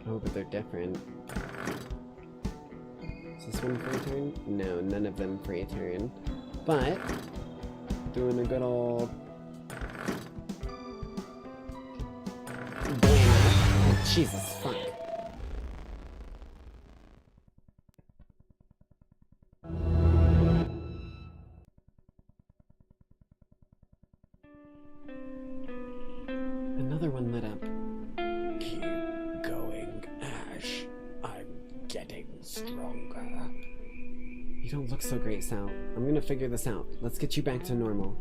Oh, but they're different. Is this one for a turn? No, none of them for a turn. But, doing a good old... Jesus, fuck. Another one lit up. Keep going, Ash. I'm getting stronger. You don't look so great, Sal. I'm gonna figure this out. Let's get you back to normal.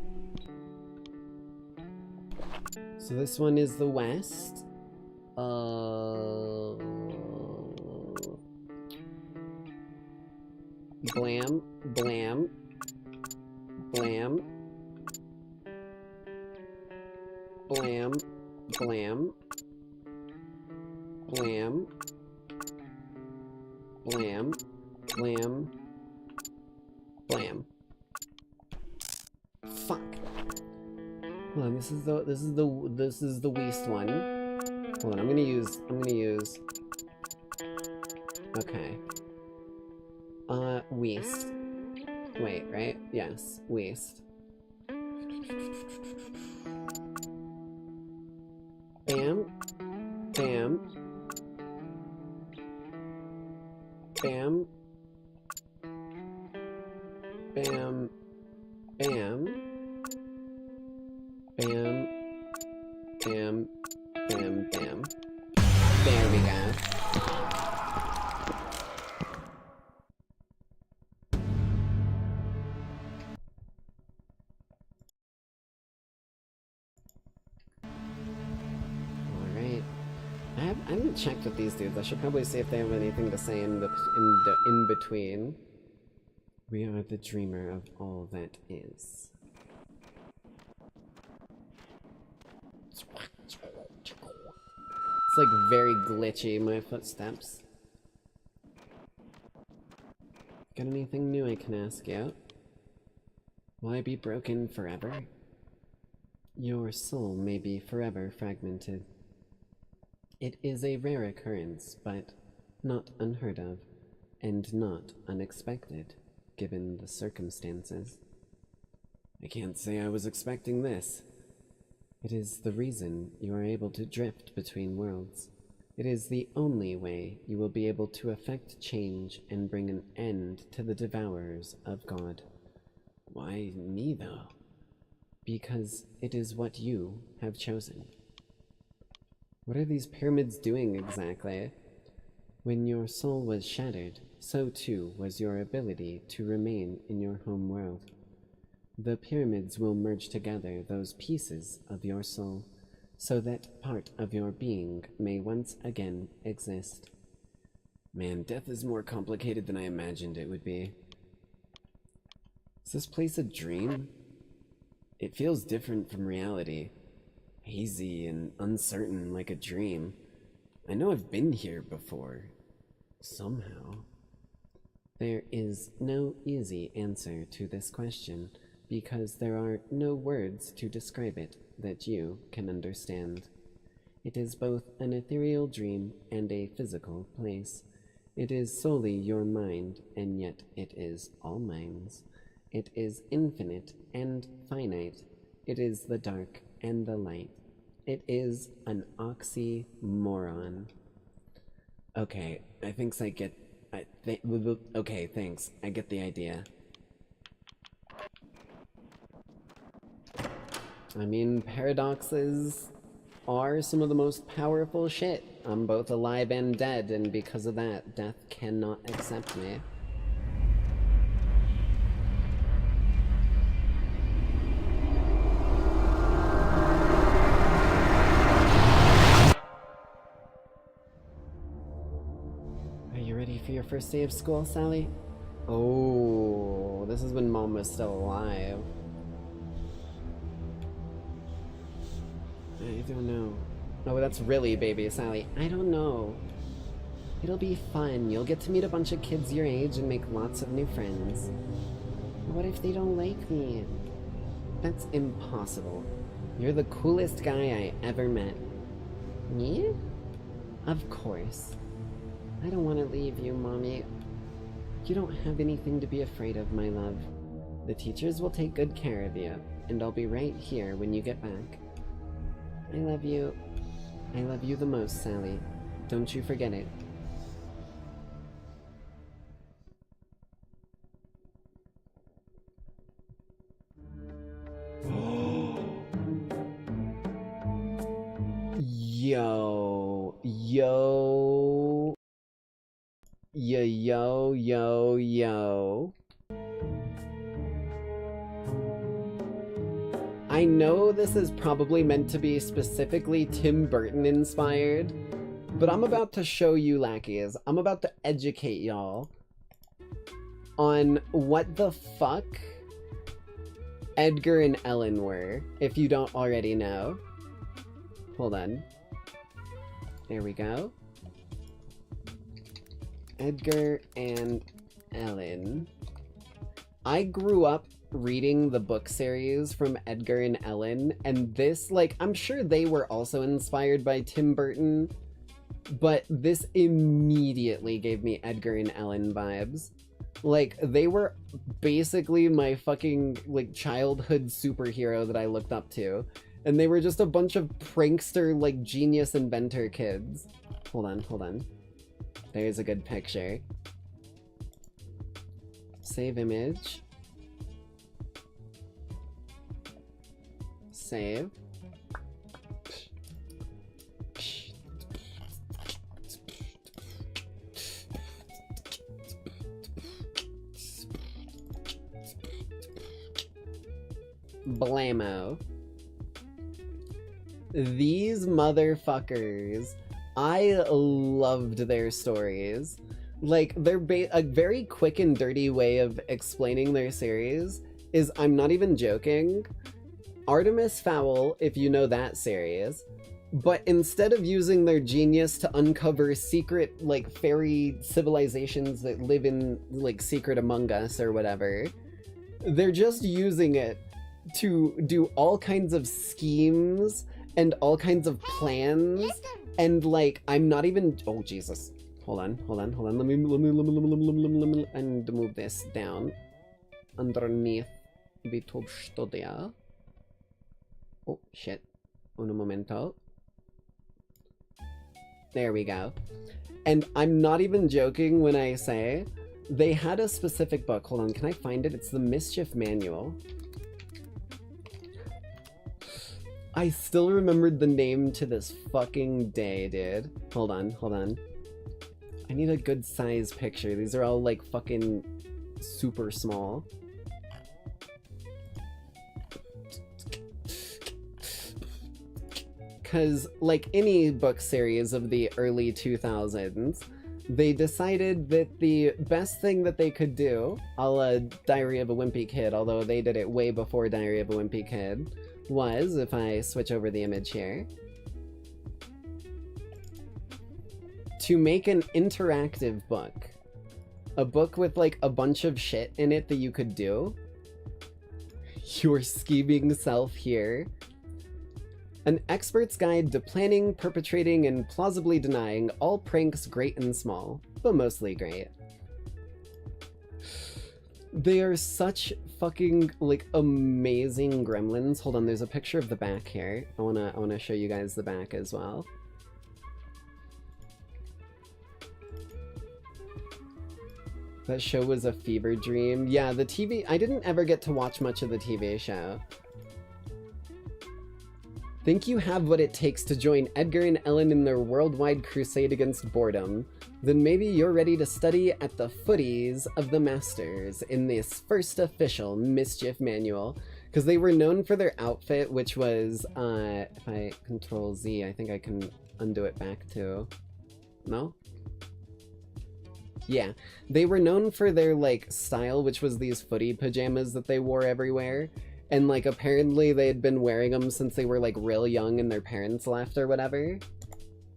So this one is the west. Blam, blam, blam, blam, blam, blam, blam, blam, blam. Fuck. Hold on, this is the Weast one. Hold on, I'm gonna use, okay. Weast. Wait, right? Yes, Weast. Bam. Bam. Bam. Bam. Bam. Bam. Bam. Bam. Bam. There we go. I haven't checked with these dudes. I should probably see if they have anything to say in between. We are the dreamer of all that is. It's like very glitchy, my footsteps. Got anything new I can ask you? Will I be broken forever? Your soul may be forever fragmented. It is a rare occurrence, but not unheard of, and not unexpected, given the circumstances. I can't say I was expecting this. It is the reason you are able to drift between worlds. It is the only way you will be able to effect change and bring an end to the devourers of God. Why me, though? Because it is what you have chosen. What are these pyramids doing exactly? When your soul was shattered, so too was your ability to remain in your home world. The pyramids will merge together those pieces of your soul, so that part of your being may once again exist. Man, death is more complicated than I imagined it would be. Is this place a dream? It feels different from reality. Hazy and uncertain like a dream. I know I've been here before. Somehow. There is no easy answer to this question, because there are no words to describe it that you can understand. It is both an ethereal dream and a physical place. It is solely your mind, and yet it is all minds. It is infinite and finite. It is the dark and the light. It is an oxymoron. Okay, I think I get... okay, thanks. I get the idea. I mean, paradoxes are some of the most powerful shit. I'm both alive and dead, and because of that, death cannot accept me. Are you ready for your first day of school, Sally? Oh, this is when Mom was still alive. I don't know. Oh, that's really baby Sally. I don't know. It'll be fun. You'll get to meet a bunch of kids your age and make lots of new friends. What if they don't like me? That's impossible. You're the coolest guy I ever met. Me? Of course. I don't want to leave you, Mommy. You don't have anything to be afraid of, my love. The teachers will take good care of you, and I'll be right here when you get back. I love you. I love you the most, Sally. Don't you forget it. Yo. Yo. Yo. I know this is probably meant to be specifically Tim Burton inspired, but I'm about to show you Lackeys. I'm about to educate y'all on what the fuck Edgar and Ellen were, if you don't already know. Hold on. There we go. Edgar and Ellen. I grew up reading the book series from Edgar and Ellen, and this, like, I'm sure they were also inspired by Tim Burton, but this immediately gave me Edgar and Ellen vibes. Like, they were basically my fucking, like, childhood superhero that I looked up to, and they were just a bunch of prankster, like, genius inventor kids. Hold on. There's a good picture. Save image. Save. Blammo. These motherfuckers I loved their stories. Like, a very quick and dirty way of explaining their series is, I'm not even joking, Artemis Fowl, if you know that series, but instead of using their genius to uncover secret, like, fairy civilizations that live in, like, secret Among Us or whatever, they're just using it to do all kinds of schemes and all kinds of plans, and, like, I'm not even... Oh, Jesus. Hold on. Let me and move this down. Underneath the top studio. Oh, shit. Un momento. There we go. And I'm not even joking when I say they had a specific book. Hold on, can I find it? It's the Mischief Manual. I still remembered the name to this fucking day, dude. Hold on. I need a good size picture. These are all like fucking super small. Because, like any book series of the early 2000s, they decided that the best thing that they could do, a la Diary of a Wimpy Kid, although they did it way before Diary of a Wimpy Kid, was, if I switch over the image here, to make an interactive book. A book with, like, a bunch of shit in it that you could do. Your scheming self here. An expert's guide to planning, perpetrating, and plausibly denying all pranks great and small, but mostly great. They are such fucking, like, amazing gremlins. Hold on, there's a picture of the back here. I wanna show you guys the back as well. That show was a fever dream. Yeah, the TV... I didn't ever get to watch much of the TV show. Think you have what it takes to join Edgar and Ellen in their worldwide crusade against boredom? Then maybe you're ready to study at the footies of the masters in this first official Mischief Manual. Because they were known for their outfit, which was, if I Control Z, I think I can undo it back to... No? Yeah. They were known for their, like, style, which was these footy pajamas that they wore everywhere. And, like, apparently they had been wearing them since they were, like, real young and their parents left or whatever.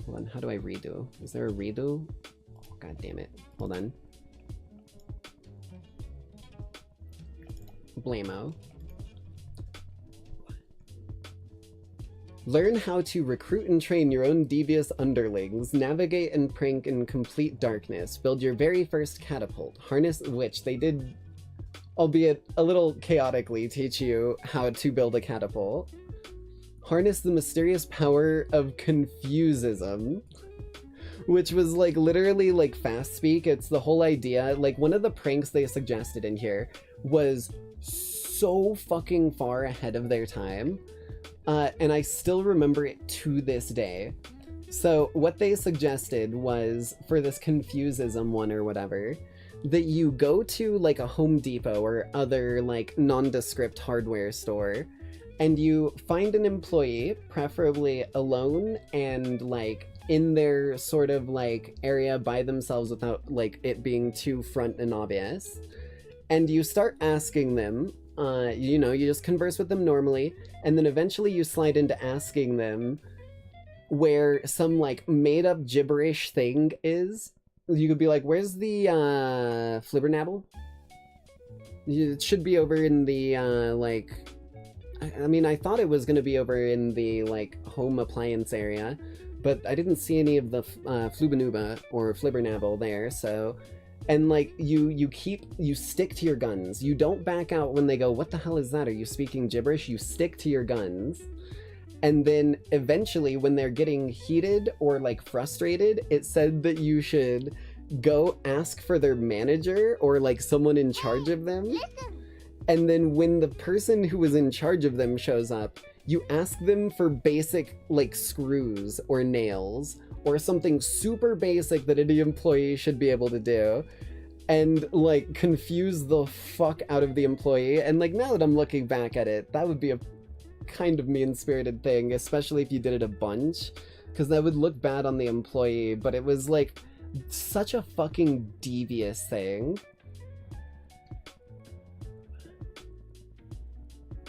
Hold on, how do I redo? Is there a redo? Oh, God damn it. Hold on. Blammo. Learn how to recruit and train your own devious underlings, navigate and prank in complete darkness, build your very first catapult, harness which they did... albeit a little chaotically, teach you how to build a catapult. Harness the mysterious power of Confusism, which was, like, literally, like, fast speak. It's the whole idea. Like, one of the pranks they suggested in here was so fucking far ahead of their time, and I still remember it to this day. So what they suggested was, for this Confusism one or whatever, that you go to, like, a Home Depot or other, like, nondescript hardware store, and you find an employee, preferably alone and, like, in their sort of, like, area by themselves without, like, it being too front and obvious, and you start asking them, you know, you just converse with them normally, and then eventually you slide into asking them where some, like, made-up gibberish thing is. You could be like, where's the, Flibbernabble? It should be over in the, like... I mean, I thought it was gonna be over in the, like, home appliance area, but I didn't see any of the, Flubbanuba or Flibbernabble there, so... And, like, you stick to your guns. You don't back out when they go, what the hell is that? Are you speaking gibberish? You stick to your guns. And then eventually when they're getting heated or, like, frustrated, it said that you should go ask for their manager or, like, someone in charge of them. And then when the person who was in charge of them shows up, you ask them for basic, like, screws or nails or something super basic that any employee should be able to do, and, like, confuse the fuck out of the employee. And, like, now that I'm looking back at it, that would be a kind of mean-spirited thing, especially if you did it a bunch, because that would look bad on the employee, but it was like such a fucking devious thing.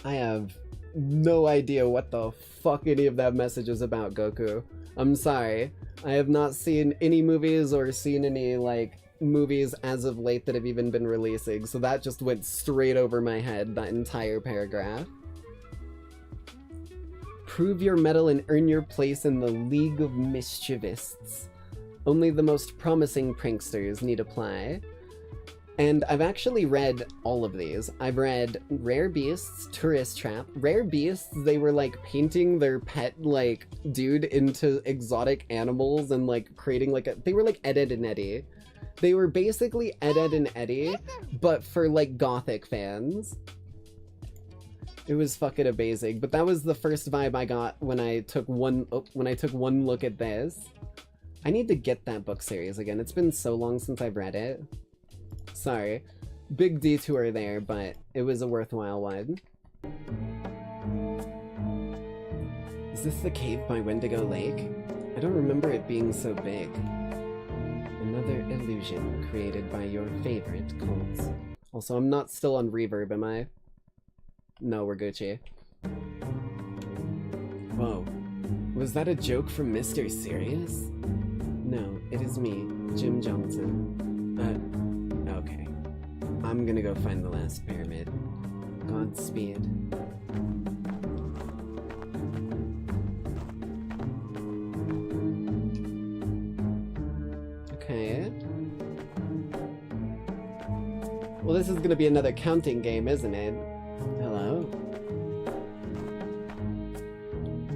I have no idea what the fuck any of that message is about, Goku. I'm sorry. I have not seen any movies or seen any, like, movies as of late that have even been releasing, so that just went straight over my head, that entire paragraph. Prove your mettle and earn your place in the League of Mischievists. Only the most promising pranksters need apply. And I've actually read all of these. I've read Rare Beasts, Tourist Trap. Rare Beasts, they were like painting their pet, like, dude into exotic animals and like creating like they were like Ed, Edd and Eddy. They were basically Ed, Edd and Eddy, but for like gothic fans. It was fucking amazing, but that was the first vibe I got when I took one look at this. I need to get that book series again. It's been so long since I've read it. Sorry. Big detour there, but it was a worthwhile one. Is this the cave by Wendigo Lake? I don't remember it being so big. Another illusion created by your favorite cults. Also, I'm not still on reverb, am I? No, we're Gucci. Whoa. Was that a joke from Mr. Serious? No, it is me, Jim Johnson. Okay. I'm gonna go find the last pyramid. Godspeed. Okay. Well, this is gonna be another counting game, isn't it? Hello?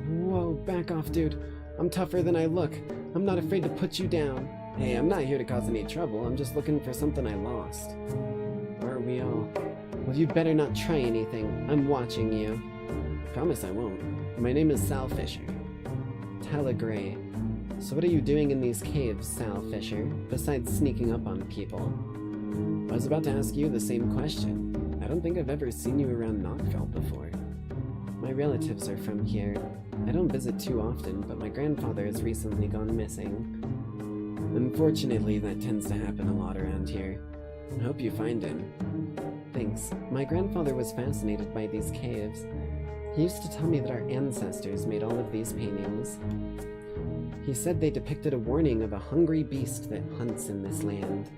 Whoa, back off, dude. I'm tougher than I look. I'm not afraid to put you down. Hey, I'm not here to cause any trouble. I'm just looking for something I lost. Are we all? Well, you better not try anything. I'm watching you. Promise I won't. My name is Sal Fisher. Tala Gray. So what are you doing in these caves, Sal Fisher, besides sneaking up on people? I was about to ask you the same question. I don't think I've ever seen you around Knockfeld before. My relatives are from here. I don't visit too often, but my grandfather has recently gone missing. Unfortunately, that tends to happen a lot around here. I hope you find him. Thanks. My grandfather was fascinated by these caves. He used to tell me that our ancestors made all of these paintings. He said they depicted a warning of a hungry beast that hunts in this land.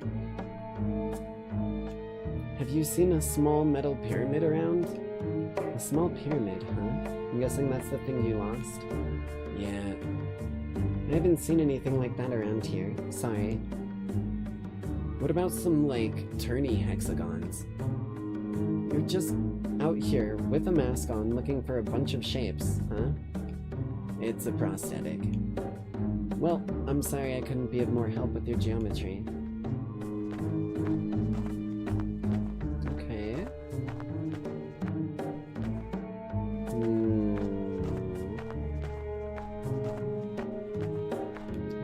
Have you seen a small metal pyramid around? A small pyramid, huh? I'm guessing that's the thing you lost? Yeah. I haven't seen anything like that around here. Sorry. What about some, like, turny hexagons? You're just out here with a mask on looking for a bunch of shapes, huh? It's a prosthetic. Well, I'm sorry I couldn't be of more help with your geometry. Okay.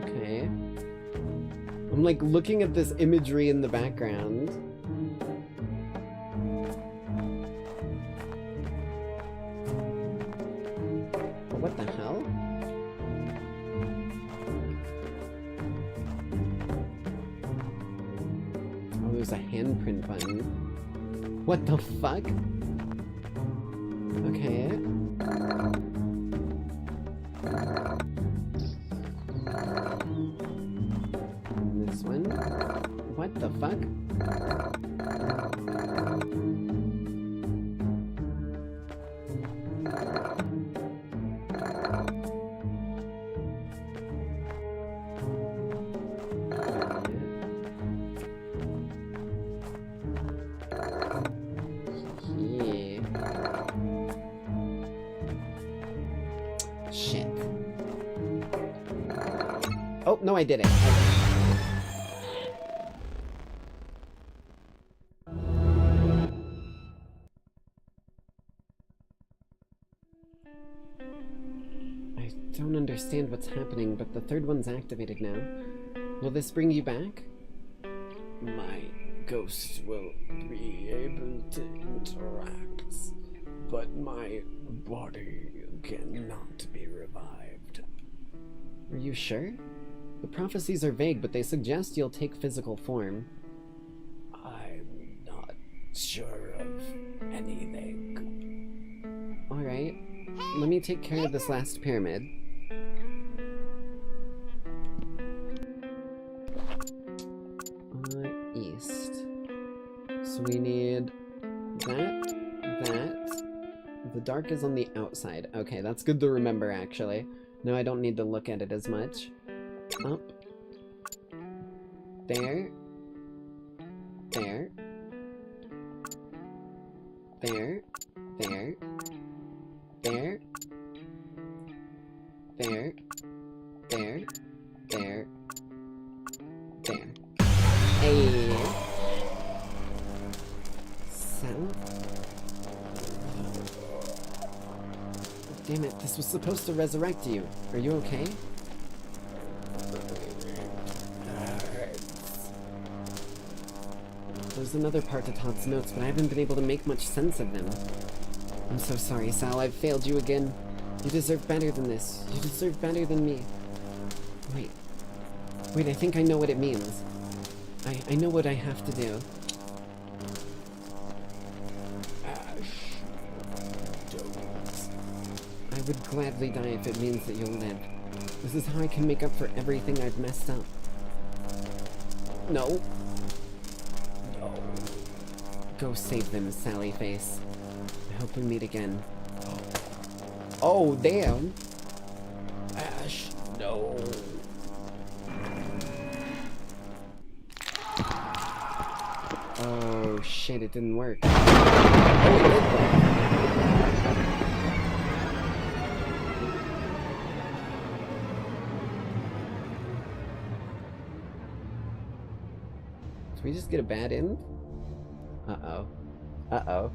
Okay. I'm like looking at this imagery in the background. What the hell? Oh, there's a handprint button. What the fuck? Okay. This one. What the fuck? Shit. Oh, no, I did it. I don't understand what's happening, but the third one's activated now. Will this bring you back? My ghost will be able to interact, but my body cannot be revived. you sure? The prophecies are vague, but they suggest you'll take physical form. I'm not sure of anything. Alright, let me take care of this last pyramid. East. So we need that. The dark is on the outside. Okay, that's good to remember, actually. Now I don't need to look at it as much. Up. There. There. There. There. There. There. There. There. There. Hey. South. Damn it, this was supposed to resurrect you. Are you okay? There's another part to Todd's notes, but I haven't been able to make much sense of them. I'm so sorry, Sal. I've failed you again. You deserve better than this. You deserve better than me. Wait, I think I know what it means. I know what I have to do. I would gladly die if it means that you'll live. This is how I can make up for everything I've messed up. No. No. Go save them, Sally Face. I hope we meet again. Oh, damn. Ash, no. Oh, shit, it didn't work. Oh, it did work. Did we just get a bad end? Uh-oh. Uh-oh.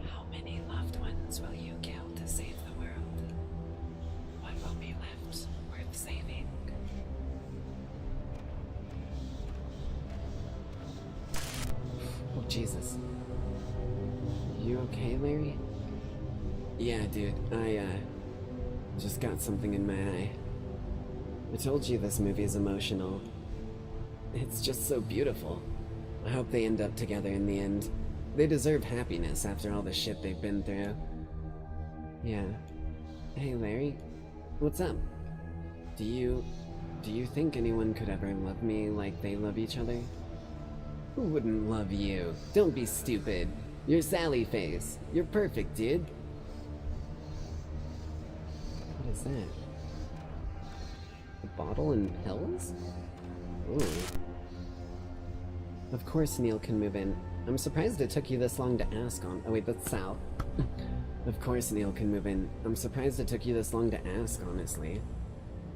How many loved ones will you kill to save the world? What will be left worth saving? Oh, Jesus. You okay, Larry? Yeah, dude. I just got something in my eye. I told you this movie is emotional. It's just so beautiful. I hope they end up together in the end. They deserve happiness after all the shit they've been through. Yeah. Hey, Larry. What's up? Do you think anyone could ever love me like they love each other? Who wouldn't love you? Don't be stupid. You're Sally Face. You're perfect, dude. What is that? A bottle and pills? Ooh. Of course Neil can move in. I'm surprised it took you this long to ask on— oh wait, that's Sal. Of course Neil can move in. I'm surprised it took you this long to ask, honestly.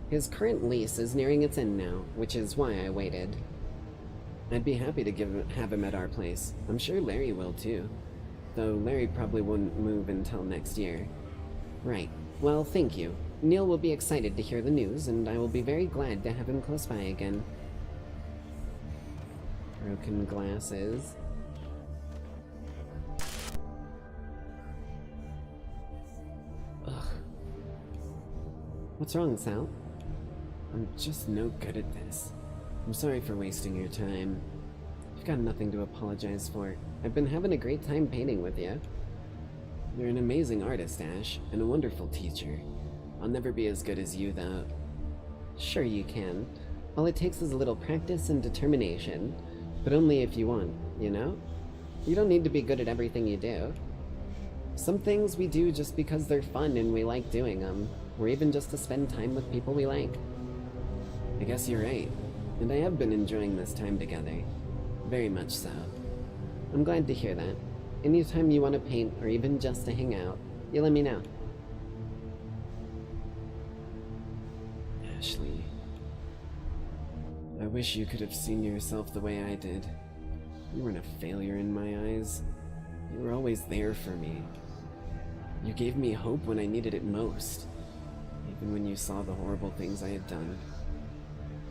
His current lease is nearing its end now, which is why I waited. I'd be happy to have him at our place. I'm sure Larry will too. Though Larry probably wouldn't move until next year. Right. Well, thank you. Neil will be excited to hear the news, and I will be very glad to have him close by again. Broken glasses. Ugh. What's wrong, Sal? I'm just no good at this. I'm sorry for wasting your time. You've got nothing to apologize for. I've been having a great time painting with you. You're an amazing artist, Ash, and a wonderful teacher. I'll never be as good as you, though. Sure you can. All it takes is a little practice and determination. But only if you want, you know? You don't need to be good at everything you do. Some things we do just because they're fun and we like doing them, or even just to spend time with people we like. I guess you're right, and I have been enjoying this time together. Very much so. I'm glad to hear that. Anytime you want to paint, or even just to hang out, you let me know. Ashley, I wish you could have seen yourself the way I did. You weren't a failure in my eyes. You were always there for me. You gave me hope when I needed it most. Even when you saw the horrible things I had done.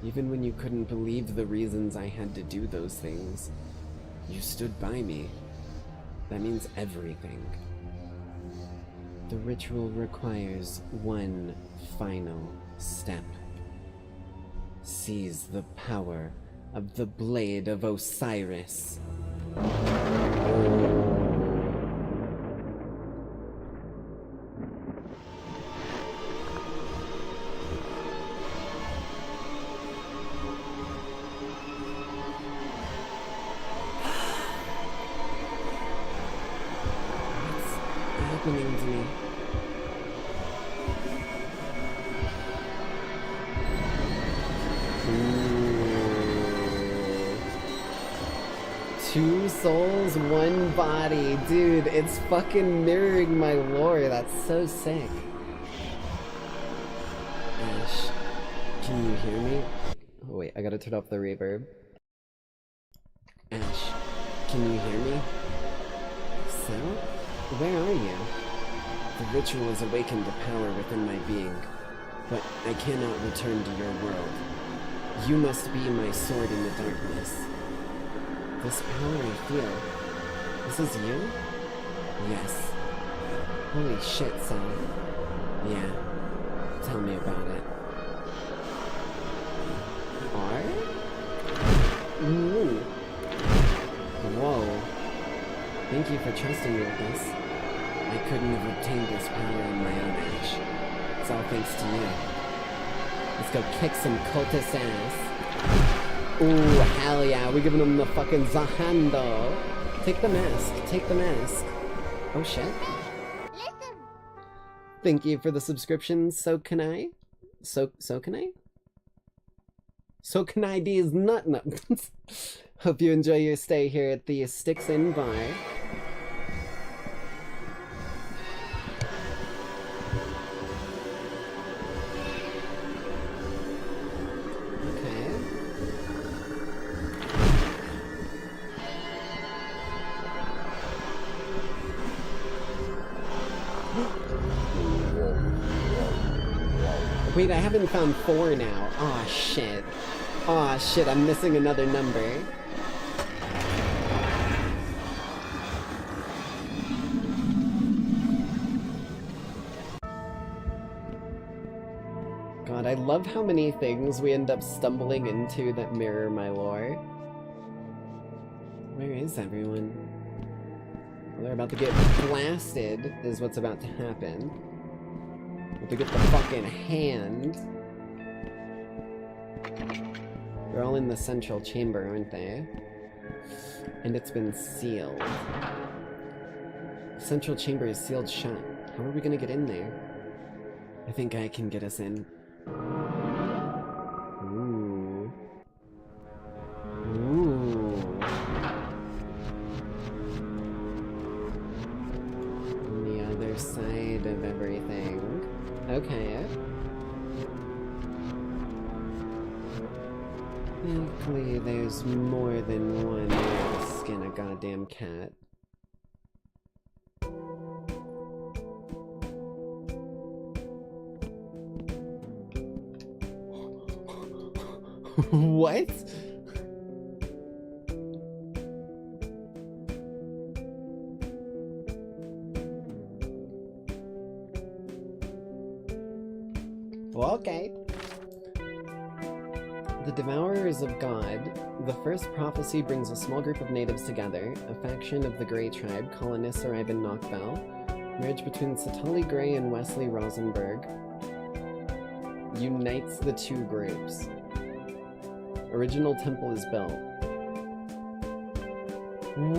Even when you couldn't believe the reasons I had to do those things. You stood by me. That means everything. The ritual requires one final step. Seize the power of the Blade of Osiris. Happening to me. Ooh. 2 souls, 1 body. Dude, it's fucking mirroring my lore. That's so sick. Ash, can you hear me? Oh wait, I gotta turn off the reverb. Ash, can you hear me? So? Where are you? The ritual has awakened the power within my being, but I cannot return to your world. You must be my sword in the darkness. This power I feel, this is you? Yes. Holy shit, Saul. Yeah. Tell me about it. R? Ooh. Whoa. Thank you for trusting me with this. I couldn't have obtained this power on my own, Ash. It's all thanks to you. Let's go kick some cultist ass. Ooh, hell yeah, we're giving them the fucking Zahando. Take the mask, take the mask. Oh shit. Listen. Thank you for the subscription, so can I? So can I? So can I D's nut. Hope you enjoy your stay here at the Sticks Inn Bar. Okay. Wait, I haven't found 4 now. Aw, shit. Aw, shit, I'm missing another number. God, I love how many things we end up stumbling into that mirror my lore. Where is everyone? Well, they're about to get blasted, is what's about to happen. About to get the fucking hand. They're all in the central chamber, aren't they? And it's been sealed. The central chamber is sealed shut. How are we gonna get in there? I think I can get us in. Ooh. Ooh. On the other side of everything. Okay. Thankfully, there's more than one way to skin a goddamn cat. What? Well, okay. The Devourers of God. The first prophecy brings a small group of natives together. A faction of the Grey Tribe. Colonists arrive in Knockbell. Marriage between Satali Grey and Wesley Rosenberg unites the two groups. Original temple is built.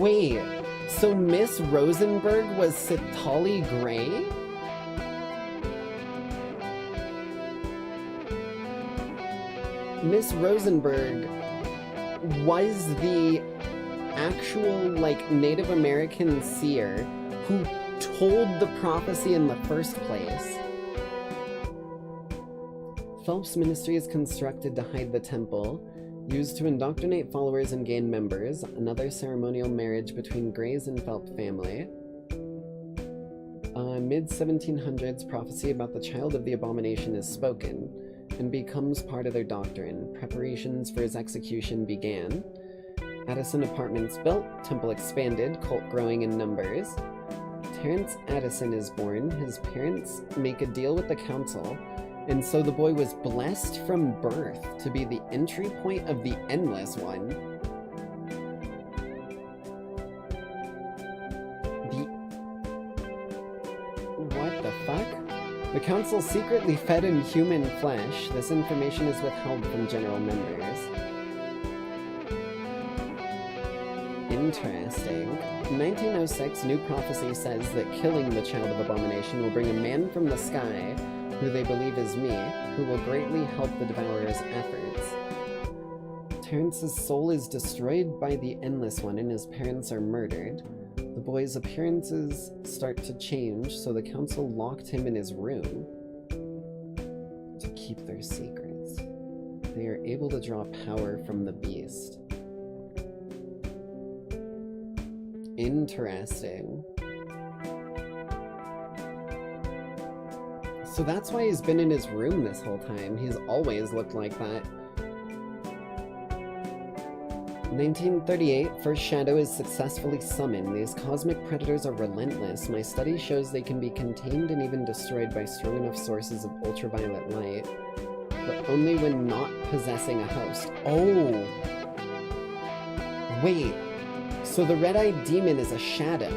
Wait, so Miss Rosenberg was Satali Grey? Miss Rosenberg was the actual, like, Native American seer who told the prophecy in the first place. Whelp's ministry is constructed to hide the temple, used to indoctrinate followers and gain members. Another ceremonial marriage between Greys and Whelp family. Mid-1700s prophecy about the child of the abomination is spoken, and becomes part of their doctrine. Preparations for his execution began. Addison apartments built, temple expanded, cult growing in numbers. Terrence Addison is born, his parents make a deal with the council, and so the boy was blessed from birth to be the entry point of the Endless One. What the fuck? The council secretly fed him human flesh. This information is withheld from general members. Interesting. In 1906, New Prophecy says that killing the Child of Abomination will bring a man from the sky, who they believe is me, who will greatly help the Devourer's efforts. Terrence's soul is destroyed by the Endless One and his parents are murdered. The boy's appearances start to change, so the council locked him in his room to keep their secrets. They are able to draw power from the beast. Interesting. So that's why he's been in his room this whole time. He's always looked like that. 1938, First Shadow is successfully summoned. These cosmic predators are relentless. My study shows they can be contained and even destroyed by strong enough sources of ultraviolet light, but only when not possessing a host. Oh! Wait. So the red-eyed demon is a shadow.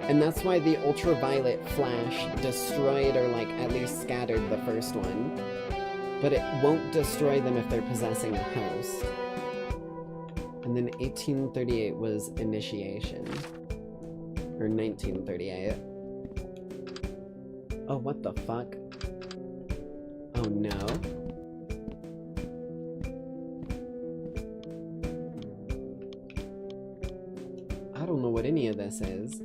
And that's why the ultraviolet flash destroyed or like at least scattered the first one. But it won't destroy them if they're possessing a host. And then 1838 was initiation. Or 1938. Oh, what the fuck? Oh no. I don't know what any of this is.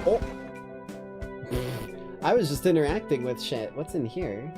Oh! I was just interacting with shit. What's in here?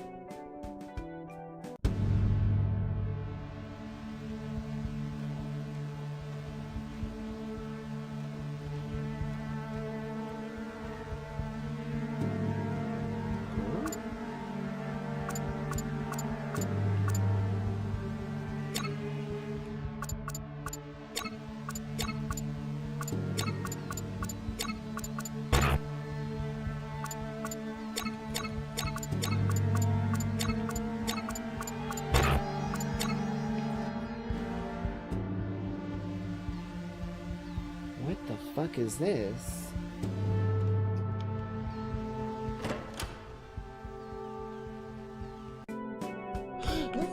What is this?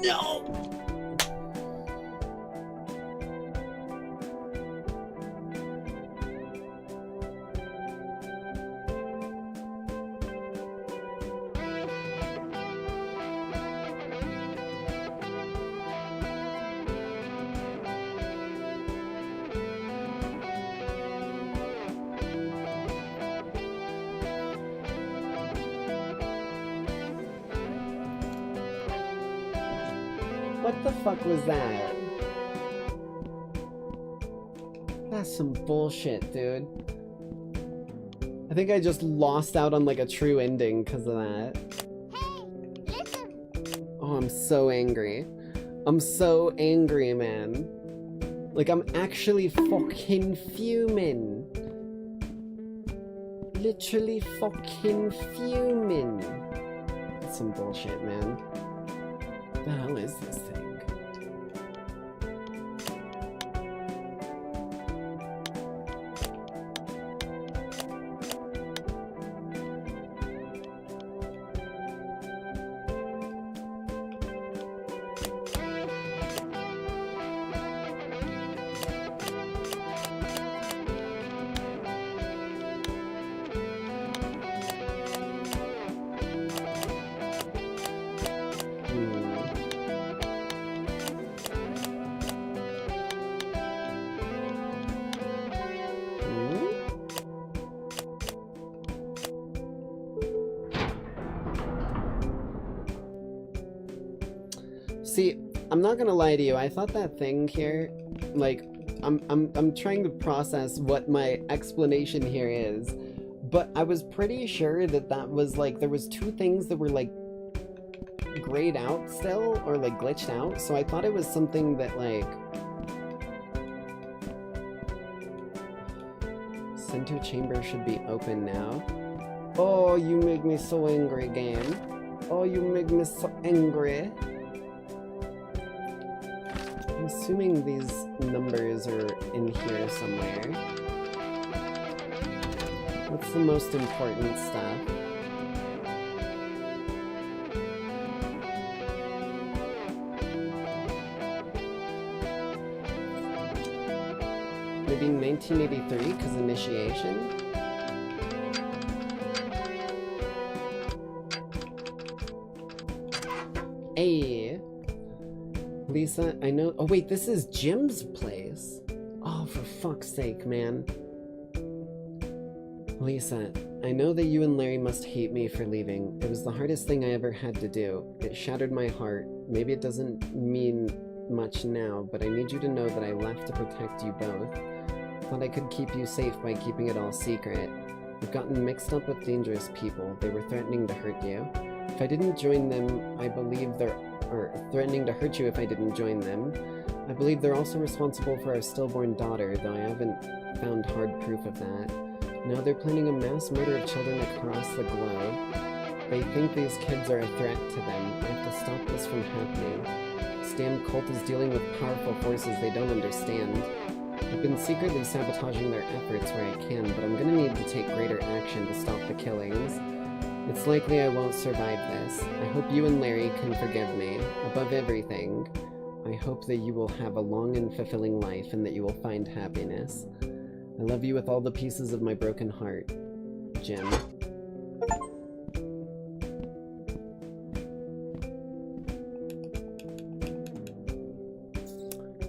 No! What the fuck was that? That's some bullshit, dude. I think I just lost out on like a true ending because of that. Hey, listen. Oh, I'm so angry. I'm so angry, man. Like, I'm actually fucking fuming. Literally fucking fuming. That's some bullshit, man. What the hell is this thing? See, I'm not gonna lie to you, I thought that thing here, like, I'm trying to process what my explanation here is, But I was pretty sure that that was like, there was two things that were like grayed out still, or like glitched out, so I thought it was something that like... Center chamber should be open now. Oh, you make me so angry, game. Oh, you make me so angry. I'm assuming these numbers are in here somewhere. What's the most important stuff? Maybe 1983, because initiation? Hey! Lisa, I know- oh wait, this is Jim's place! Oh, for fuck's sake, man. Lisa, I know that you and Larry must hate me for leaving. It was the hardest thing I ever had to do. It shattered my heart. Maybe it doesn't mean much now, but I need you to know that I left to protect you both. Thought I could keep you safe by keeping it all secret. I've gotten mixed up with dangerous people. They were threatening to hurt you. If I didn't join them, I believe threatening to hurt you if I didn't join them. I believe they're also responsible for our stillborn daughter, though I haven't found hard proof of that. Now they're planning a mass murder of children across the globe. They think these kids are a threat to them. I have to stop this from happening. This damn cult is dealing with powerful forces they don't understand. I've been secretly sabotaging their efforts where I can, but I'm gonna need to take greater action to stop the killings. It's likely I won't survive this. I hope you and Larry can forgive me. Above everything, I hope that you will have a long and fulfilling life and that you will find happiness. I love you with all the pieces of my broken heart, Jim.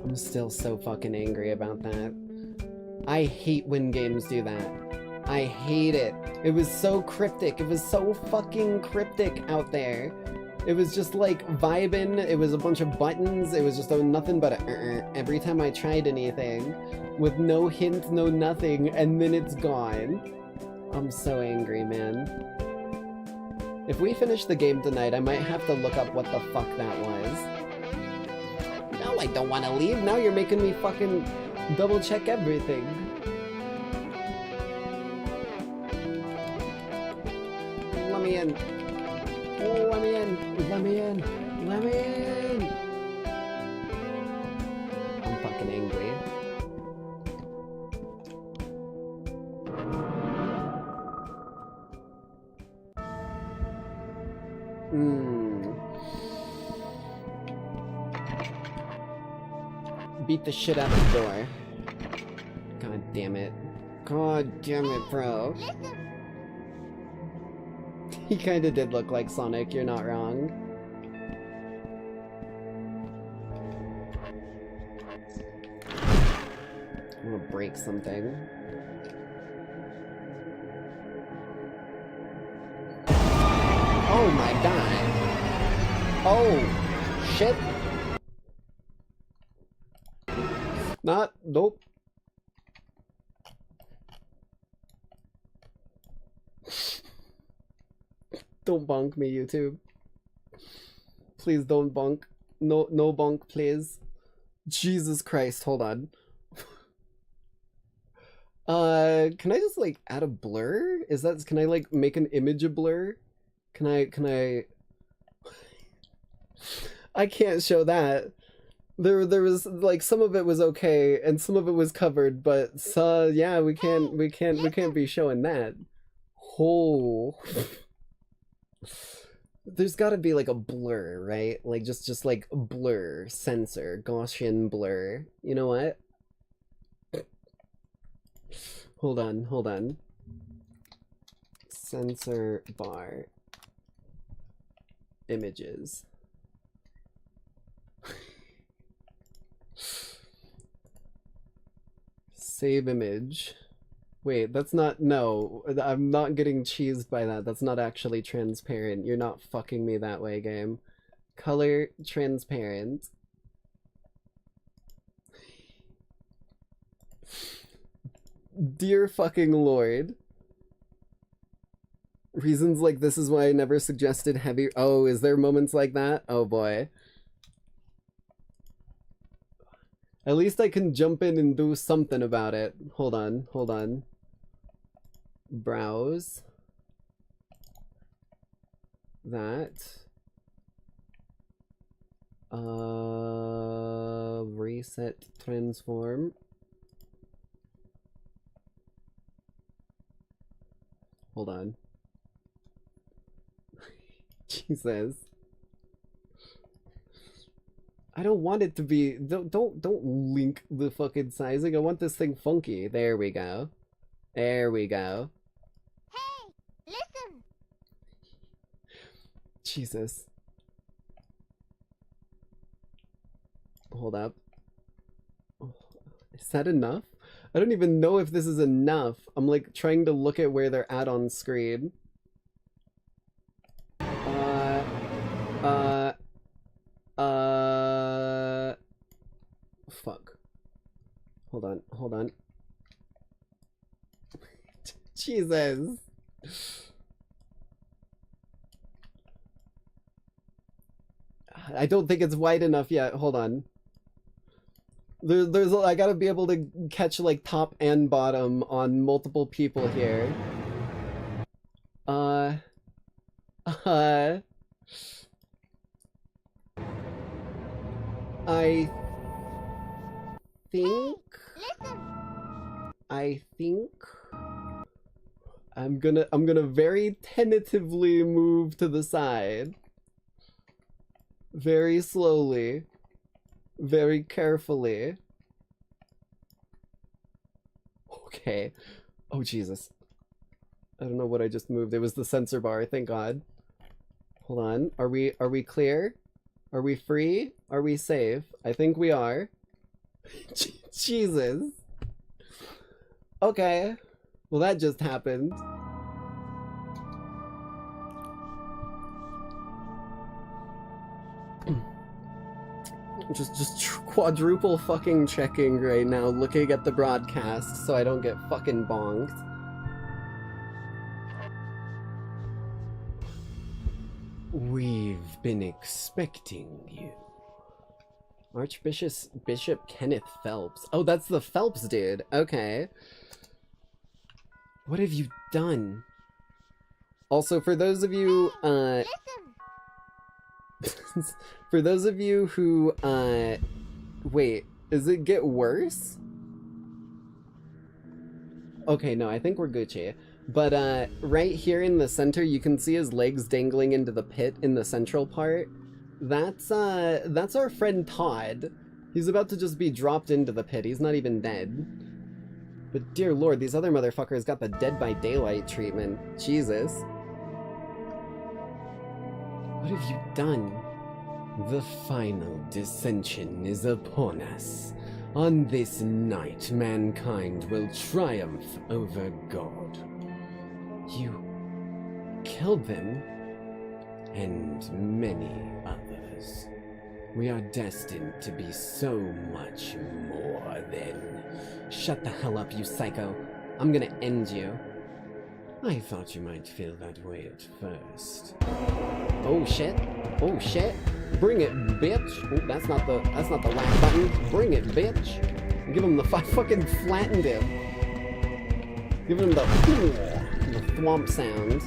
I'm still so fucking angry about that. I hate when games do that. I hate it. It was so cryptic. It was so fucking cryptic out there. It was just like vibing. It was a bunch of buttons. It was just nothing but a every time I tried anything with no hint, no nothing, and then it's gone. I'm so angry, man. If we finish the game tonight, I might have to look up what the fuck that was. No, I don't want to leave. Now you're making me fucking double check everything. Let me in. Oh, let me in. Let me in. Let me in. I'm fucking angry. Beat the shit out of the door. God damn it. God damn it, bro. He kinda did look like Sonic, you're not wrong. I'm gonna break something. Oh my god! Oh! Shit! Nope. Don't bonk me, YouTube. Please don't bonk. No bonk, please. Jesus Christ, hold on. Can I just, like, add a blur? Can I, like, make an image a blur? Can I... I can't show that. There was, like, some of it was okay, and some of it was covered, but, yeah, we can't be showing that. Oh... There's gotta be like a blur, right? Like just like blur, sensor, Gaussian blur. You know what? Hold on. Sensor bar. Images. Save image. Wait, that's not- no, I'm not getting cheesed by that. That's not actually transparent. You're not fucking me that way, game. Color transparent. Dear fucking lord. Reasons like this is why I never suggested heavy. Oh, is there moments like that? Oh boy. At least I can jump in and do something about it. Hold on, hold on. Browse. That. Reset, transform. Hold on. Jesus. I don't want it to be, don't link the fucking sizing. I want this thing funky. There we go. There we go. Hey, listen. Jesus. Hold up. Oh, is that enough? I don't even know if this is enough. I'm like trying to look at where they're at on screen. Fuck. Hold on, hold on. Jesus. I don't think it's wide enough yet. Hold on. There's I gotta be able to catch like top and bottom on multiple people here. I think I'm gonna very tentatively move to the side. Very slowly. Very carefully. Okay. Oh Jesus. I don't know what I just moved. It was the sensor bar, thank God. Hold on. Are we clear? Are we free? Are we safe? I think we are. Jesus. Okay. Well, that just happened. Just quadruple fucking checking right now, looking at the broadcast so I don't get fucking bonked. We've been expecting you. Bishop Kenneth Phelps. Oh, that's the Phelps dude. Okay. What have you done? Also, for those of you, for those of you who, wait, does it get worse? Okay, no, I think we're Gucci. But, right here in the center, you can see his legs dangling into the pit in the central part. That's our friend Todd. He's about to just be dropped into the pit. He's not even dead. But dear lord, these other motherfuckers got the Dead by Daylight treatment. Jesus. What have you done? The final dissension is upon us. On this night, mankind will triumph over God. You killed them, and many others. We are destined to be so much more than... Shut the hell up, you psycho. I'm gonna end you. I thought you might feel that way at first. Oh shit. Oh shit. Bring it, bitch. Oh, that's not the last button. Bring it, bitch. Give him the fucking flattened him. Give him the thwomp sound.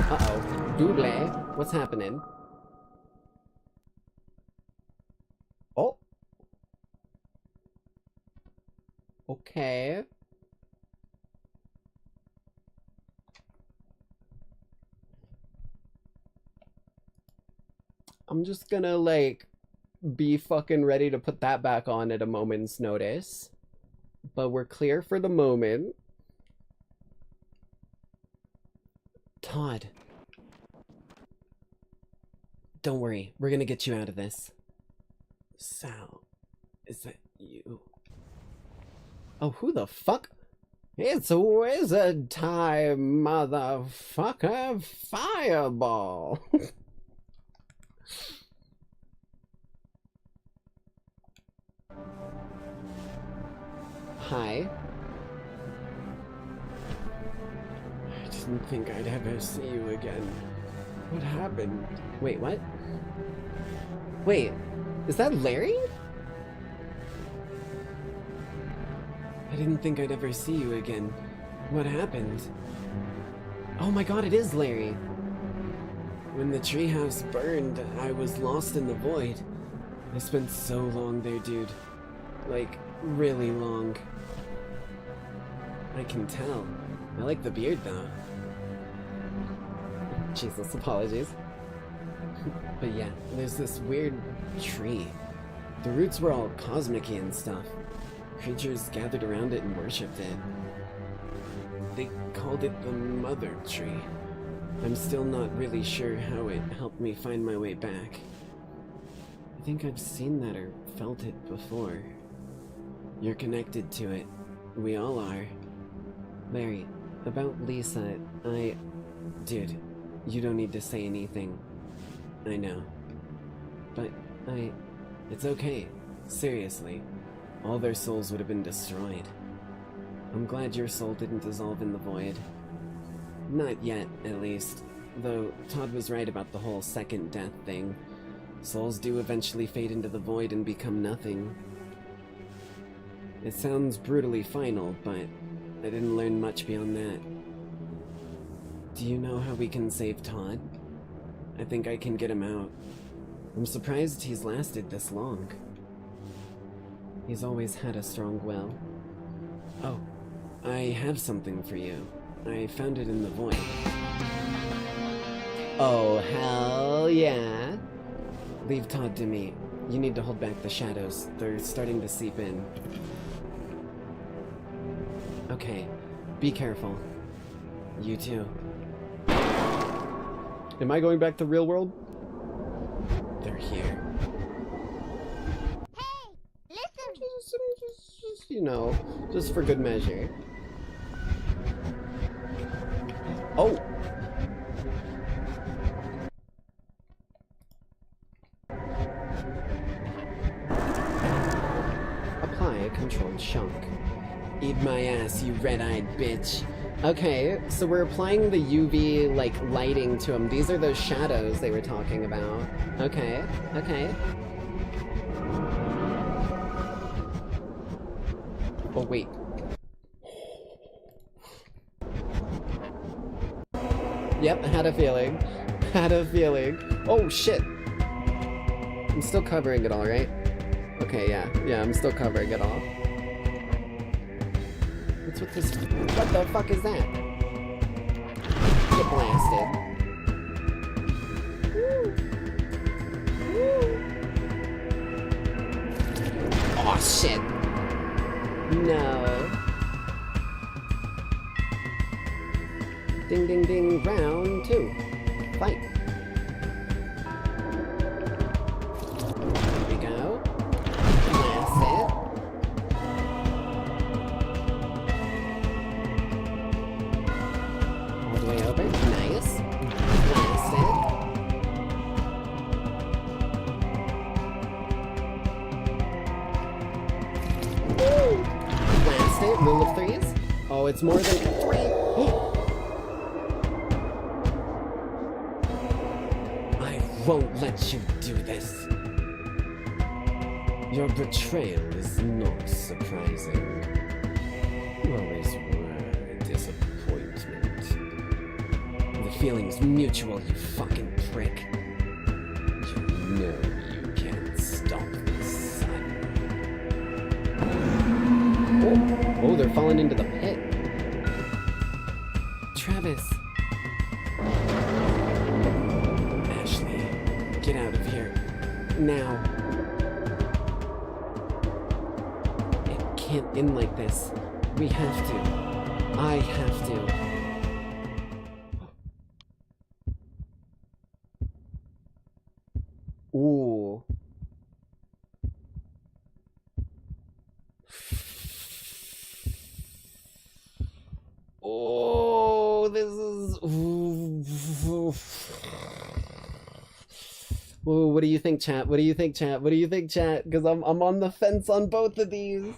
Uh-oh. Double. What's happening? Oh. Okay. I'm just gonna, like, be fucking ready to put that back on at a moment's notice. But we're clear for the moment. Todd. Don't worry, we're gonna get you out of this. Sal, is that you? Oh, who the fuck? It's wizard time, motherfucker. Fireball. Hi. I didn't think I'd ever see you again. What happened? Wait, what? Wait, is that Larry? I didn't think I'd ever see you again. What happened? Oh my god, it is Larry! When the treehouse burned, I was lost in the void. I spent so long there, dude. Like, really long. I can tell. I like the beard, though. Jesus, apologies. But yeah, there's this weird tree. The roots were all cosmic-y and stuff. Creatures gathered around it and worshipped it. They called it the Mother Tree. I'm still not really sure how it helped me find my way back. I think I've seen that or felt it before. You're connected to it. We all are. Larry, about Lisa, Dude, you don't need to say anything. I know. But it's okay. Seriously. All their souls would have been destroyed. I'm glad your soul didn't dissolve in the void. Not yet, at least. Though Todd was right about the whole second death thing. Souls do eventually fade into the void and become nothing. It sounds brutally final, but I didn't learn much beyond that. Do you know how we can save Todd? I think I can get him out. I'm surprised he's lasted this long. He's always had a strong will. Oh, I have something for you. I found it in the void. Oh, hell yeah. Leave Todd to me. You need to hold back the shadows. They're starting to seep in. Okay, be careful. You too. Am I going back to real world? They're here. Hey, listen. Just, you know, just for good measure. Oh! Apply a controlled shock. Eat my ass, you red-eyed bitch. Okay, so we're applying the UV, like, lighting to them. These are those shadows they were talking about. Okay, okay. Oh, wait. Yep, had a feeling. Had a feeling. Oh, shit! I'm still covering it all, right? Okay, yeah. Yeah, I'm still covering it all. What's with this? What the fuck is that? Get blasted. Oh shit! No. Ding ding ding, round 2. Fight. There we go. Blast it. Way over. Nice. Blast it. Woo! Blast it. Rule of threes. Oh, it's more than 3. I won't let you do this. Your betrayal is not surprising. You always were a disappointment. The feeling's mutual, you fucking prick. You know you can't stop this, son. Oh, they're falling into the pit. Travis. Ashley, get out of here. Now. It can't end like this. We have to. I have to. Ooh. Oh, this is... Ooh. Ooh, what do you think, chat? What do you think, chat? What do you think, chat? Because I'm on the fence on both of these.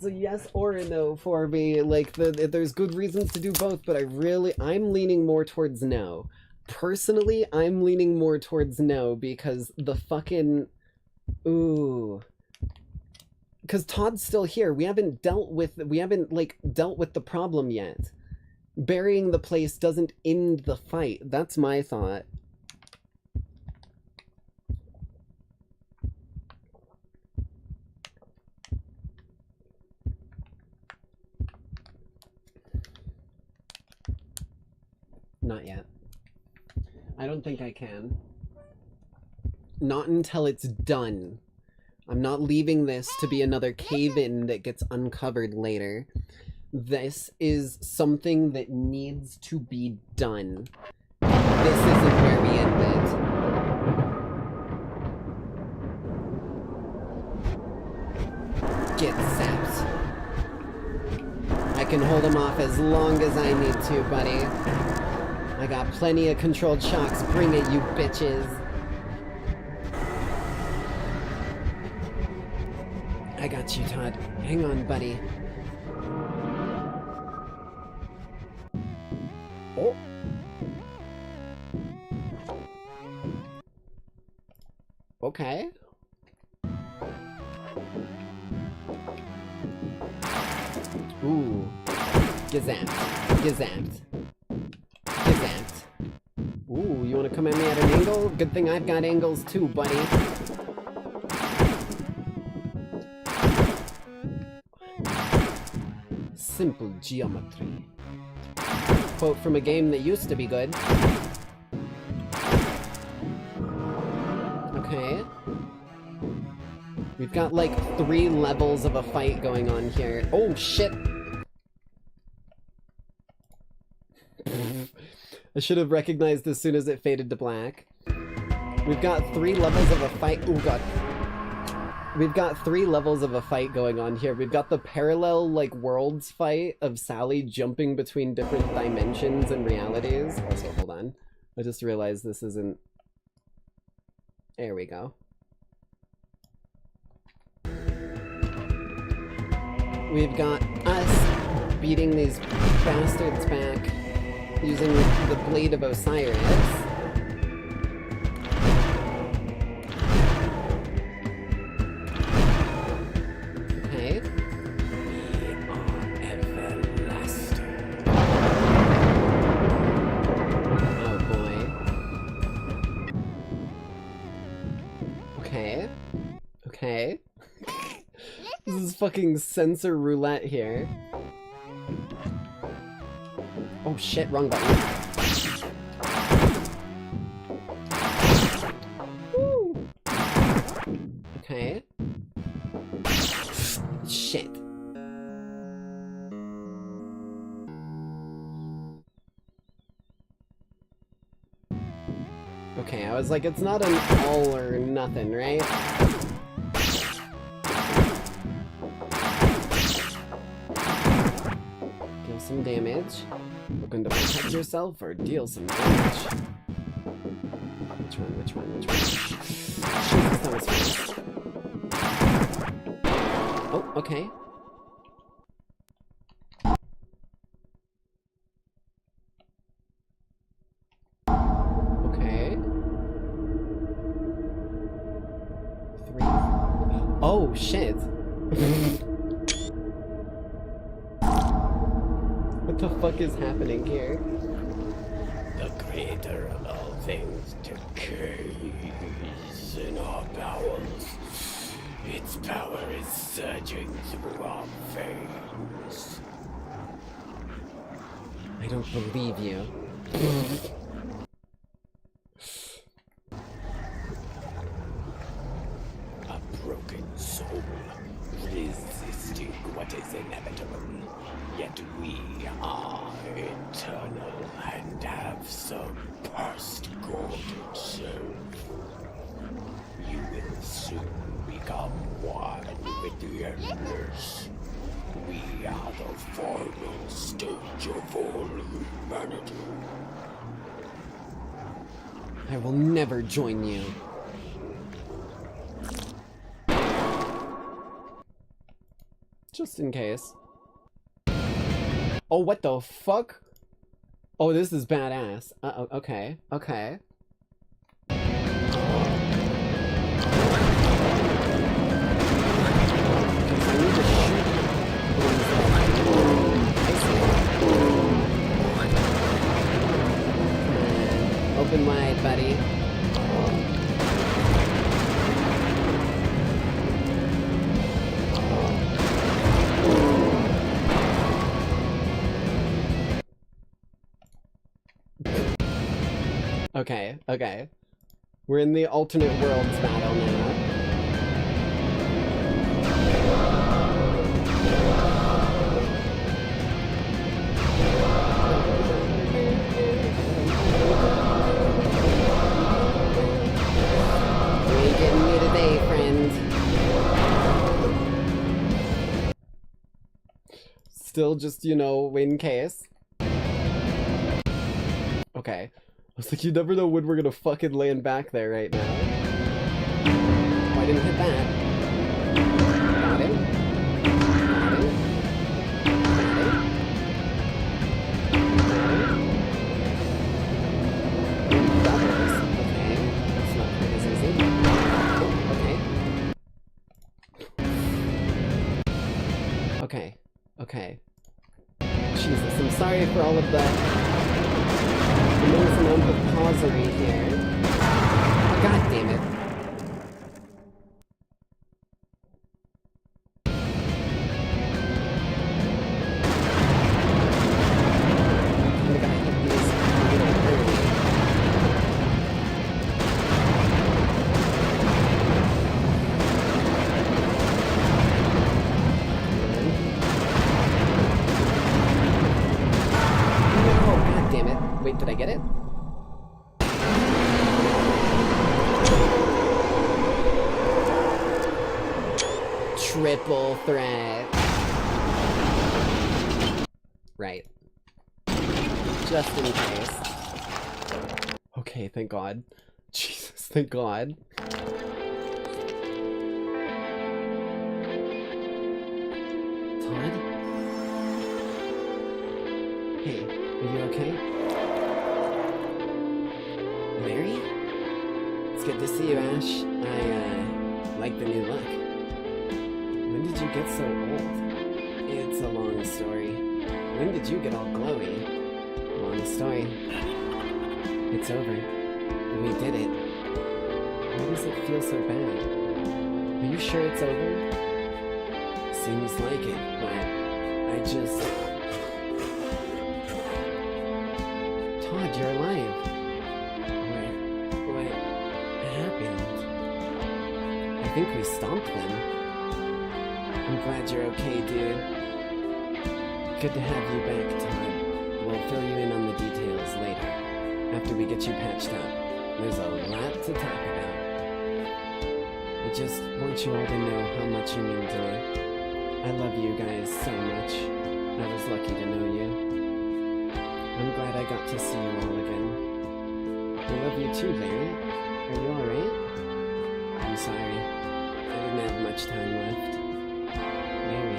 it's a yes or a no for me. Like, there's good reasons to do both, but I'm leaning more towards no. Personally, I'm leaning more towards no because the fucking... Ooh. Because Todd's still here. We haven't dealt with the problem yet. Burying the place doesn't end the fight. That's my thought. Not yet. I don't think I can. Not until it's done. I'm not leaving this to be another cave-in that gets uncovered later. This is something that needs to be done. This isn't where we end it. Get zapped. I can hold him off as long as I need to, buddy. I got plenty of controlled shocks. Bring it, you bitches. I got you, Todd. Hang on, buddy. Oh. Okay. Ooh. Gazapped. Gazapped. Gazapped. Ooh, you wanna come at me at an angle? Good thing I've got angles too, buddy. Simple geometry. Quote from a game that used to be good. Okay. We've got like 3 levels of a fight going on here. Oh shit! I should have recognized as soon as it faded to black. We've got 3 levels of a fight. Oh god. We've got 3 levels of a fight going on here. We've got the parallel, like, worlds fight of Sally jumping between different dimensions and realities. Also, hold on. I just realized this isn't... There we go. We've got us beating these bastards back using the Blade of Osiris. Okay. This is fucking sensor roulette here. Oh shit, wrong button. Woo. Okay. Shit. Okay, I was like, it's not an all or nothing, right? Deal some damage. Looking to protect yourself or deal some damage. Which one? Jesus, that was fast. Oh, okay. Oh, shit. What the fuck is happening here? The creator of all things decays in our bowels. Its power is surging through our veins. I don't believe you. Broken soul, resisting what is inevitable. Yet we are eternal and have surpassed God itself. You will soon become one with the endless. We are the final stage of all humanity. I will never join you. Just in case. Oh, what the fuck? Oh, this is badass. Uh-oh, okay, okay. Open wide, buddy. Okay, okay. We're in the alternate worlds battle now. You ain't getting me today, friend. Still just, you know, in case. Okay. I was like, you never know when we're gonna fucking land back there right now. Oh, I didn't hit that. Got him. Got him. Got him. Got him. Doubles. Okay. That's not quite as easy. Okay. Okay. Okay. Jesus, I'm sorry for all of that. There's an amount of pausery here. God damn it. I gotta hit these a little early. No, god damn it. Wait, did I get it? Triple threat. Right. Just in case. Okay, thank God. Jesus, thank God. Todd? Hey, are you okay? Larry? It's good to see you, Ash. I, like the new look. When did you get so old? It's a long story. When did you get all glowy? Long story. It's over. We did it. Why does it feel so bad? Are you sure it's over? Seems like it, but I just... Todd, you're alive. What happened? I think we stomped them. I'm glad you're okay, dude. Good to have you back, Todd. We'll fill you in on the details later, after we get you patched up. There's a lot to talk about. I just want you all to know how much you mean to me. I love you guys so much. I was lucky to know you. I'm glad I got to see you all again. I love you too, Larry. Are you alright? I'm sorry. I didn't have much time left. Larry, I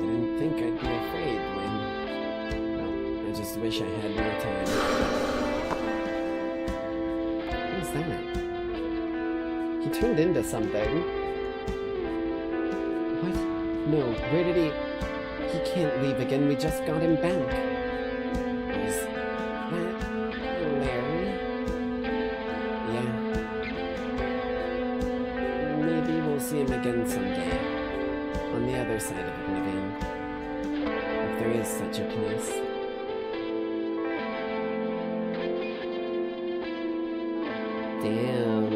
didn't think I'd be afraid when... Well, I just wish I had more time. What is that? He turned into something. What? No, where did he... He can't leave again, we just got him back. Was that Larry? Yeah. Maybe we'll see him again someday. On the other side of Oblivion. If there is such a place. Damn.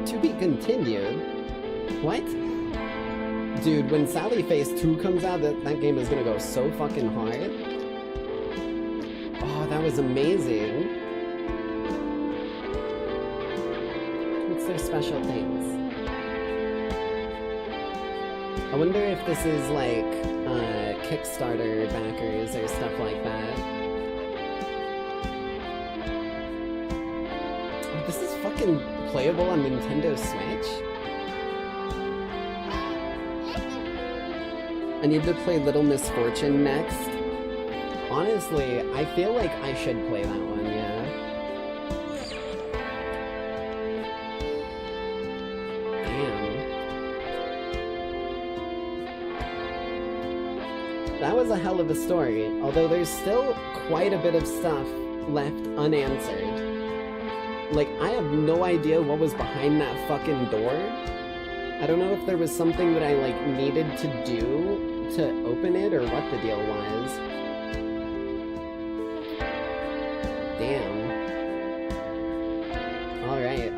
To be continued? What? Dude, when Sally Face 2 comes out, that game is gonna go so fucking hard. Oh, that was amazing. What's their special things? I wonder if this is like Kickstarter backers or stuff like that. This is fucking playable on Nintendo Switch? Listen. I need to play Little Misfortune next. Honestly, I feel like I should play that one, yeah. Damn. That was a hell of a story, although there's still quite a bit of stuff left unanswered. Like, I have no idea what was behind that fucking door. I don't know if there was something that I, like, needed to do to open it or what the deal was. Damn. Alright.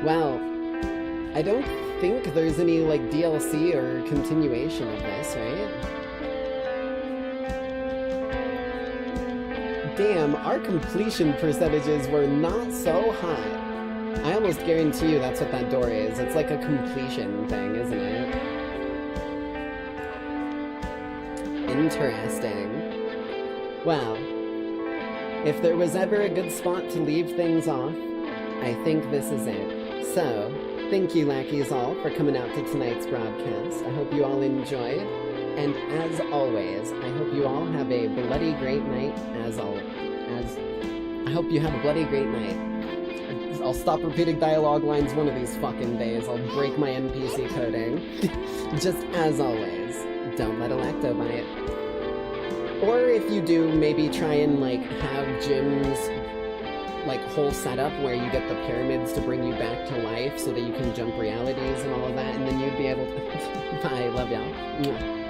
Well, I don't think there's any, like, DLC or continuation of this, right? Damn, our completion percentages were not so high. I almost guarantee you that's what that door is. It's like a completion thing, isn't it? Interesting. Well, if there was ever a good spot to leave things off, I think this is it. So, thank you Lackeys all for coming out to tonight's broadcast. I hope you all enjoyed. And as always, I hope you all have a bloody great night. I hope you have a bloody great night. I'll stop repeating dialogue lines one of these fucking days. I'll break my NPC coding. Just as always, don't let a lacto bite. Or if you do, maybe try and like have Jim's like whole setup where you get the pyramids to bring you back to life so that you can jump realities and all of that, and then you'd be able to... Bye, love y'all.